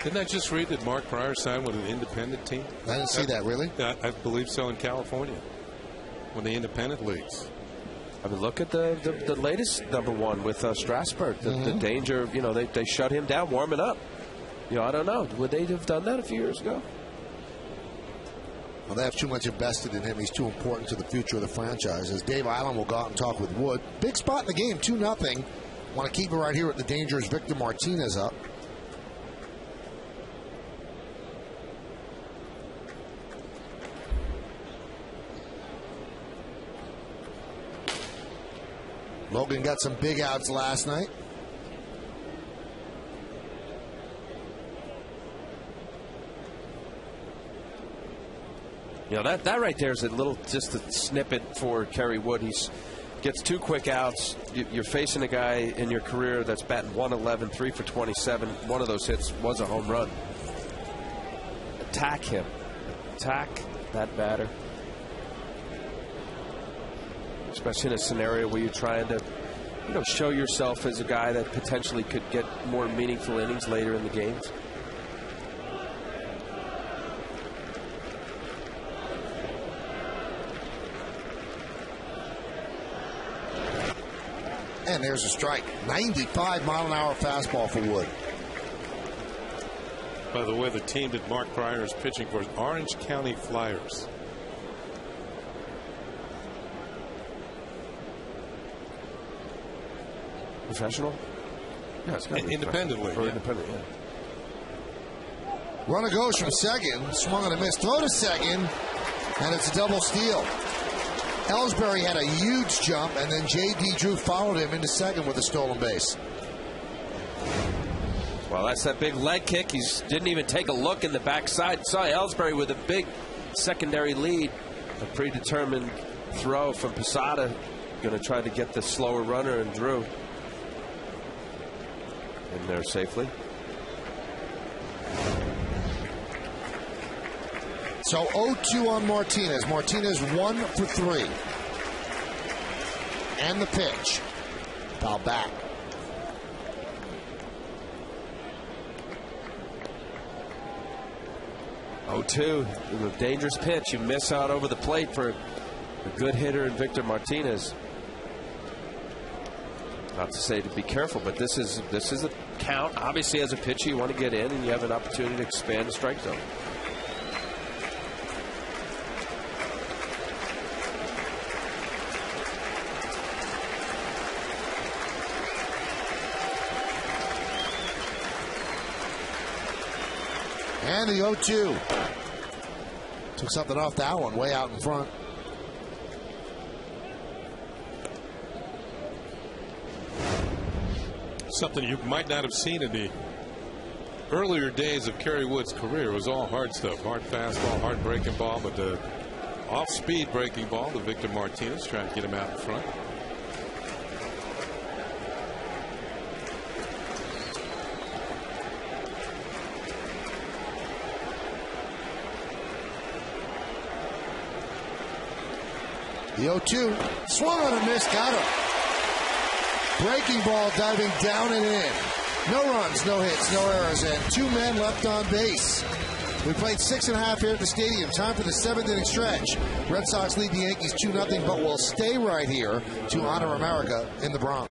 Didn't I just read that Mark Pryor signed with an independent team? I didn't see that, really? I believe so, in California, with the independent leagues. I mean, look at the latest #1 with Strasburg. The danger, they shut him down warming up. I don't know. Would they have done that a few years ago? Well, they have too much invested in him. He's too important to the future of the franchise. As Dave Island will go out and talk with Wood. Big spot in the game, 2-0. Want to keep it right here with the dangerous Victor Martinez up. Logan got some big outs last night. That right there is just a snippet for Kerry Wood. He gets 2 quick outs. You're facing a guy in your career that's batting .111, 3 for 27. One of those hits was a home run. Attack him. Attack that batter. Especially in a scenario where you're trying to, show yourself as a guy that potentially could get more meaningful innings later in the games. And there's a strike. 95-mile-an-hour fastball for Wood. By the way, the team that Mark Pryor is pitching for is Orange County Flyers. Professional? Yeah, it's got to be independently. Yeah. Independent, yeah. Runner goes from second, swung on a miss, throw to second, and it's a double steal. Ellsbury had a huge jump, and then J.D. Drew followed him into second with a stolen base. Well, that's that big leg kick. He didn't even take a look in the backside. Saw Ellsbury with a big secondary lead. A predetermined throw from Posada. Going to try to get the slower runner, and Drew in there safely. So 0-2 on Martinez. Martinez 1 for 3. And the pitch. Foul back. A dangerous pitch. You miss out over the plate for a good hitter in Victor Martinez. Not to say to be careful, but this is a count. Obviously, as a pitcher, you want to get in, and you have an opportunity to expand the strike zone. And the 0-2. Took something off that one, way out in front. Something you might not have seen in the earlier days of Kerry Wood's career. It was all hard stuff. Hard fastball, hard breaking ball, but the off-speed breaking ball to Victor Martinez, trying to get him out in front. The 0-2. Swung on and missed. Got him. Breaking ball diving down and in. No runs, no hits, no errors, and 2 men left on base. We played 6.5 here at the stadium. Time for the 7th inning stretch. Red Sox lead the Yankees 2-0, but will stay right here to honor America in the Bronx.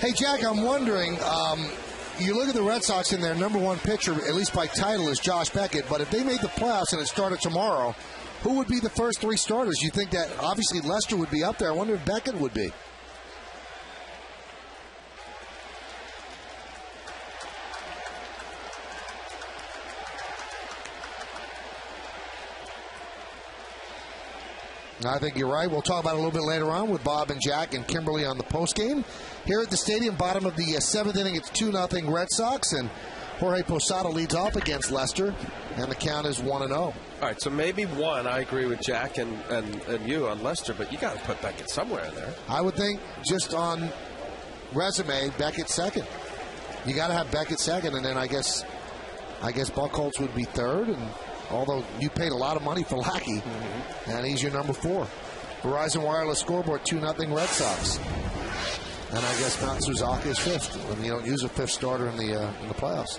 Hey, Jack, I'm wondering, you look at the Red Sox and their number one pitcher, at least by title, is Josh Beckett. But if they made the playoffs and it started tomorrow, who would be the first 3 starters? You think that obviously Lester would be up there. I wonder if Beckett would be. I think you're right. We'll talk about it a little bit later on with Bob and Jack and Kimberly on the postgame. Here at the stadium, bottom of the 7th inning, it's 2-0 Red Sox, and Jorge Posada leads off against Lester, and the count is 1-0. All right, so maybe one. I agree with Jack and you on Lester, but you got to put Beckett somewhere in there. I would think just on resume, Beckett second. You got to have Beckett second, and then I guess Buchholz would be third, and although you paid a lot of money for Lackey, and he's your number 4. Verizon Wireless scoreboard, 2-0 Red Sox. And I guess Mount Suzaka is 5th. When you don't use a 5th starter in the playoffs.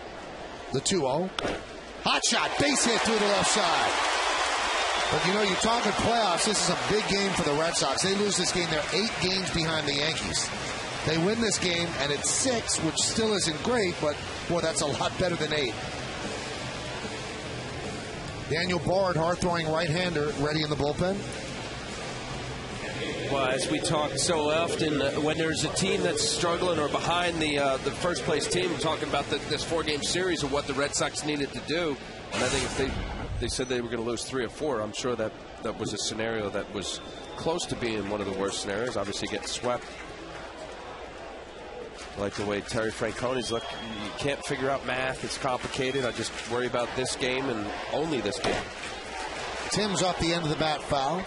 The 2-0. Hot shot, base hit through the left side. But you know, you're talking playoffs, this is a big game for the Red Sox. They lose this game, they're 8 games behind the Yankees. They win this game, and it's 6, which still isn't great, but, boy, that's a lot better than 8. Daniel Bard, hard-throwing right-hander, ready in the bullpen. Well, as we talk so often, when there's a team that's struggling or behind the first-place team, we're talking about this 4-game series of what the Red Sox needed to do. And I think if they said they were going to lose 3 or 4, I'm sure that was a scenario that was close to being one of the worst scenarios. Obviously, getting swept. I like the way Terry Francone's look. You can't figure out math. It's complicated. I just worry about this game and only this game. Tim's off the end of the bat foul.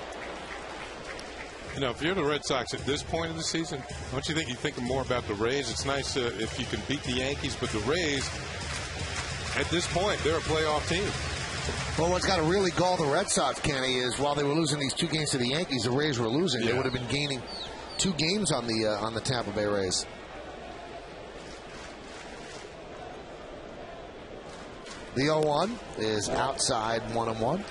You know, if you're the Red Sox at this point of the season, don't you think you're thinking more about the Rays? It's nice if you can beat the Yankees, but the Rays, at this point, they're a playoff team. Well, what's got to really gall the Red Sox, Kenny, is while they were losing these 2 games to the Yankees, the Rays were losing. Yeah. They would have been gaining 2 games on the Tampa Bay Rays. The 0-1 is outside 1-1.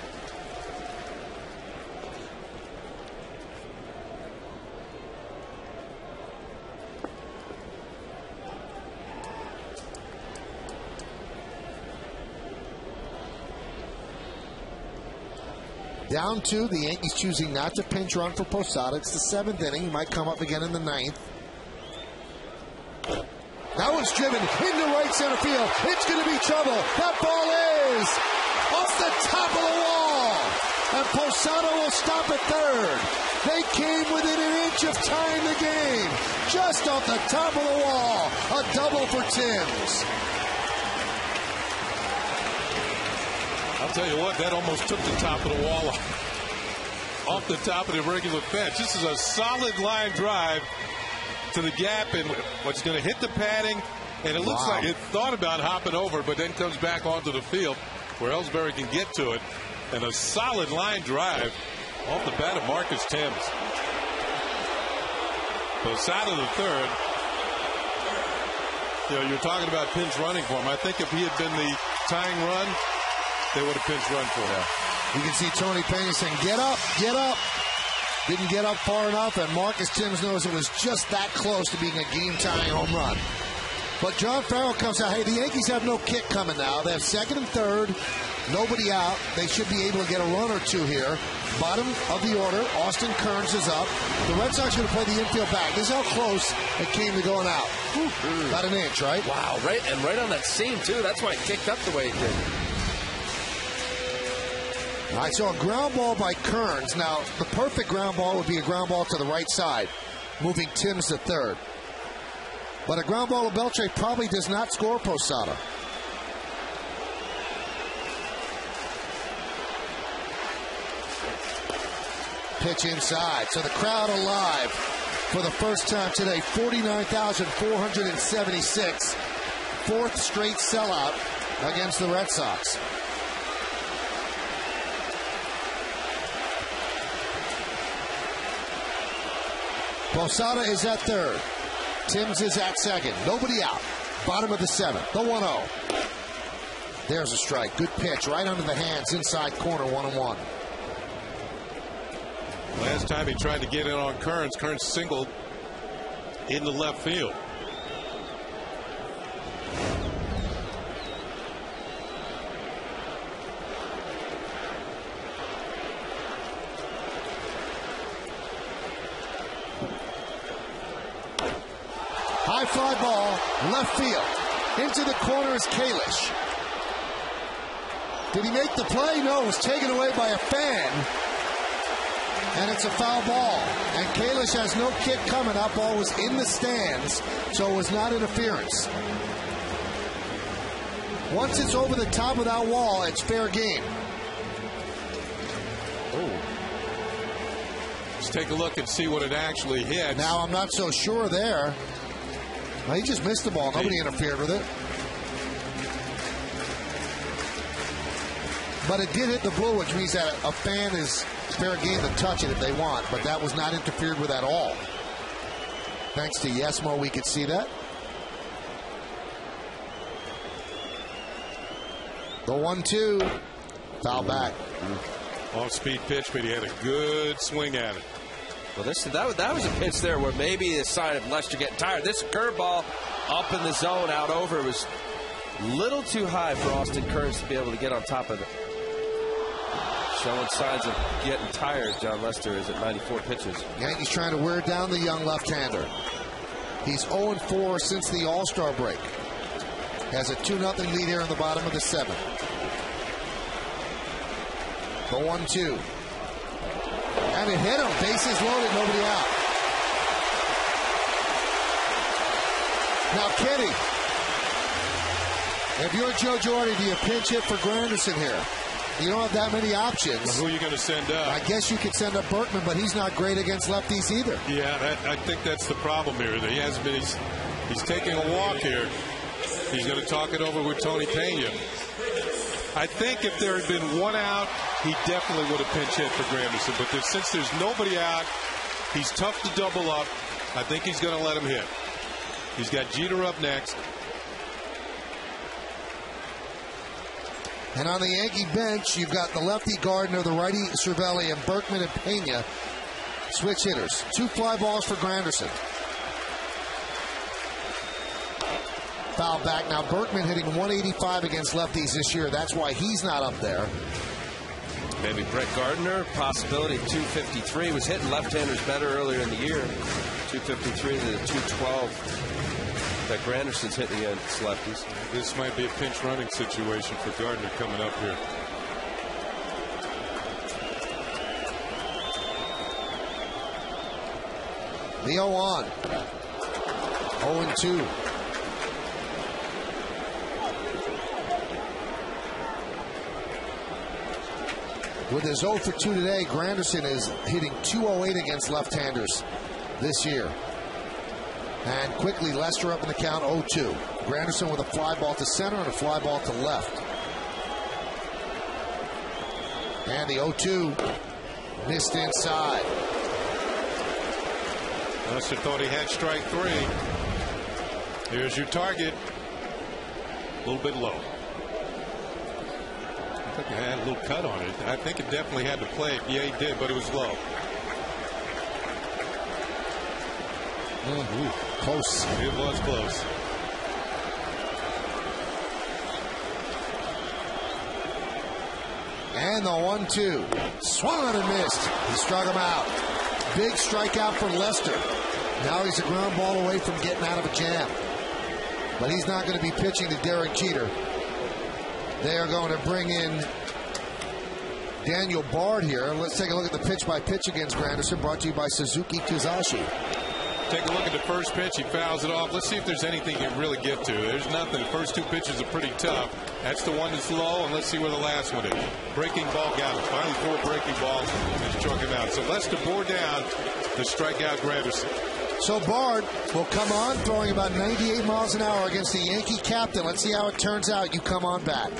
Down 2, the Yankees choosing not to pinch run for Posada. It's the 7th inning. He might come up again in the 9th. That one's driven into right center field. It's going to be trouble. That ball is off the top of the wall. And Posada will stop at third. They came within an inch of tying the game. Just off the top of the wall. A double for Timms. I'll tell you what, that almost took the top of the wall off the top of the regular fence. This is a solid line drive to the gap, and what's going to hit the padding, and it looks like it thought about hopping over, but then comes back onto the field where Ellsbury can get to it, and a solid line drive off the bat of Marcus Timms. Posada the third. You know, you're talking about pinch running for him. I think if he had been the tying run, they would have pinch run for him. You can see Tony Pena saying, get up, get up. Didn't get up far enough, and Marcus Timms knows it was just that close to being a game-tying home run. But John Farrell comes out, hey, the Yankees have no kick coming now. They have 2nd and 3rd, nobody out. They should be able to get a run or 2 here. Bottom of the order, Austin Kearns is up. The Red Sox are going to play the infield back. This is how close it came to going out. About an inch, right? Wow, right on that seam, too. That's why it kicked up the way it did. All right, so a ground ball by Kearns. Now, the perfect ground ball would be a ground ball to the right side, moving Timms to third. But a ground ball to Beltre probably does not score Posada. Pitch inside. So the crowd alive for the first time today. 49,476. 4th straight sellout against the Red Sox. Posada is at third. Timms is at second. Nobody out. Bottom of the 7th. The 1-0. There's a strike. Good pitch right under the hands. Inside corner. 1-1. Last time he tried to get in on Kearns. Kearns singled in the left field. High fly ball, left field. Into the corner is Kalish. Did he make the play? No, it was taken away by a fan. And it's a foul ball. And Kalish has no kick coming up. Ball was in the stands, so it was not interference. Once it's over the top of that wall, it's fair game. Let's take a look and see what it actually hit. Now, I'm not so sure there. Well, he just missed the ball. Nobody interfered with it. But it did hit the blue, which means that a fan is fair game to touch it if they want. But that was not interfered with at all. Thanks to Yesmo, we could see that. The 1-2. Foul back. Off-speed pitch, but he had a good swing at it. Well, that was a pitch there where maybe a sign of Lester getting tired. This curveball up in the zone, out over, was a little too high for Austin Kearns to be able to get on top of it. Showing signs of getting tired, John Lester is at 94 pitches. Yankees trying to wear down the young left-hander. He's 0-4 since the All-Star break. Has a 2-0 lead here in the bottom of the 7th. The 1-2. And it hit him. Bases loaded, nobody out. Now, Kenny, if you're Joe Girardi, do you pinch hit for Granderson here? You don't have that many options. Well, who are you going to send up? I guess you could send up Berkman, but he's not great against lefties either. Yeah, I think that's the problem here. That he hasn't been. He's taking a walk here. He's going to talk it over with Tony Pena. I think if there had been one out, he definitely would have pinch hit for Granderson. But since there's nobody out, he's tough to double up. I think he's going to let him hit. He's got Jeter up next. And on the Yankee bench, you've got the lefty Gardner, the righty Cervelli, and Berkman and Pena. Switch hitters. 2 fly balls for Granderson. Foul back. Now Berkman hitting 185 against lefties this year. That's why he's not up there. Maybe Brett Gardner, possibility of 253. Was hitting left-handers better earlier in the year. 253 to the 212 that Granderson's hitting against lefties. This might be a pinch running situation for Gardner coming up here. The 0-on. 0-2. With his 0 for 2 today, Granderson is hitting 208 against left-handers this year. And quickly, Lester up in the count, 0-2. Granderson with a fly ball to center and a fly ball to left. And the 0-2 missed inside. Lester thought he had strike 3. Here's your target. A little bit low. I think it had a little cut on it. I think it definitely had to play it. Yeah, he did, but it was low. Ooh, close. It was close. And the 1-2. Swung on and missed. He struck him out. Big strikeout for Lester. Now he's a ground ball away from getting out of a jam. But he's not going to be pitching to Derek Jeter. They are going to bring in Daniel Bard here. Let's take a look at the pitch-by-pitch against Granderson, brought to you by Suzuki Kizashi. Take a look at the first pitch. He fouls it off. Let's see if there's anything he can really get to. There's nothing. The first 2 pitches are pretty tough. That's the one that's low, and let's see where the last one is. Breaking ball got him. Finally 4 breaking balls and struck him out. So Lester bore down to strike out Granderson. So Bard will come on, throwing about 98 miles an hour against the Yankee captain. Let's see how it turns out. You come on back.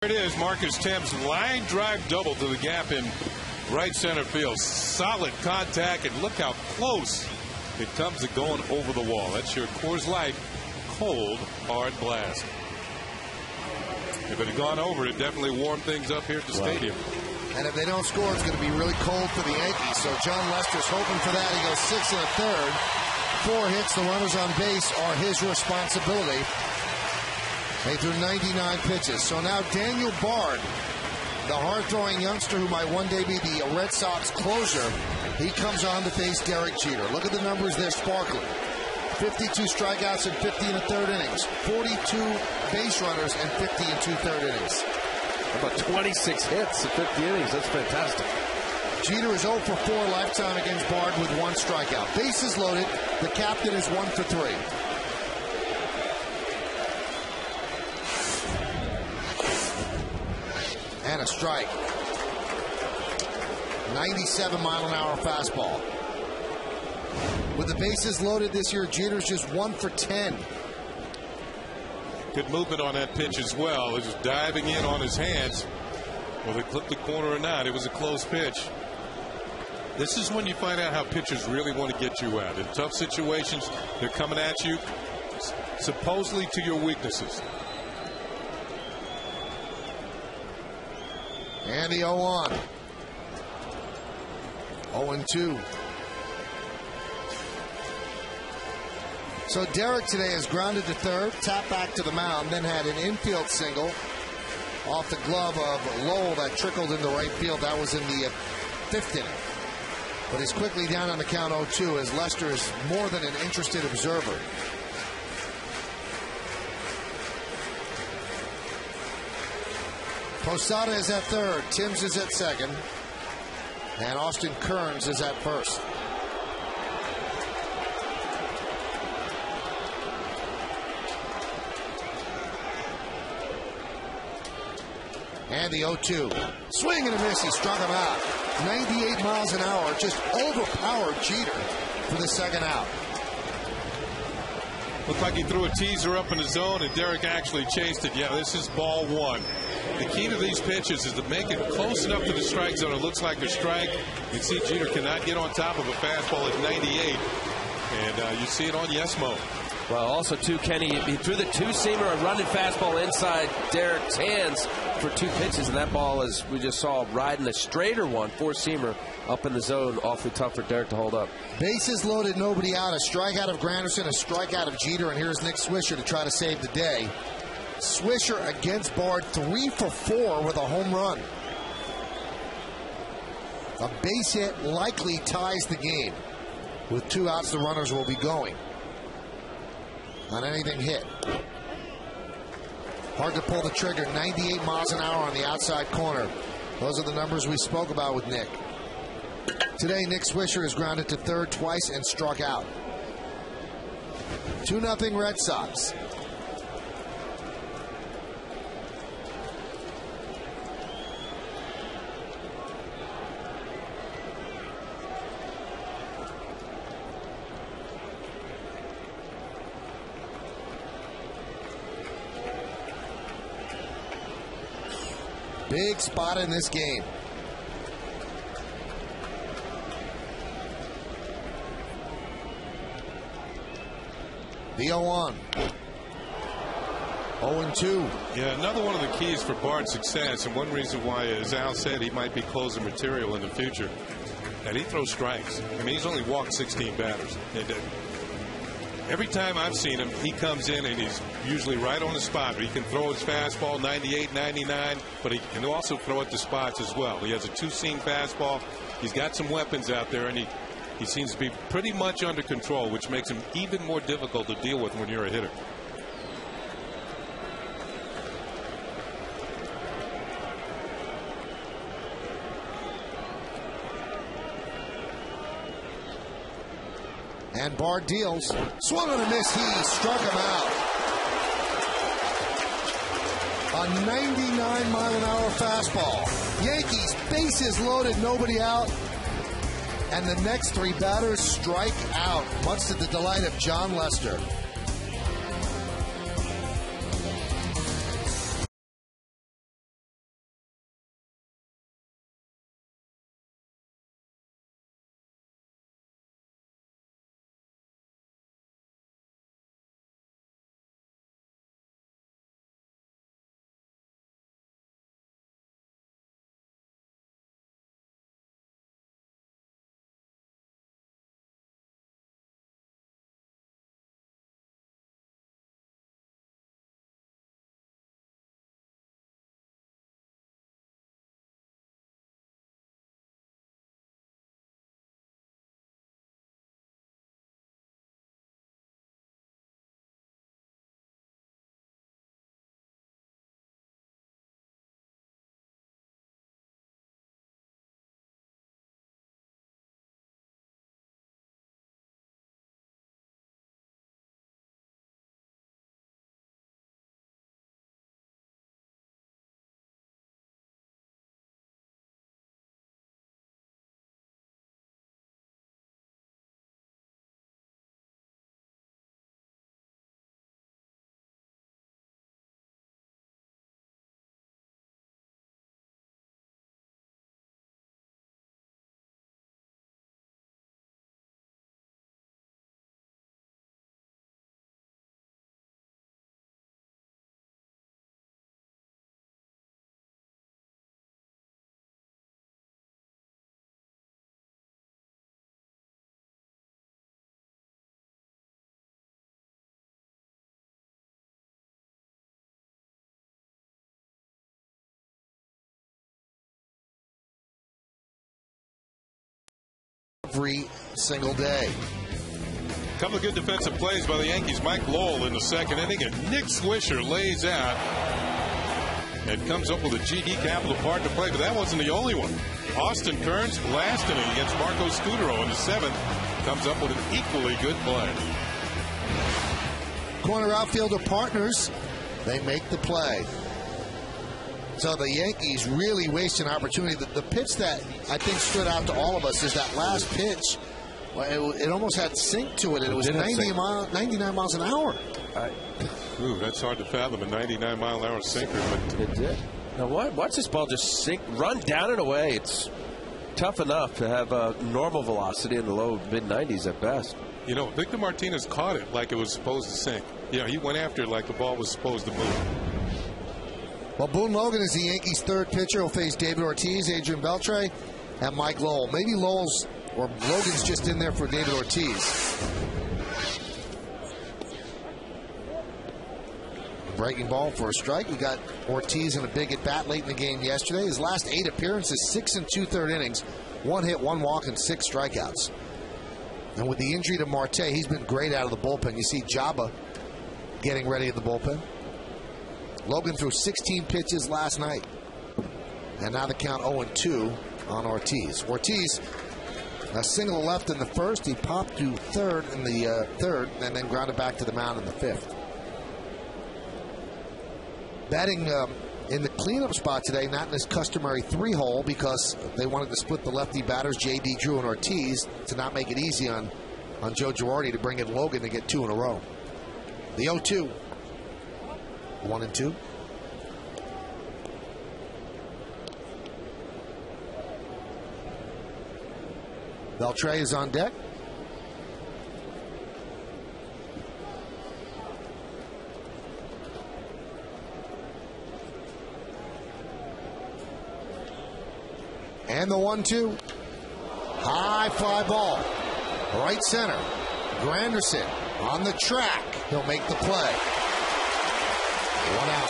There it is, Marcus Thames, line drive double to the gap in right center field. Solid contact, and look how close it comes to going over the wall. That's your Coors Light cold, hard blast. If it had gone over, it definitely warmed things up here at the stadium. And if they don't score, it's going to be really cold for the Yankees. So John Lester's hoping for that. He goes 6 1/3. 4 hits. The runners on base are his responsibility. They threw 99 pitches. So now Daniel Bard the hard-throwing youngster who might one day be the Red Sox closer, he comes on to face Derek Jeter. Look at the numbers there, sparkling. 52 strikeouts in 50 and a third innings, 42 base runners, and 50 and two-third innings. About 26 hits in 50 innings. That's fantastic. Jeter is 0 for 4 lifetime against Bard with 1 strikeout. Bases loaded. The captain is 1 for 3. And a strike. 97-mile-an-hour fastball. With the bases loaded this year, Jeter's just 1 for 10. Good movement on that pitch as well. It was diving in on his hands. Whether it clipped the corner or not, it was a close pitch. This is when you find out how pitchers really want to get you out. In tough situations, they're coming at you supposedly to your weaknesses. And the 0-1. 0-2. So Derek today is grounded to third, tapped back to the mound, then had an infield single off the glove of Lowell that trickled into right field. That was in the 5th inning. But he's quickly down on the count 0-2 as Lester is more than an interested observer. Posada is at third, Timms is at second, and Austin Kearns is at first. And the 0-2. Swing and a miss. He struck him out. 98 miles an hour. Just overpowered Jeter for the second out. Looked like he threw a teaser up in the zone, and Derek actually chased it. Yeah, this is ball 1. The key to these pitches is to make it close enough to the strike zone. It looks like a strike. You can see Jeter cannot get on top of a fastball at 98. And you see it on yes mode. Well, also, too, Kenny, he threw the two-seamer, a running fastball inside Derek's hands for 2 pitches, and that ball, as we just saw, riding a straighter one, 4-seamer, up in the zone. Awfully tough for Derek to hold up. Bases loaded, nobody out. A strikeout of Granderson, a strikeout of Jeter, and here's Nick Swisher to try to save the day. Swisher against Bard, 3 for 4 with a home run. A base hit likely ties the game. With 2 outs, the runners will be going on anything hit. Hard to pull the trigger. 98 miles an hour on the outside corner. Those are the numbers we spoke about with Nick. Today, Nick Swisher is grounded to third twice and struck out. 2-0 Red Sox. Big spot in this game. The 0-1. 0-2. Yeah, another one of the keys for Bard's success, and one reason why, as Al said, he might be closing material in the future, and he throws strikes. I mean, he's only walked 16 batters. And every time I've seen him, he comes in and he's usually right on the spot. He can throw his fastball 98, 99, but he can also throw at the spots as well. He has a 2-seam fastball. He's got some weapons out there, and he seems to be pretty much under control, which makes him even more difficult to deal with when you're a hitter. And Bard deals. Swung on a miss. He struck him out. A 99-mile-an-hour fastball. Yankees, bases loaded, nobody out. And the next 3 batters strike out, much to the delight of John Lester. every single day. A couple of good defensive plays by the Yankees. Mike Lowell in the second inning, and Nick Swisher lays out and comes up with a GD Capital partner play, but that wasn't the only one. Austin Kearns, last inning against Marco Scudero in the seventh, comes up with an equally good play. Corner outfielder partners, they make the play. So the Yankees really waste an opportunity. The pitch that I think stood out to all of us is that last pitch. It almost had sink to it. It was 99 miles an hour. Ooh, that's hard to fathom, a 99-mile-an-hour sinker. But it did. Now, watch this ball just sink, run down and away. It's tough enough to have a normal velocity in the low mid-90s at best. You know, Victor Martinez caught it like it was supposed to sink. You know, he went after it like the ball was supposed to move. Well, Boone Logan is the Yankees' third pitcher. He'll face David Ortiz, Adrian Beltre, and Mike Lowell. Maybe Logan's just in there for David Ortiz. Breaking ball for a strike. We got Ortiz in a big at-bat late in the game yesterday. His last 8 appearances, 6 2/3 innings, 1 hit, 1 walk, and 6 strikeouts. And with the injury to Marte, he's been great out of the bullpen. You see Jabba getting ready at the bullpen. Logan threw 16 pitches last night. And now the count 0-2 on Ortiz. Ortiz, a single left in the first. He popped to third in the third and then grounded back to the mound in the fifth. Batting in the cleanup spot today, not in his customary 3-hole because they wanted to split the lefty batters, J.D. Drew and Ortiz, to not make it easy on Joe Girardi to bring in Logan to get 2 in a row. The 0-2. 1-2. Beltre is on deck. And the 1-2. High fly ball. Right center. Granderson on the track. He'll make the play. 1 out.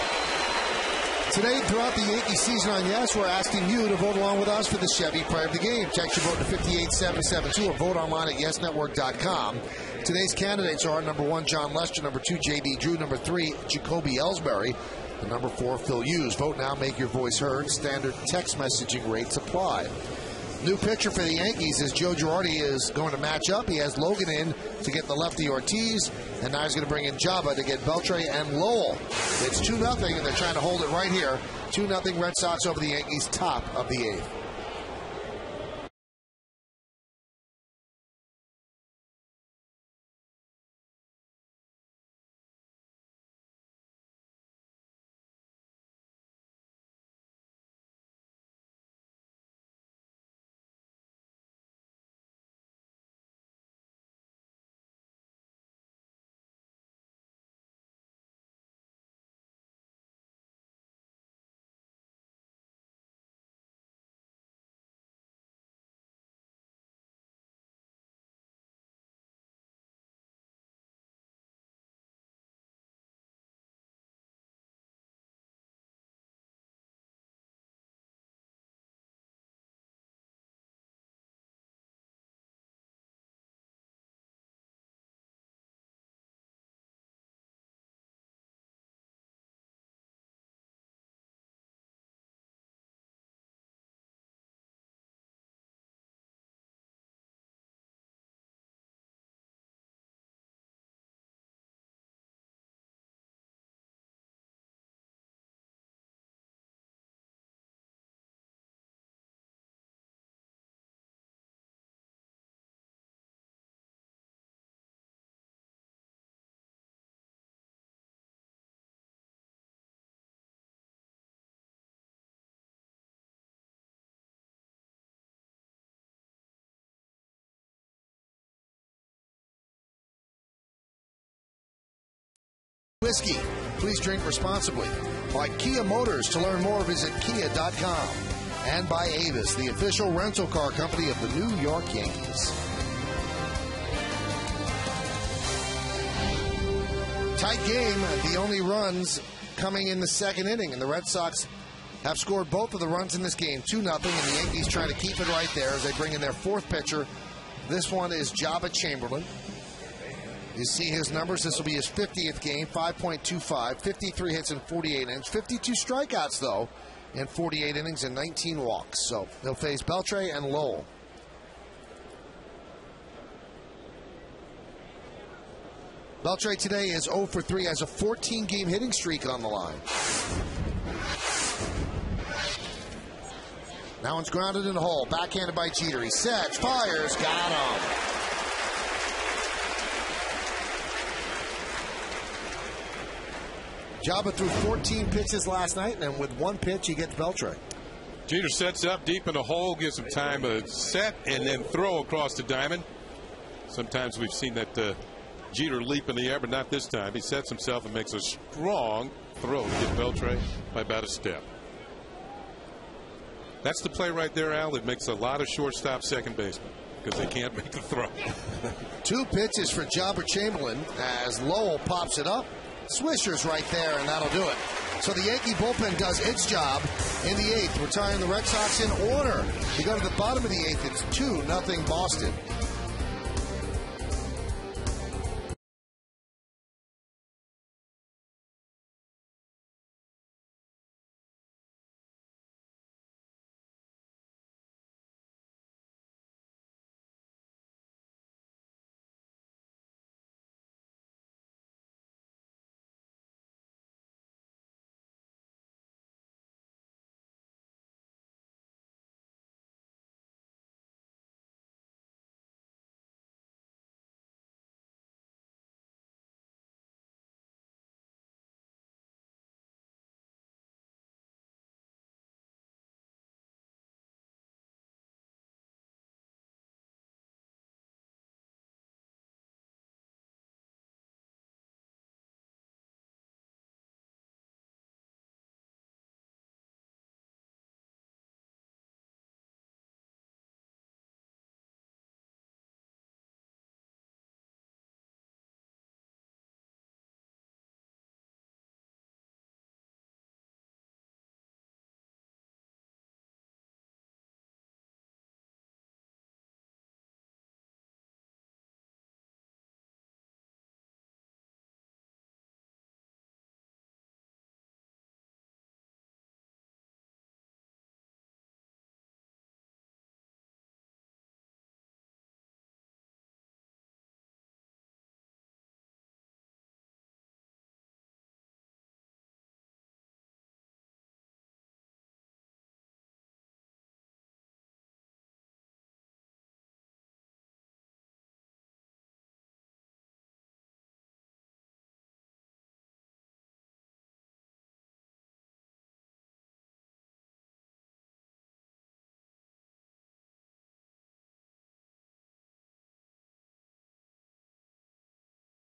Today, throughout the Yankee season on Yes, we're asking you to vote along with us for the Chevy Player of the Game. Text your vote to 58772 or vote online at yesnetwork.com. Today's candidates are number 1, John Lester, number 2, J.D. Drew, number 3, Jacoby Ellsbury, and number 4, Phil Hughes. Vote now, make your voice heard. Standard text messaging rates apply. New pitcher for the Yankees is Joe Girardi is going to match up. He has Logan in to get the lefty Ortiz, and now he's going to bring in Jabba to get Beltre and Lowell. It's 2-0, and they're trying to hold it right here. 2-0 Red Sox over the Yankees, top of the 8th. Whiskey. Please drink responsibly. By Kia Motors. To learn more, visit kia.com. And by Avis, the official rental car company of the New York Yankees. Tight game. The only runs coming in the second inning, and the Red Sox have scored both of the runs in this game, 2-0, and the Yankees trying to keep it right there as they bring in their fourth pitcher, This one is Jabba Chamberlain. You see his numbers. This will be his 50th game, 5.25, 53 hits in 48 innings, 52 strikeouts, though, in 48 innings and 19 walks. So he'll face Beltre and Lowell. Beltre today is 0 for 3, has a 14-game hitting streak on the line. That one's grounded in the hole. Backhanded by Jeter. He sets, fires, got him. Jabba threw 14 pitches last night, and with one pitch, he gets Beltre. Jeter sets up deep in the hole, gives him time to set and then throw across the diamond. Sometimes we've seen that Jeter leap in the air, but not this time. He sets himself and makes a strong throw to get Beltre by about a step. That's the play right there, Al. It makes a lot of shortstop second basemen because they can't make the throw. 2 pitches for Jabba Chamberlain as Lowell pops it up. Swisher's right there, and that'll do it. So the Yankee bullpen does its job in the 8th, retiring the Red Sox in order. We go to the bottom of the 8th. It's 2-0 Boston.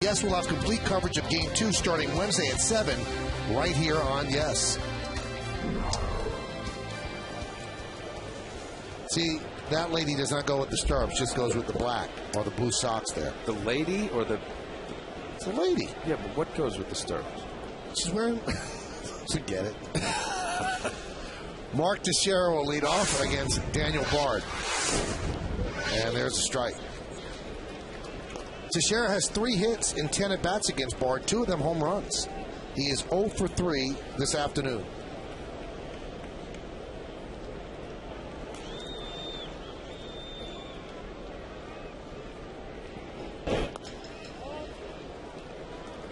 Yes, we'll have complete coverage of Game 2 starting Wednesday at 7 right here on Yes. See, that lady does not go with the stirrups, just goes with the black or the blue socks there. The lady or the... It's the lady. Yeah, but what goes with the stirrups? She's wearing... Forget it. Mark Teixeira will lead off against Daniel Bard. And there's a strike. Teixeira has 3 hits in 10 at-bats against Bard, 2 of them home runs. He is 0 for 3 this afternoon.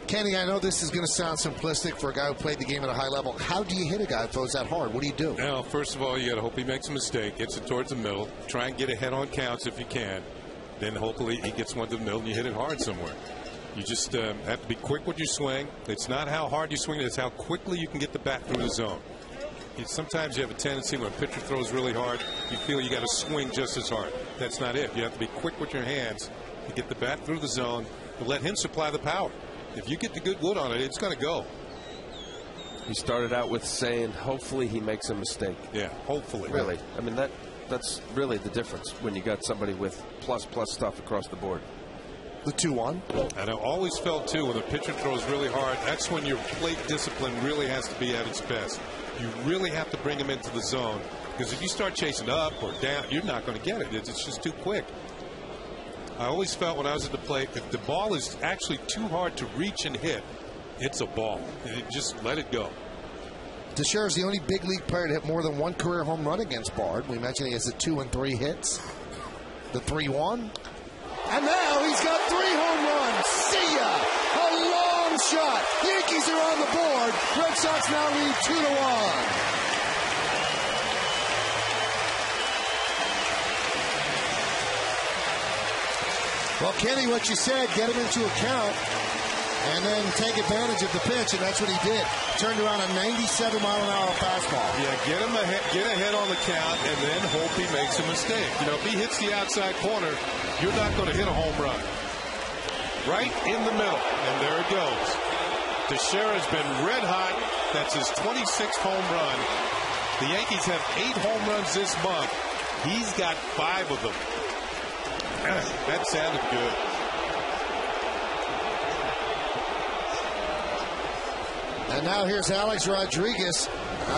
Kenny, I know this is going to sound simplistic for a guy who played the game at a high level. How do you hit a guy who throws that hard? What do you do? Well, first of all, you got to hope he makes a mistake, gets it towards the middle. Try and get ahead on counts if you can. Then hopefully he gets one to the middle and you hit it hard somewhere. You just have to be quick with your swing. It's not how hard you swing it, it's how quickly you can get the bat through the zone. Sometimes you have a tendency when a pitcher throws really hard, you feel you got to swing just as hard. That's not it. You have to be quick with your hands to get the bat through the zone and let him supply the power. If you get the good wood on it, it's going to go. He started out with saying, hopefully he makes a mistake. Yeah, hopefully. Really. I mean, that's really the difference when you got somebody with plus stuff across the board. The 2-1. And I always felt, too, when a pitcher throws really hard, that's when your plate discipline really has to be at its best. You really have to bring him into the zone. Because if you start chasing up or down, you're not going to get it. It's just too quick. I always felt when I was at the plate, if the ball is actually too hard to reach and hit, it's a ball. And just let it go. Teixeira is the only big league player to hit more than one career home run against Bard. We mentioned he has the 2 and 3 hits, the 3-1. And now he's got 3 home runs. See ya! A long shot. Yankees are on the board. Red Sox now lead 2-1. Well, Kenny, what you said, get him into account and then take advantage of the pitch, and that's what he did. Turned around a 97-mile-an-hour fastball. Yeah, get ahead on the count, and then hope he makes a mistake. You know, if he hits the outside corner, you're not going to hit a home run. Right in the middle, and there it goes. Teixeira's been red hot. That's his 26th home run. The Yankees have 8 home runs this month. He's got 5 of them. That sounded good. And now here's Alex Rodriguez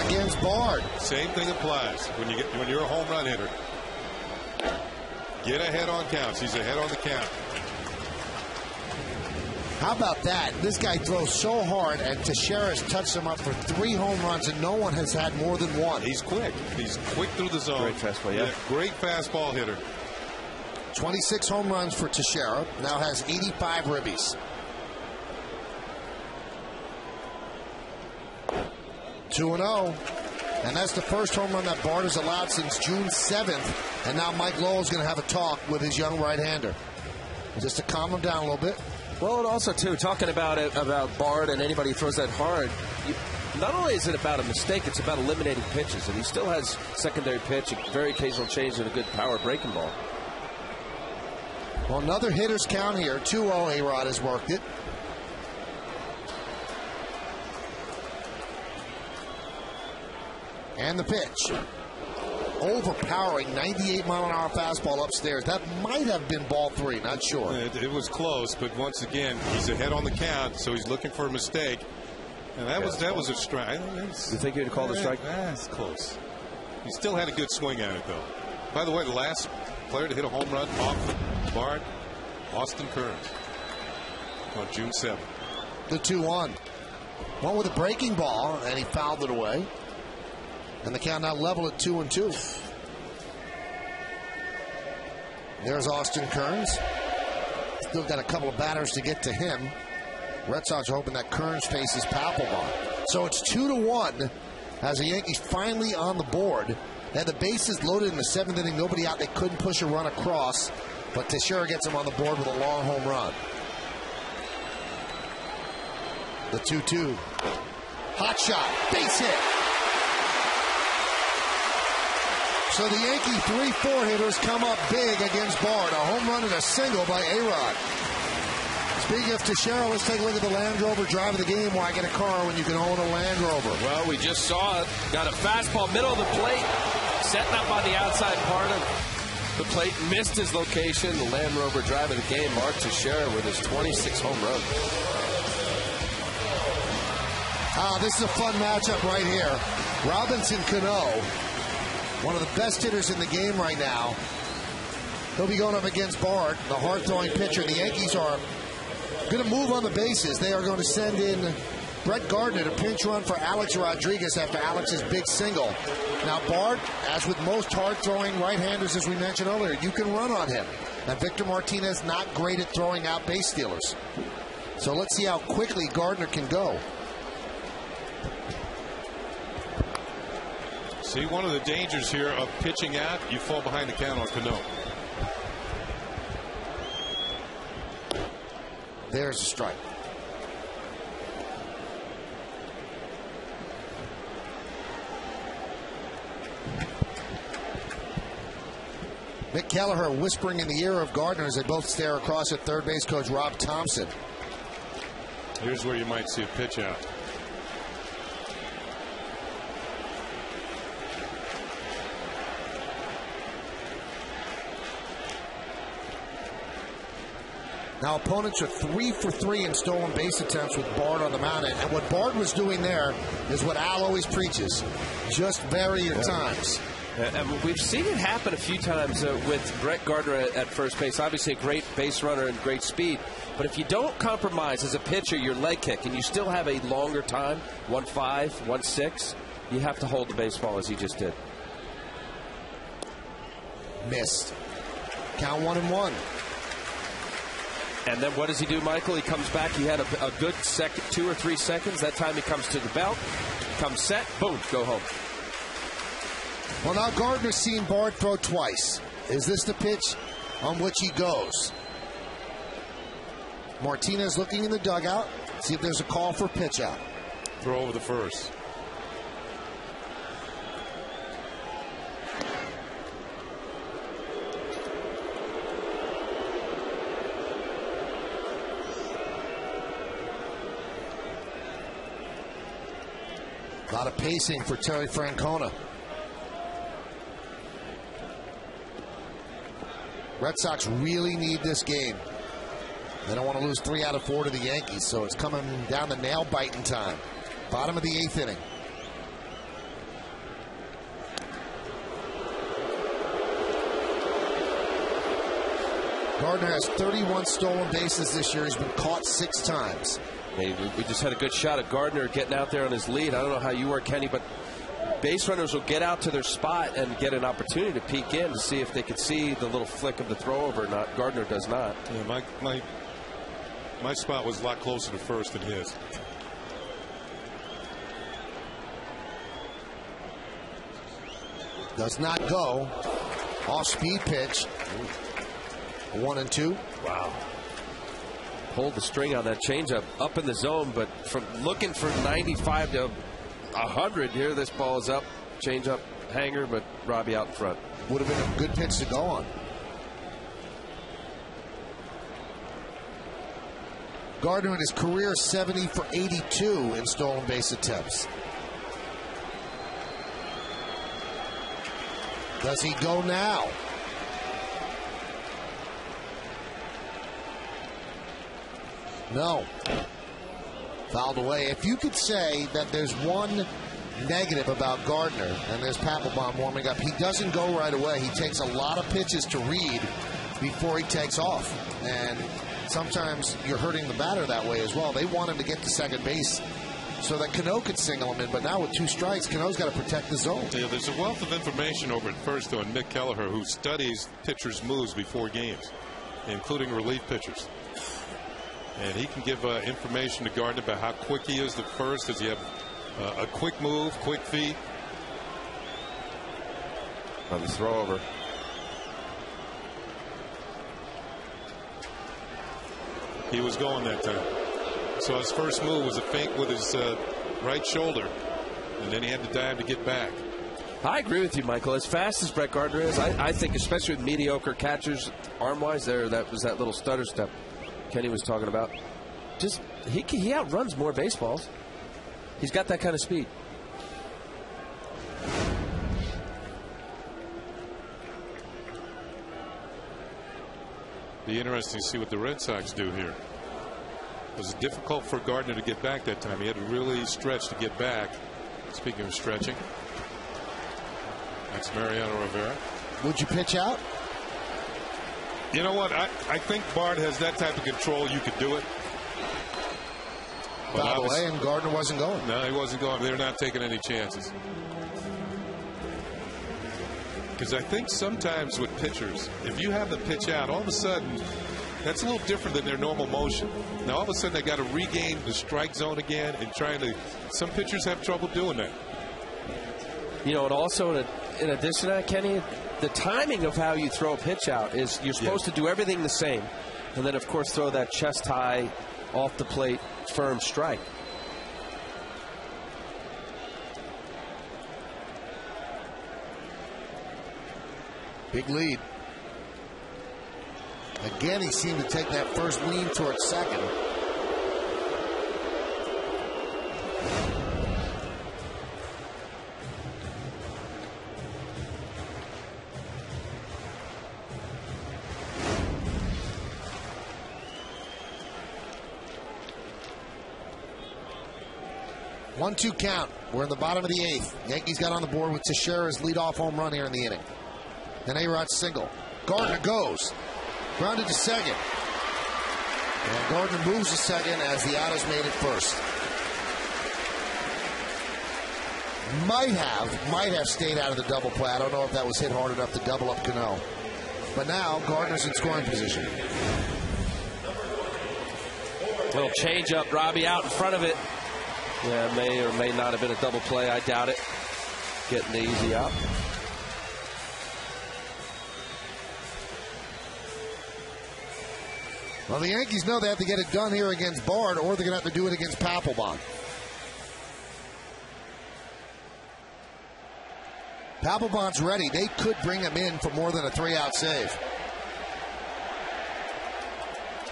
against Bard. Same thing applies when you're a home run hitter. Get ahead on counts. He's ahead on the count. How about that? This guy throws so hard, and Teixeira's touched him up for 3 home runs, and no one has had more than 1. He's quick. He's quick through the zone. Great fastball, yeah. Great fastball hitter. 26 home runs for Teixeira. Now has 85 ribbies. 2-0. And that's the first home run that Bard has allowed since June 7th. And now Mike Lowell is going to have a talk with his young right-hander, just to calm him down a little bit. Well, and also, too, talking about Bard and anybody who throws that hard, not only is it about a mistake, it's about eliminating pitches. And he still has secondary pitch, a very occasional change, and a good power breaking ball. Well, another hitter's count here. 2-0, A-Rod has worked it. And the pitch. Overpowering 98-mile-an-hour fastball upstairs. That might have been ball 3, not sure. It was close, but once again, he's ahead on the count, so he's looking for a mistake. And that was a strike. You think he'd call the strike? That's close. He still had a good swing at it, though. By the way, the last player to hit a home run off Bard, Austin Kearns, on June 7th. The 2-1. One with a breaking ball, and he fouled it away. And the count now level at 2-2. There's Austin Kearns. Still got a couple of batters to get to him. Red Sox are hoping that Kearns faces Papelbon. So it's 2-1 as the Yankees finally on the board. They had the bases loaded in the 7th inning. Nobody out. They couldn't push a run across. But Teixeira gets him on the board with a long home run. The 2-2. Hot shot. Base hit. So the Yankee 3-4 hitters come up big against Bard. A home run and a single by A-Rod. Speaking of Teixeira, let's take a look at the Land Rover drive of the game. Why get a car when you can own a Land Rover? Well, we just saw it. Got a fastball, middle of the plate, setting up on the outside part of the plate. Missed his location. The Land Rover drive of the game. Mark Teixeira with his 26th home run. This is a fun matchup right here. Robinson Cano, one of the best hitters in the game right now. He'll be going up against Bard, the hard-throwing pitcher. The Yankees are going to move on the bases. They are going to send in Brett Gardner to pinch run for Alex Rodriguez after Alex's big single. Now, Bard, as with most hard-throwing right-handers, as we mentioned earlier, you can run on him. Now, Victor Martinez not great at throwing out base stealers. So let's see how quickly Gardner can go. See, one of the dangers here of pitching out, you fall behind the count on Cano. There's a strike. Mick Kelleher whispering in the ear of Gardner as they both stare across at third base coach Rob Thompson. Here's where you might see a pitch out. Now opponents are 3 for 3 in stolen base attempts with Bard on the mound. And what Bard was doing there is what Al always preaches. Just vary your times. And we've seen it happen a few times with Brett Gardner at first base. Obviously a great base runner and great speed. But if you don't compromise as a pitcher your leg kick and you still have a longer time, 1-5, 1-6, you have to hold the baseball as he just did. Missed. Count 1-1. And then what does he do, Michael? He comes back. He had a good 2 or 3 seconds. That time he comes to the belt, comes set, boom, go home. Well, now Gardner's seen Bard throw twice. Is this the pitch on which he goes? Martinez looking in the dugout. See if there's a call for pitch out. Throw over the first. A lot of pacing for Terry Francona. Red Sox really need this game. They don't want to lose 3 out of 4 to the Yankees, so it's coming down to nail-biting time. Bottom of the 8th inning. Gardner has 31 stolen bases this year. He's been caught 6 times. We just had a good shot at Gardner getting out there on his lead. I don't know how you were, Kenny, but base runners will get out to their spot and get an opportunity to peek in to see if they could see the little flick of the throw over or not. Gardner does not. Yeah, my spot was a lot closer to first than his. Does not go. Off-speed pitch. 1-2. Wow. Pulled the string on that changeup up in the zone, but from looking for 95 to 100 here, this ball is up. Changeup hanger, but Robbie out in front. Would have been a good pitch to go on. Gardner in his career 70 for 82 in stolen base attempts. Does he go now? No. Fouled away. If you could say that there's one negative about Gardner, and there's Papelbon warming up, he doesn't go right away. He takes a lot of pitches to read before he takes off. And sometimes you're hurting the batter that way as well. They want him to get to second base so that Cano could single him in. But now with 2 strikes, Cano's got to protect the zone. Yeah, there's a wealth of information over at first, though, and Nick Kelleher, who studies pitchers' moves before games, including relief pitchers. And he can give information to Gardner about how quick he is at first. Does he have a quick move, quick feet? On the throw over. He was going that time. So his first move was a feint with his right shoulder, and then he had to dive to get back. I agree with you, Michael. As fast as Brett Gardner is, I think especially with mediocre catchers, arm-wise, that was that little stutter step Kenny was talking about. Just he outruns more baseballs. He's got that kind of speed. Be interesting to see what the Red Sox do here. It was difficult for Gardner to get back that time. He had to really stretch to get back. Speaking of stretching, that's Mariano Rivera. Would you pitch out? You know what? I think Bard has that type of control. You could do it. By the way, and Gardner wasn't going. No, he wasn't going. They're not taking any chances. Because I think sometimes with pitchers, if you have the pitch out, all of a sudden, that's a little different than their normal motion. Now, all of a sudden, they got to regain the strike zone again and trying to. Some pitchers have trouble doing that. You know, and also in addition to that, Kenny, the timing of how you throw a pitch out is you're supposed to do everything the same, and then of course throw that chest high, off the plate, firm strike. Big lead. Again, he seemed to take that first lean towards second. 1-2 count. We're in the bottom of the 8th. Yankees got on the board with Teixeira's leadoff home run here in the inning. Then A-Rod's single. Gardner goes. Grounded to second. And Gardner moves to second as the out is made at first. Might have stayed out of the double play. I don't know if that was hit hard enough to double up Cano. But now Gardner's in scoring position. Little change up, Robbie out in front of it. Yeah, may or may not have been a double play. I doubt it. Getting the easy out. Well, the Yankees know they have to get it done here against Bard, or they're going to have to do it against Papelbon. Papelbon's ready. They could bring him in for more than a 3-out save.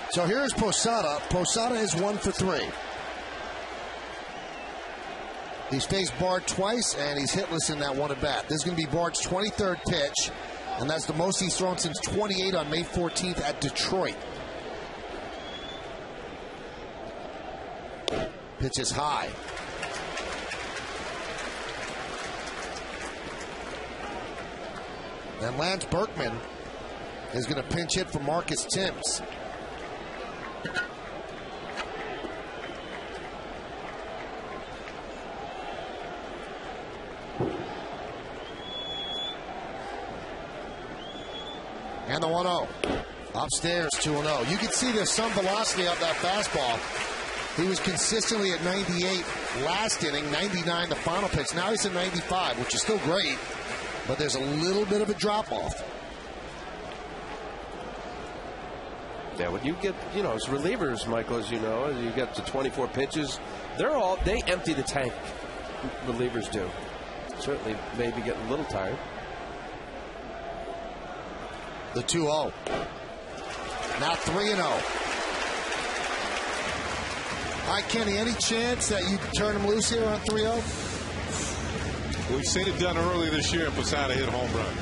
So here's Posada. Posada is 1 for 3. He's faced Bard twice, and he's hitless in that one at bat. This is going to be Bard's 23rd pitch, and that's the most he's thrown since 28 on May 14th at Detroit. Pitch is high. And Lance Berkman is going to pinch hit for Marcus Timms. And the 1-0. Upstairs, 2-0. You can see there's some velocity up that fastball. He was consistently at 98 last inning, 99 the final pitch. Now he's at 95, which is still great, but there's a little bit of a drop-off. Yeah, when you get, as relievers, Michael, as you know, you get to 24 pitches, they empty the tank. Relievers do. Certainly maybe getting a little tired. The 2-0. Now 3-0. All right, Kenny, any chance that you turn him loose here on 3-0? We've seen it done earlier this year, and Posada hit a home run.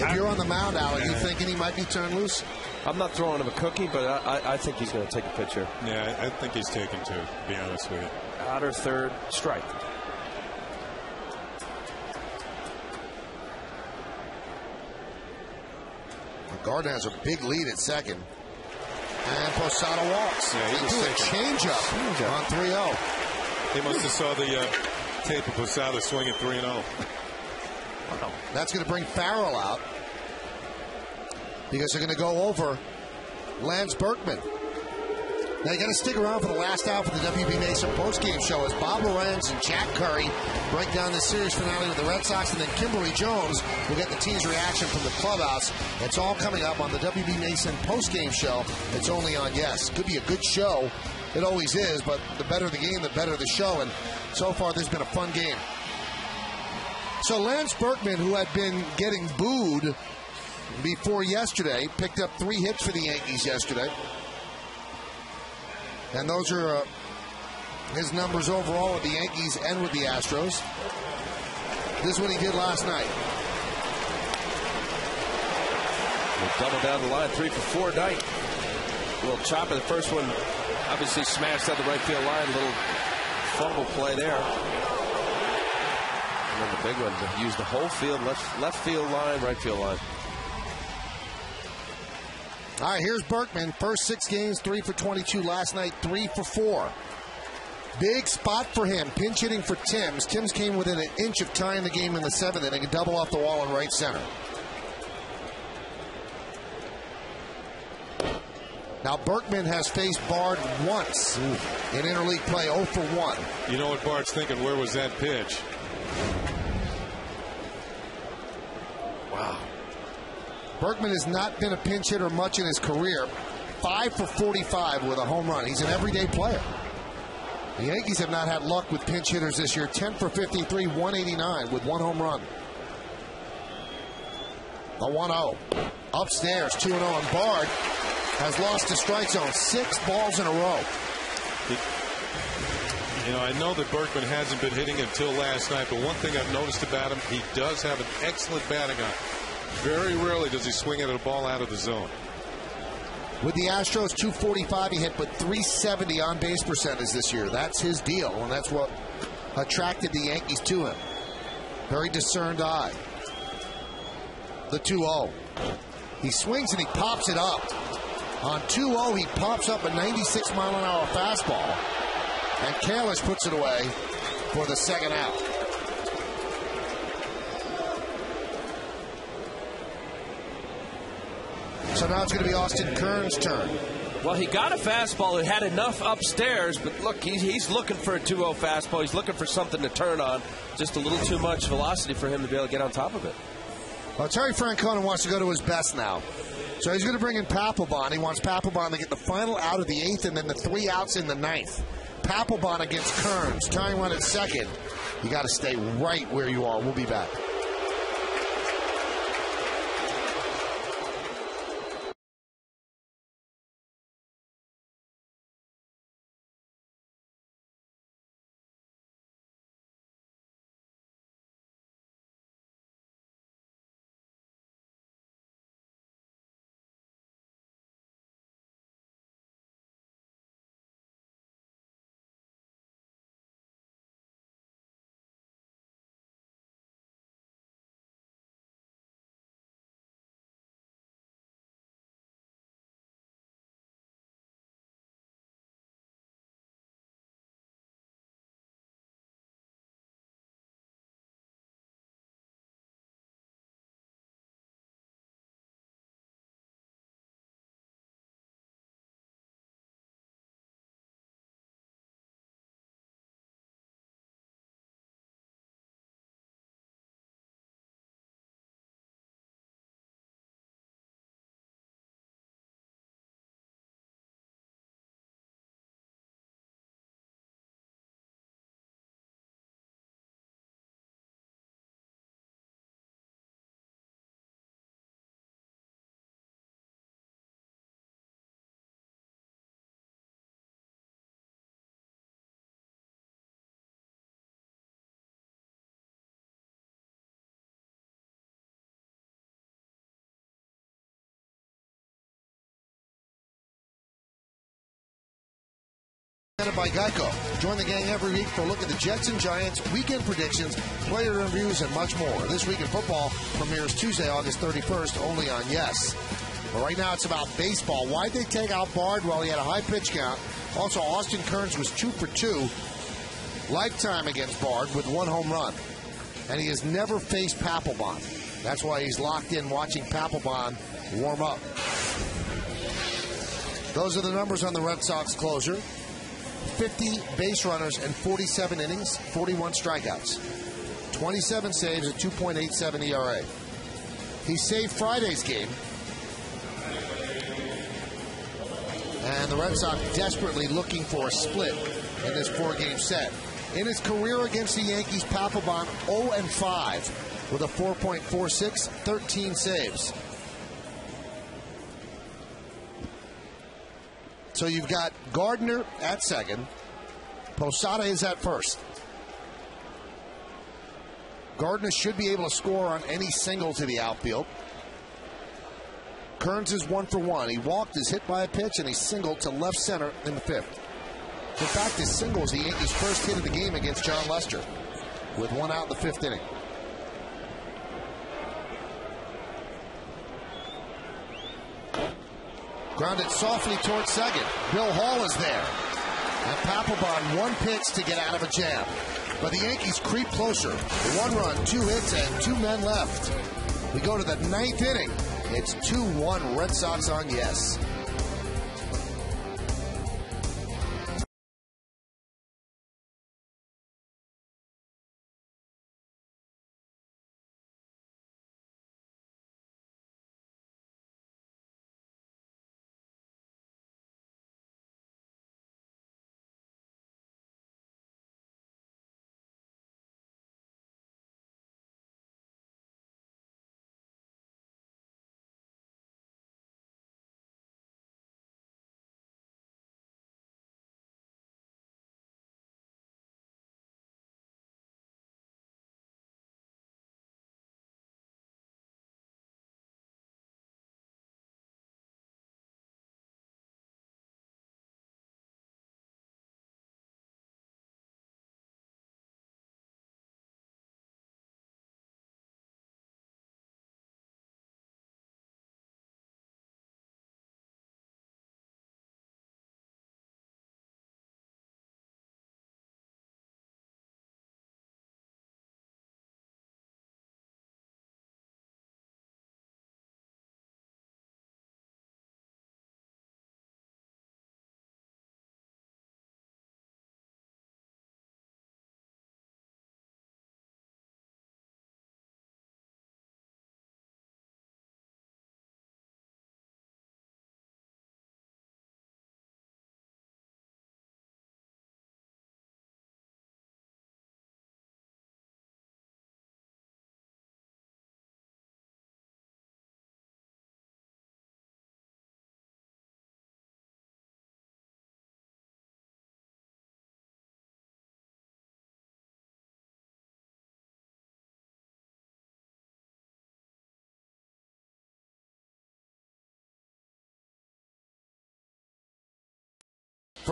If you're on the mound, Alec, you thinking he might be turned loose? I'm not throwing him a cookie, but I think he's going to take a pitch here. Yeah, I think he's taking two, to be honest with you. Outer third, strike. Gardner has a big lead at second. And Posada walks. Yeah, he was a change-up on 3-0. They must have saw the tape of Posada swinging 3-0. Wow. That's going to bring Farrell out because they're going to go over Lance Berkman. Now, you got to stick around for the last hour for the WB Mason postgame show as Bob Lorenz and Jack Curry break down the series finale with the Red Sox, and then Kimberly Jones will get the team's reaction from the clubhouse. It's all coming up on the WB Mason postgame show. It's only on Yes. Could be a good show. It always is, but the better the game, the better the show, and so far there's been a fun game. So Lance Berkman, who had been getting booed before yesterday, picked up 3 hits for the Yankees yesterday. And those are his numbers overall with the Yankees and with the Astros. This is what he did last night. We'll double down the line, 3 for 4 night. A little chop in the first one. Obviously smashed out the right field line. A little fumble play there. And then the big one to use the whole field, left field line, right field line. All right, here's Berkman. First 6 games, 3 for 22. Last night, 3 for 4. Big spot for him. Pinch hitting for Timms. Timms came within an inch of tying the game in the 7th inning. A double off the wall in right center. Now, Berkman has faced Bard once in interleague play, 0 for 1. You know what Bard's thinking? Where was that pitch? Wow. Berkman has not been a pinch hitter much in his career. 5 for 45 with a home run. He's an everyday player. The Yankees have not had luck with pinch hitters this year. 10 for 53, 189 with 1 home run. The 1-0. Upstairs, 2-0, and Bard has lost to strike zone 6 balls in a row. I know that Berkman hasn't been hitting until last night, but one thing I've noticed about him, he does have an excellent batting eye. Very rarely does he swing at a ball out of the zone. With the Astros, 245 he hit, but 370 on base percentage this year. That's his deal, and that's what attracted the Yankees to him. Very discerned eye. The 2-0. He swings and he pops it up. On 2-0, he pops up a 96-mile-an-hour fastball, and Kalish puts it away for the second out. So now it's going to be Austin Kearns' turn. Well, he got a fastball. It had enough upstairs, but look, he's looking for a 2-0 fastball. He's looking for something to turn on. Just a little too much velocity for him to be able to get on top of it. Well, Terry Francona wants to go to his best now. So he's going to bring in Papelbon. He wants Papelbon to get the final out of the 8th and then the 3 outs in the 9th. Papelbon against Kearns. Tying run at second. You got to stay right where you are. We'll be back. By Geico. Join the gang every week for a look at the Jets and Giants, weekend predictions, player interviews, and much more. This Week in Football premieres Tuesday, August 31st, only on Yes. But right now it's about baseball. Why'd they take out Bard? Well, he had a high pitch count. Also, Austin Kearns was 2 for 2 lifetime against Bard with 1 home run. And he has never faced Papelbon. That's why he's locked in watching Papelbon warm up. Those are the numbers on the Red Sox closer. 50 base runners and 47 innings, 41 strikeouts. 27 saves at 2.87 ERA. He saved Friday's game. And the Red Sox desperately looking for a split in this 4-game set. In his career against the Yankees, Papelbon 0-5 with a 4.46, 13 saves. So you've got Gardner at second. Posada is at first. Gardner should be able to score on any single to the outfield. Kearns is 1 for 1. He walked, is hit by a pitch, and he singled to left center in the 5th. In fact, his single is the Yankees' first hit of the game against John Lester with 1 out in the 5th inning. Grounded softly towards second. Bill Hall is there. And Papelbon 1 pitch to get out of a jam. But the Yankees creep closer. 1 run, 2 hits, and 2 men left. We go to the 9th inning. It's 2-1 Red Sox on Yes.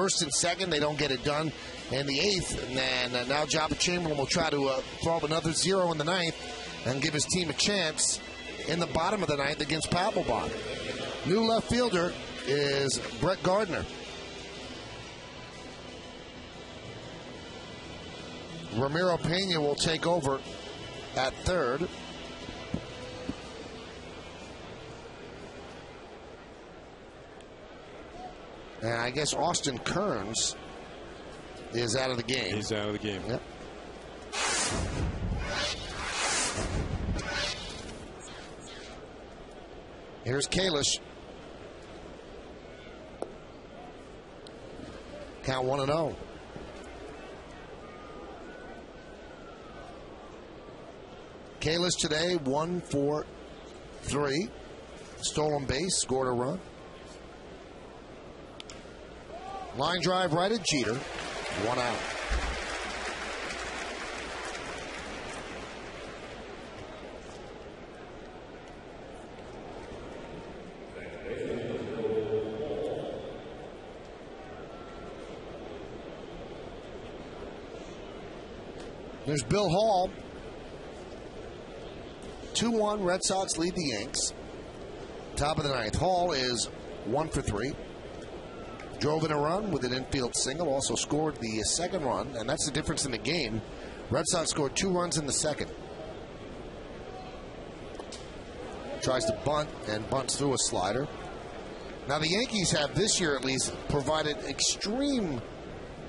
first and second. They don't get it done in the 8th. And now Jabba Chamberlain will try to throw up another 0 in the 9th and give his team a chance in the bottom of the 9th against Papelbon. New left fielder is Brett Gardner. Ramiro Pena will take over at third. And I guess Austin Kearns is out of the game. He's out of the game. Yep. Here's Kalish. Count 1-0. Kalish today, 1 for 3. Stolen base, scored a run. Line drive right at Jeter. 1 out. There's Bill Hall. 2-1, Red Sox lead the Yanks. Top of the 9th. Hall is 1 for 3. Drove in a run with an infield single. Also scored the second run, and that's the difference in the game. Red Sox scored 2 runs in the second. Tries to bunt and bunts through a slider. Now the Yankees have this year at least provided extreme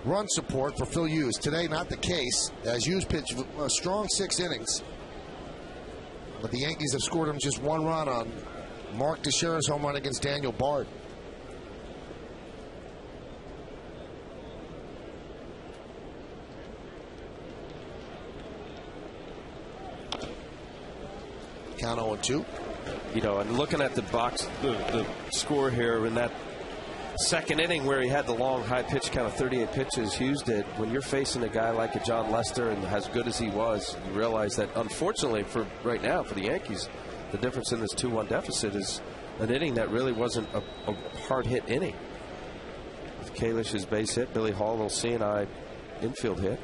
run support for Phil Hughes. Today not the case, as Hughes pitched a strong 6 innings. But the Yankees have scored him just 1 run on Mark Teixeira's home run against Daniel Bard. Count 0-2. You know, and looking at the box, the score here in that second inning where he had the long high pitch count of 38 pitches, Hughes did. When you're facing a guy like a John Lester and as good as he was, you realize that unfortunately for right now for the Yankees, the difference in this 2-1 deficit is an inning that really wasn't a hard hit inning. With Kalish's base hit, Billy Hall, a little C&I infield hit.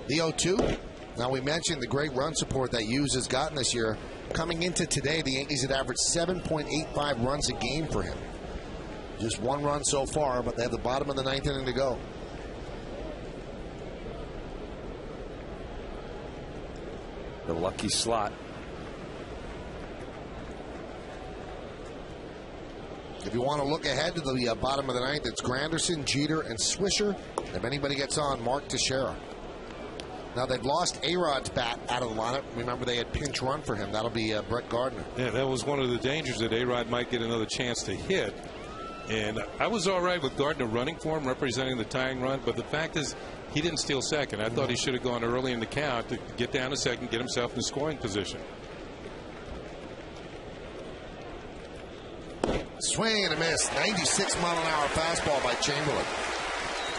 The 0-2. Now, we mentioned the great run support that Hughes has gotten this year. Coming into today, the Yankees had averaged 7.85 runs a game for him. Just 1 run so far, but they have the bottom of the 9th inning to go. The lucky slot. If you want to look ahead to the bottom of the 9th, it's Granderson, Jeter, and Swisher. If anybody gets on, Mark Teixeira. Now, they've lost A-Rod's bat out of the lineup. Remember, they had pinch run for him. That'll be Brett Gardner. Yeah, that was one of the dangers, that A-Rod might get another chance to hit. And I was all right with Gardner running for him, representing the tying run. But the fact is, he didn't steal second. I thought he should have gone early in the count to get down to second, get himself in scoring position. Swing and a miss. 96-mile-an-hour fastball by Chamberlain.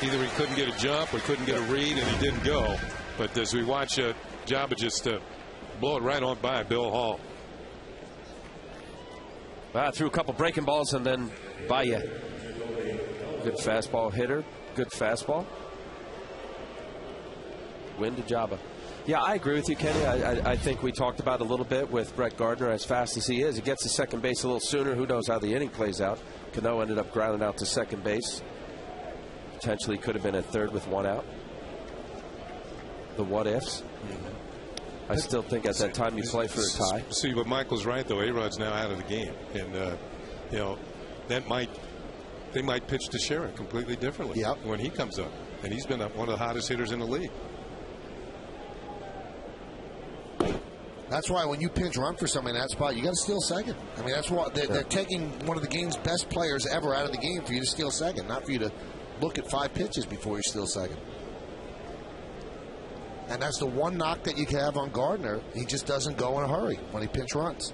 Either he couldn't get a jump or couldn't get a read, and he didn't go. But as we watch Jabba just blow it right on by Bill Hall. Threw a couple breaking balls and then by you. Good fastball hitter. Good fastball. Win to Jabba. Yeah, I agree with you, Kenny. I think we talked about a little bit with Brett Gardner. As fast as he is, he gets to second base a little sooner. Who knows how the inning plays out. Cano ended up grounding out to second base. Potentially could have been at third with 1 out. The what ifs. I still think at that time you play for a tie. See, but Michael's right, though. A-Rod's now out of the game. And, you know, they might pitch to Sharon completely differently when he comes up. And he's been one of the hottest hitters in the league. That's why when you pinch run for somebody in that spot, you got to steal second. I mean, that's why they're taking one of the game's best players ever out of the game for you to steal second, not for you to look at 5 pitches before you steal second. And that's the one knock that you can have on Gardner. He just doesn't go in a hurry when he pinch runs.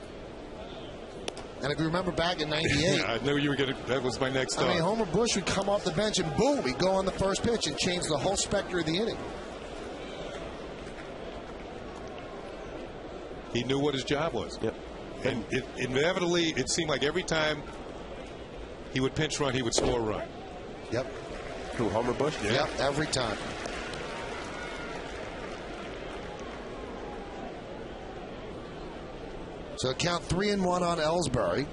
And if you remember back in '98, I knew you were going to. That was my next thought. I mean, Homer Bush would come off the bench and boom, he'd go on the first pitch and change the whole specter of the inning. He knew what his job was. Yep. And inevitably, it seemed like every time he would pinch run, he would score a run. Yep. Who, Homer Bush? Yeah. Yep, every time. So count 3-1 on Ellsbury.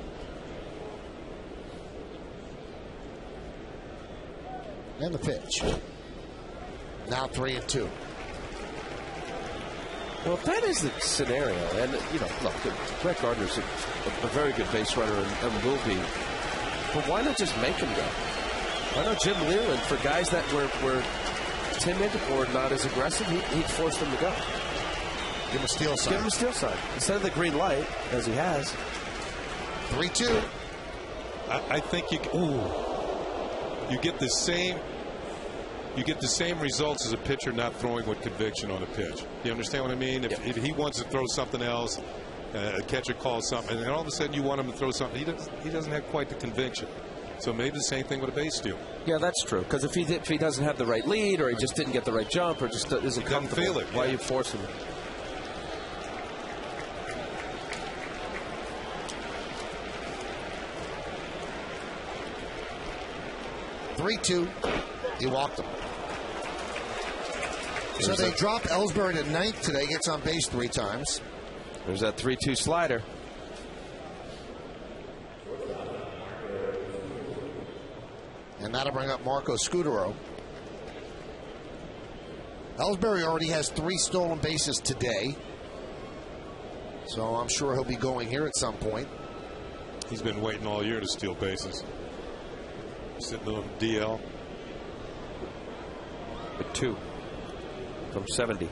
And the pitch. Now 3-2. Well, if that is the scenario, and, you know, look, Brett Gardner's a very good base runner and will be, but why not just make him go? Why not Jim Leland, for guys that were timid or not as aggressive, he'd force them to go. Give him a steal sign. Give him a steal sign. Instead of the green light, as he has. 3-2. I think you get the same. You get the same results as a pitcher not throwing with conviction on a pitch. You understand what I mean? If he wants to throw something else, a catcher calls something, and all of a sudden you want him to throw something, he doesn't have quite the conviction. So maybe the same thing with a base steal. Yeah, that's true. Because if he doesn't have the right lead, or he just didn't get the right jump, or just isn't comfortable, feel it. Why are you forcing him? He walked him. So they drop Ellsbury to 9th today. Gets on base 3 times. There's that 3-2 slider. And that'll bring up Marco Scudero. Ellsbury already has 3 stolen bases today. So I'm sure he'll be going here at some point. He's been waiting all year to steal bases. Sitting on DL. With 2 from 70.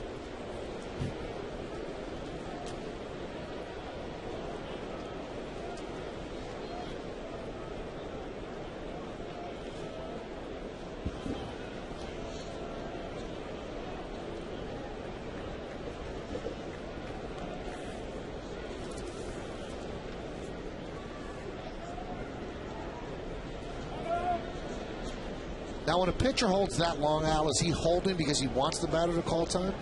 Now, when a pitcher holds that long, Al, is he holding because he wants the batter to call time?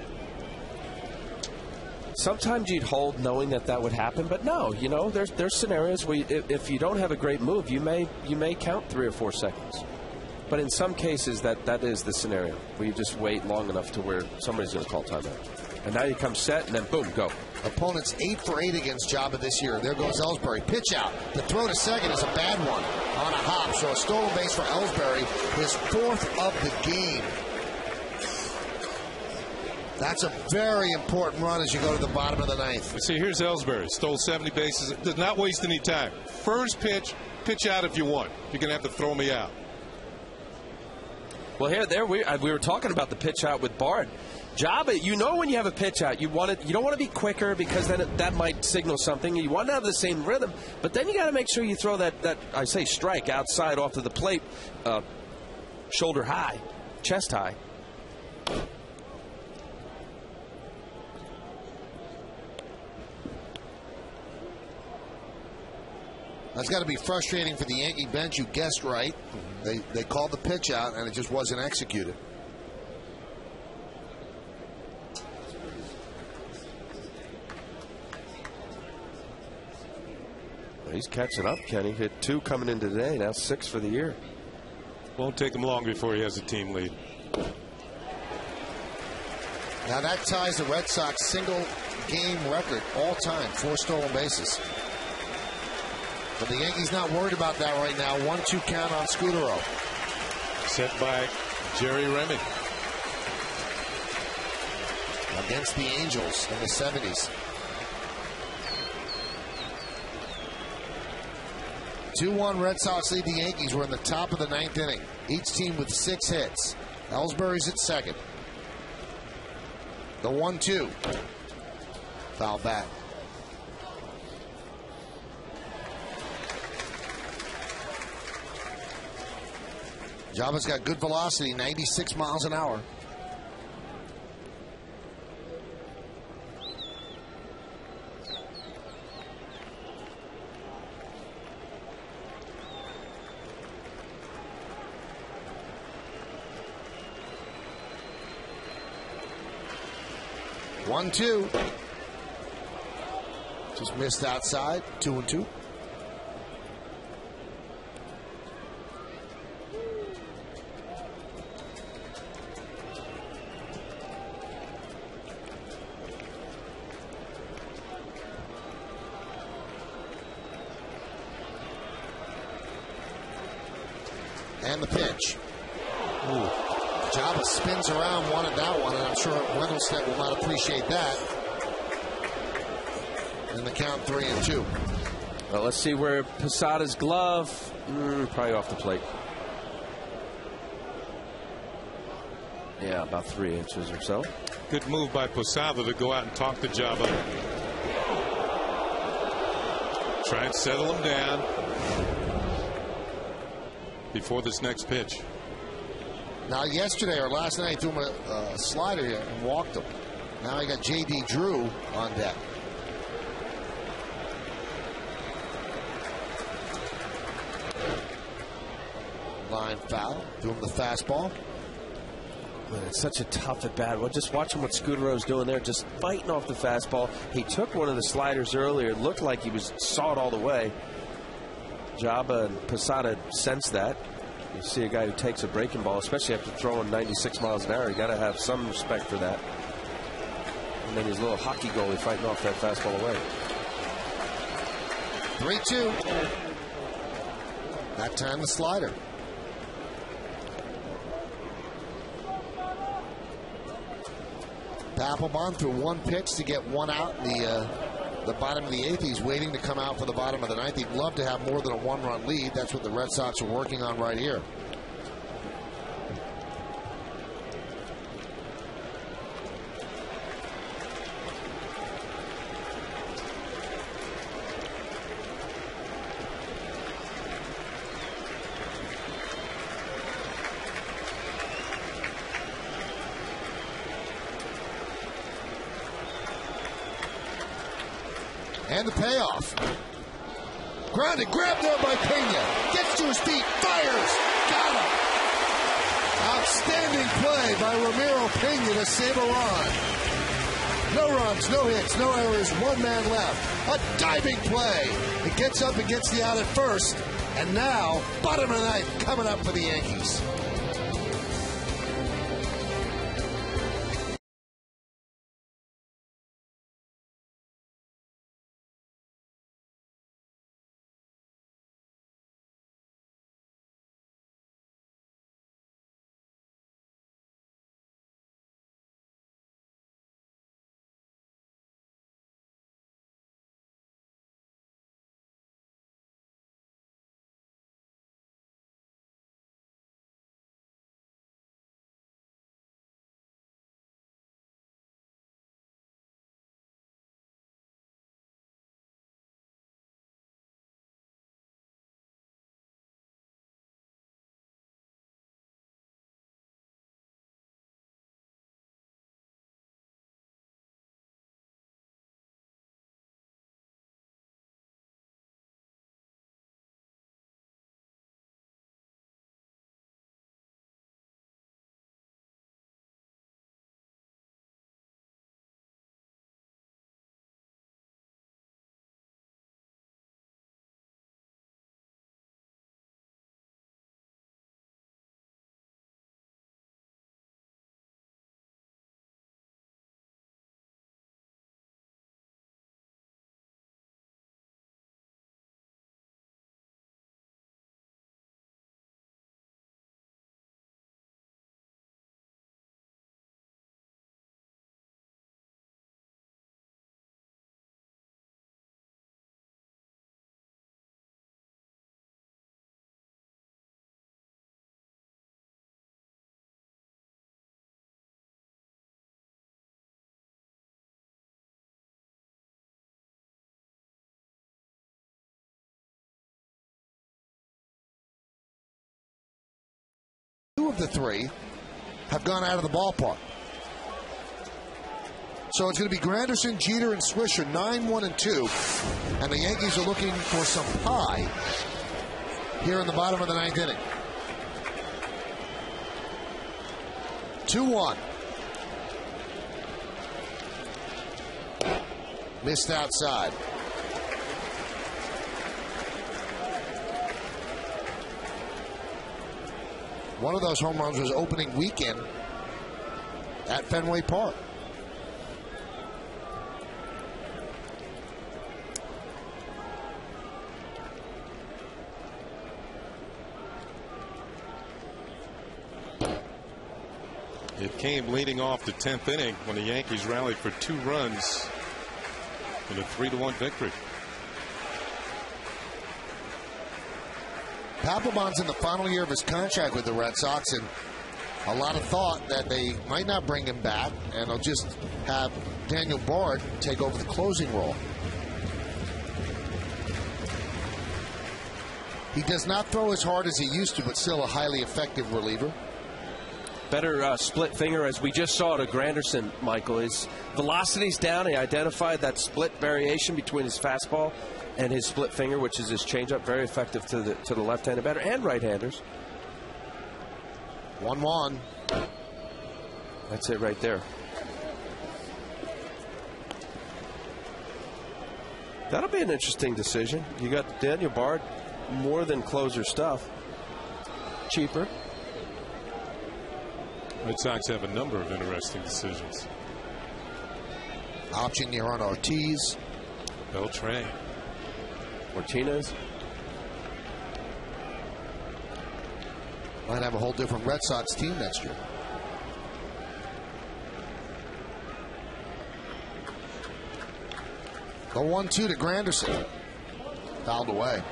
Sometimes you'd hold knowing that would happen, but no, you know, there's scenarios where if you don't have a great move, you may count 3 or 4 seconds. But in some cases, that is the scenario where you just wait long enough to where somebody's going to call timeout. And now you come set, and then boom, go. Opponents 8 for 8 against Jabba this year. There goes Ellsbury. Pitch out. The throw to second is a bad one on a hop. So a stolen base for Ellsbury, his 4th of the game. That's a very important run as you go to the bottom of the 9th. See, here's Ellsbury. Stole 70 bases. Does not waste any time. First pitch, pitch out if you want. You're going to have to throw me out. Well, we were talking about the pitch out with Bard. Jabba, you know when you have a pitch out, you don't want to be quicker because then that might signal something. You want to have the same rhythm, but then you got to make sure you throw that I say strike outside off to the plate, shoulder high, chest high. That's got to be frustrating for the Yankee bench. You guessed right. They called the pitch out, and it just wasn't executed. He's catching up, Kenny. Hit 2 coming in today. Now 6 for the year. Won't take him long before he has a team lead. Now that ties the Red Sox single-game record all time, 4 stolen bases. But the Yankees not worried about that right now. 1-2 count on Scudero. Set by Jerry Remy. Against the Angels in the 70s. 2-1 Red Sox lead the Yankees. We're in the top of the 9th inning. Each team with 6 hits. Ellsbury's at second. The 1-2. Foul back. Java's got good velocity, 96 miles an hour. One, two. Just missed outside, 2-2. And the pitch. Jabba spins around, wanted that one, and I'm sure Wendelstedt will not appreciate that. And the count 3-2. Well, let's see where Posada's glove. Probably off the plate. Yeah, about 3 inches or so. Good move by Posada to go out and talk to Jabba. Try and settle him down before this next pitch. Now, yesterday or last night, he threw him a slider here and walked him. Now he got J.D. Drew on deck. Line foul. Threw him the fastball. Man, it's such a tough at bat. Well, just watching what Scudero's doing there, just fighting off the fastball. He took one of the sliders earlier. It looked like he saw it all the way. Jabba and Posada sensed that. You see a guy who takes a breaking ball, especially after throwing 96 miles an hour, you got to have some respect for that. And then his little hockey goalie fighting off that fastball away. 3-2. That time the slider. Papelbon threw one pitch to get one out in the bottom of the 8th. He's waiting to come out for the bottom of the 9th. He'd love to have more than a 1-run lead. That's what the Red Sox are working on right here. And the payoff. Grounded, grabbed there by Pena. Gets to his feet, fires. Got him. Outstanding play by Ramiro Pena to save a run. No runs, no hits, no errors, 1 man left. A diving play. It gets up and gets the out at first. And now, bottom of the 9th coming up for the Yankees. Two of the 3 have gone out of the ballpark. So it's going to be Granderson, Jeter, and Swisher, 9-1-2. And the Yankees are looking for some pie here in the bottom of the 9th inning. 2-1. Missed outside. One of those home runs was opening weekend at Fenway Park. It came leading off the 10th inning when the Yankees rallied for 2 runs in a 3-1 victory. Papelbon's in the final year of his contract with the Red Sox, and a lot of thought that they might not bring him back, and they'll just have Daniel Bard take over the closing role. He does not throw as hard as he used to, but still a highly effective reliever. Better split finger, as we just saw to Granderson, Michael. His velocity's down. He identified that split variation between his fastball and his split finger, which is his changeup. Very effective to the left-handed batter and right-handers. 1-1. That's it right there. That'll be an interesting decision. You got Daniel Bard, more than closer stuff. Cheaper. Red Sox have a number of interesting decisions. Option here on Ortiz. Beltran. Martinez. Might have a whole different Red Sox team next year. The 1-2 to Granderson. Fouled away.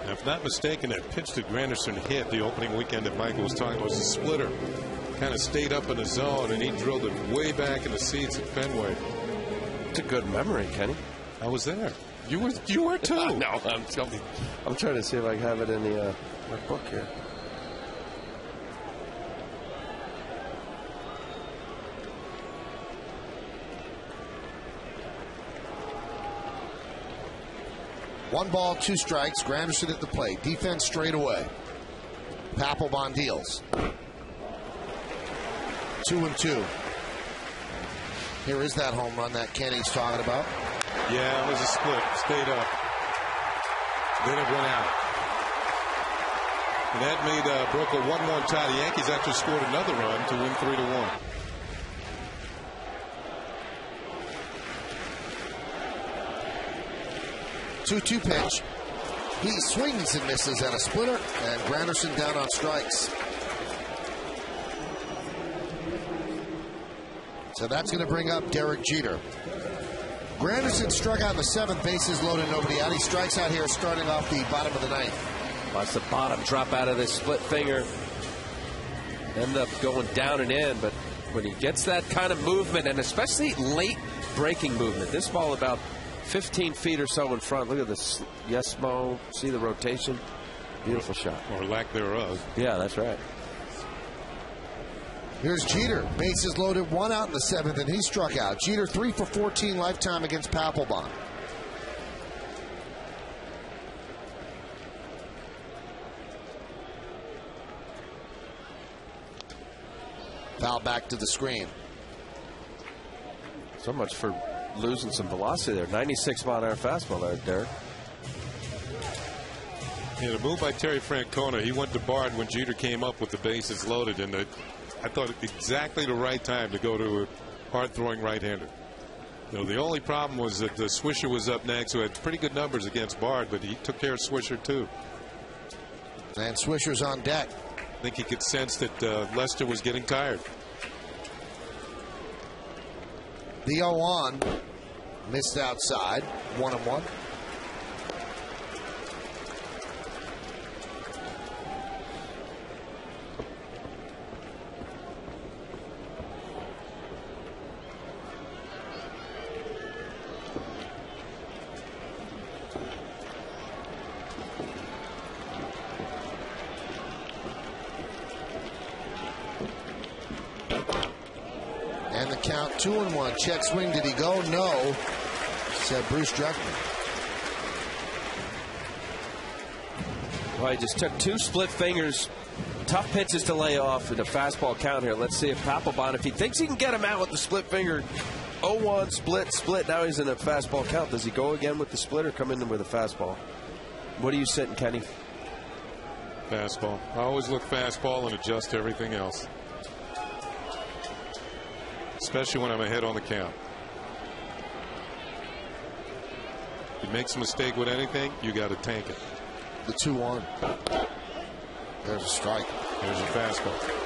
Now, if not mistaken, that pitch that Granderson hit the opening weekend that Michael was talking about was a splitter. Kind of stayed up in the zone, and he drilled it way back in the seats at Fenway. It's a good memory, Kenny. I was there. You were too. No, I'm trying to see if I have it in the my book here. One ball, 2 strikes. Granderson at the plate. Defense straight away. Papelbon deals. 2-2. Here is that home run that Kenny's talking about. Yeah, it was a split. Stayed up. Then it went out. And that made broke a 1-1 tie. The Yankees actually scored another run to win 3-1. Two pitch. He swings and misses at a splitter, and Granderson down on strikes. So that's going to bring up Derek Jeter. Granderson struck out in the 7th, bases loaded, nobody out. He strikes out here starting off the bottom of the 9th. Watch the bottom drop out of this split finger. End up going down and in, but when he gets that kind of movement, and especially late breaking movement, this ball about 15 feet or so in front. Look at this. Yes, Mo. See the rotation. Beautiful shot. Or lack thereof. Yeah, that's right. Here's Jeter. Bases loaded, 1 out in the 7th, and he struck out. Jeter 3 for 14 lifetime against Papelbon. Foul back to the screen. So much for losing some velocity there. 96-mile-an-hour fastball there, Derek. Yeah, the move by Terry Francona. He went to Bard when Jeter came up with the bases loaded, and I thought exactly the right time to go to a hard-throwing right-hander. You know, the only problem was that the Swisher was up next, who had pretty good numbers against Bard, but he took care of Swisher too. And Swisher's on deck. I think he could sense that Lester was getting tired. The 0-1 missed outside. 1-1. And the count 2-1. Check swing. Did he go? No, said Bruce Druckman. Well, he just took 2 split fingers. Tough pitches to lay off in a fastball count here. Let's see if Papelbon, if he thinks he can get him out with the split finger, 0-1, split. Now he's in a fastball count. Does he go again with the split or come in with a fastball? What are you sitting, Kenny? Fastball. I always look fastball and adjust everything else, especially when I'm ahead on the count. If he makes a mistake with anything, you got to tank it. The 2-1. There's a strike. There's a fastball.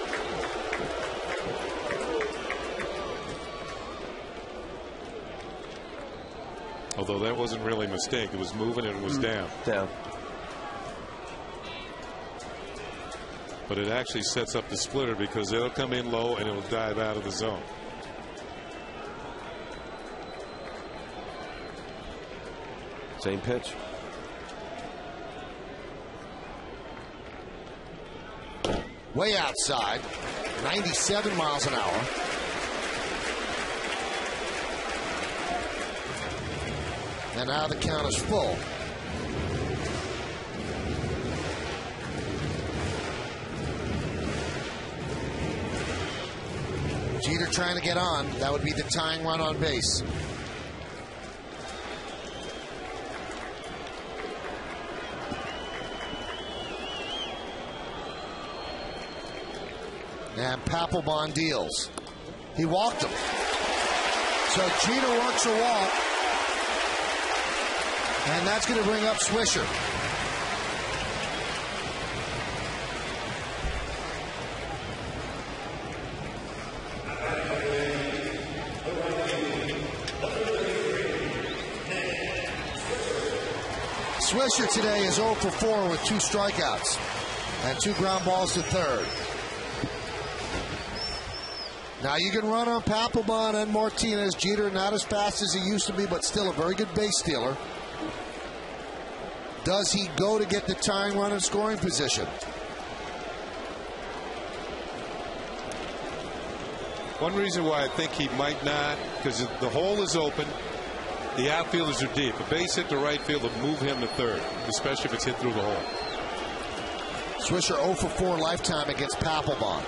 Although that wasn't really a mistake. It was moving and it was down. Down. But it actually sets up the splitter because it'll come in low and it'll dive out of the zone. Same pitch. Way outside. 97 miles an hour. And now the count is full. Jeter trying to get on. That would be the tying run on base. And Papelbon deals. He walked him. So Jeter works a walk. And that's going to bring up Swisher. Swisher today is 0 for 4 with 2 strikeouts and 2 ground balls to third. Now you can run on Papelbon and Martinez. Jeter not as fast as he used to be, but still a very good base stealer. Does he go to get the tying run in scoring position? One reason why I think he might not, because the hole is open, the outfielders are deep. A base hit to right field will move him to third, especially if it's hit through the hole. Swisher 0 for 4 lifetime against Papelbon.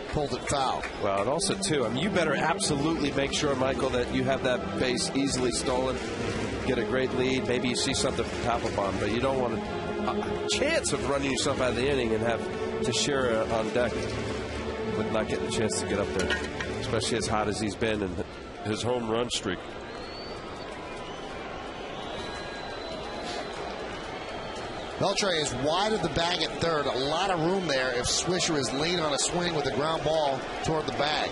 Pulled it foul. Well, and also, too, I mean, you better absolutely make sure, Michael, that you have that base easily stolen, get a great lead. Maybe you see something from Papelbon, but you don't want a chance of running yourself out of the inning and have Teixeira on deck with not getting a chance to get up there, especially as hot as he's been in his home run streak. Beltre is wide of the bag at third. A lot of room there if Swisher is lean on a swing with a ground ball toward the bag.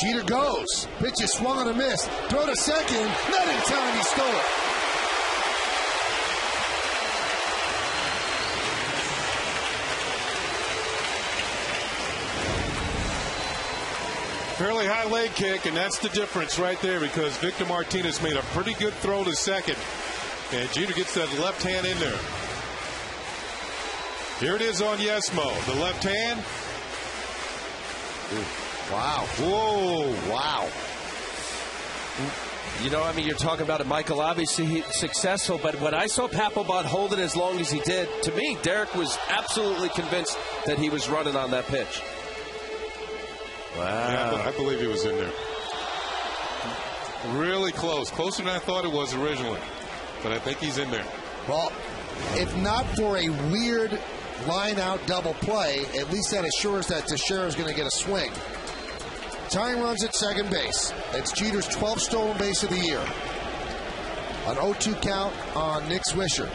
Jeter goes. Pitch is swung on a miss. Throw to second. Not in time. He stole it. Fairly high leg kick, and that's the difference right there because Victor Martinez made a pretty good throw to second, and Jeter gets that left hand in there. Here it is on Yesmo. The left hand. Ooh. Wow. Whoa. Wow. You know, I mean, you're talking about it, Michael. Obviously, he's successful, but when I saw Papelbon hold it as long as he did, to me, Derek was absolutely convinced that he was running on that pitch. Wow. Yeah, I believe he was in there. Really close. Closer than I thought it was originally. But I think he's in there. Well, if not for a weird line-out double play, at least that assures that Teixeira is going to get a swing. Tying runs at second base. It's Jeter's 12th stolen base of the year. An 0-2 count on Nick Swisher.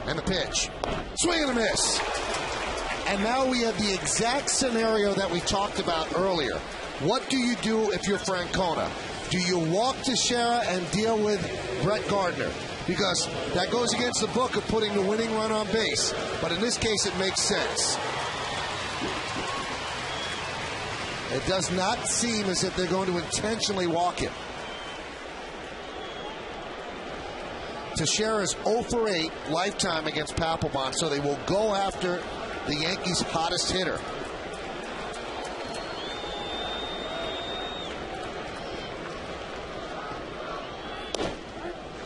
And the pitch. Swing and a miss. And now we have the exact scenario that we talked about earlier. What do you do if you're Francona? Do you walk Teixeira and deal with Brett Gardner? Because that goes against the book of putting the winning run on base. But in this case, it makes sense. It does not seem as if they're going to intentionally walk him. Teixeira is 0 for 8 lifetime against Papelbon, so they will go after the Yankees' hottest hitter.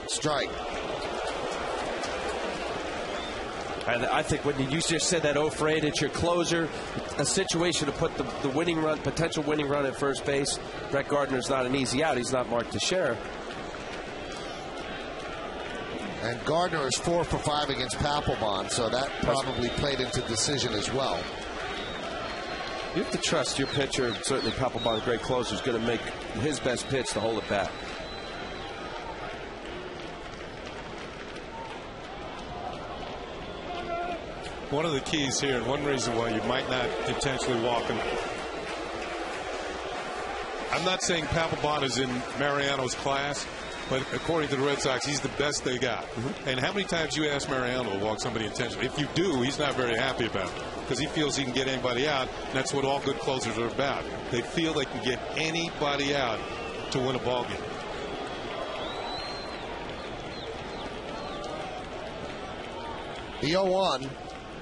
Strike. I think when you just said that 0 for 8, it's your closer, a situation to put the winning run, potential winning run at first base. Brett Gardner's not an easy out. He's not Mark Teixeira. And Gardner is 4 for 5 against Papelbon, so that probably played into the decision as well. You have to trust your pitcher. Certainly Papelbon, a great closer, is going to make his best pitch to hold it back. One of the keys here, and one reason why you might not intentionally walk him. I'm not saying Papelbon is in Mariano's class, but according to the Red Sox, he's the best they got. And how many times you ask Mariano to walk somebody intentionally? If you do, he's not very happy about it because he feels he can get anybody out. And that's what all good closers are about. They feel they can get anybody out to win a ball game. The 0-1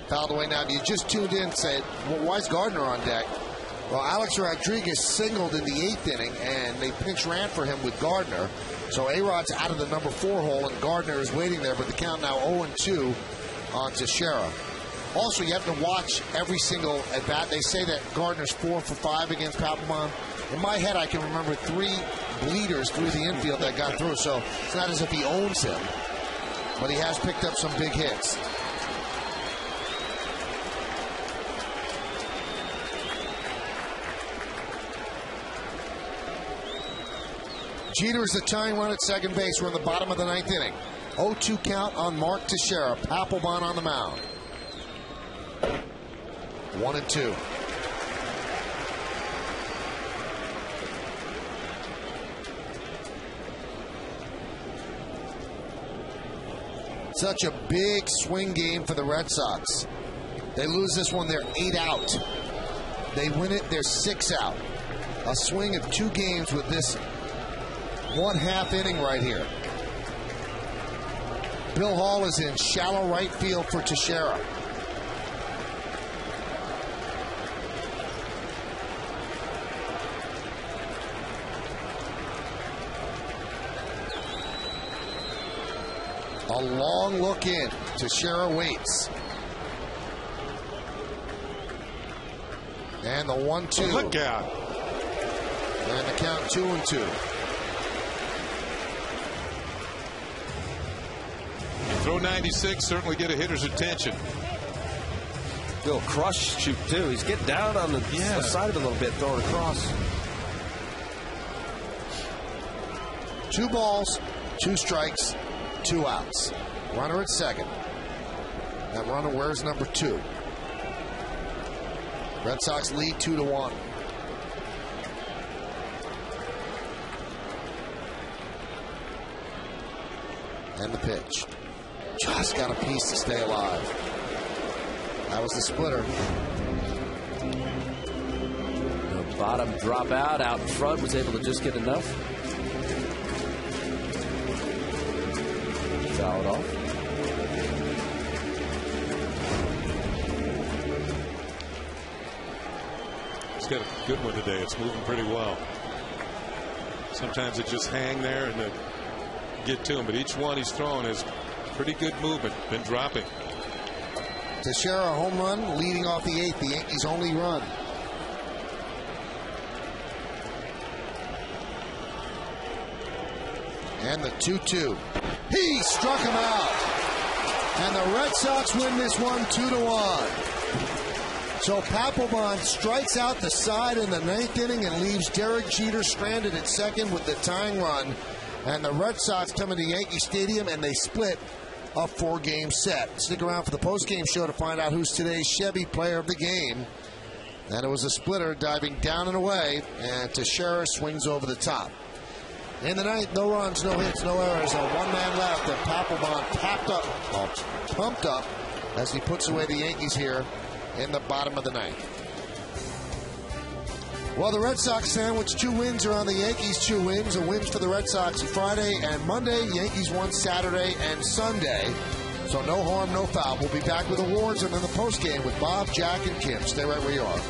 fouled away. Now, you just tuned in and said, well, why is Gardner on deck? Well, Alex Rodriguez singled in the 8th inning, and they pinch ran for him with Gardner. So A-Rod's out of the number 4 hole, and Gardner is waiting there, but the count now 0-2 on Teixeira. Also, you have to watch every single at-bat. They say that Gardner's 4 for 5 against Papelbon. In my head, I can remember 3 bleeders through the infield that got through, so it's not as if he owns him, but he has picked up some big hits. Jeter is the tying run at second base. We're in the bottom of the 9th inning. 0-2 count on Mark Teixeira. Papelbon on the mound. 1-2. Such a big swing game for the Red Sox. They lose this one, they're 8 out. They win it, they're 6 out. A swing of 2 games with this 1/2 inning right here. Bill Hall is in shallow right field for Teixeira. A long look in. Teixeira waits. And the 1-2. Look out. And the count 2-2. Throw 96, certainly get a hitter's attention. Little crush shoot, too. He's getting down on the side of it a little bit, throwing across. 2 balls, 2 strikes, 2 outs. Runner at second. That runner wears number 2. Red Sox lead 2-1. And the pitch. Just got a piece to stay alive. That was the splitter. The bottom drop out in front, was able to just get enough. Foul it off. He's got a good one today. It's moving pretty well. Sometimes it just hang there and then get to him, but each one he's throwing is pretty good movement. Been dropping. Teixeira home run leading off the 8th. The Yankees' only run. And the 2-2. He struck him out. And the Red Sox win this one 2-1. So Papelbon strikes out the side in the 9th inning and leaves Derek Jeter stranded at second with the tying run. And the Red Sox come into Yankee Stadium and they split a 4-game set. Stick around for the post-game show to find out who's today's Chevy player of the game. And it was a splitter diving down and away, and Teixeira swings over the top. In the 9th, no runs, no hits, no errors. One man left, and Papelbon pumped up as he puts away the Yankees here in the bottom of the 9th. Well, the Red Sox sandwiched 2 wins around the Yankees, 2 wins. A win for the Red Sox Friday and Monday. Yankees won Saturday and Sunday. So no harm, no foul. We'll be back with awards and then the postgame with Bob, Jack, and Kim. Stay right where you are.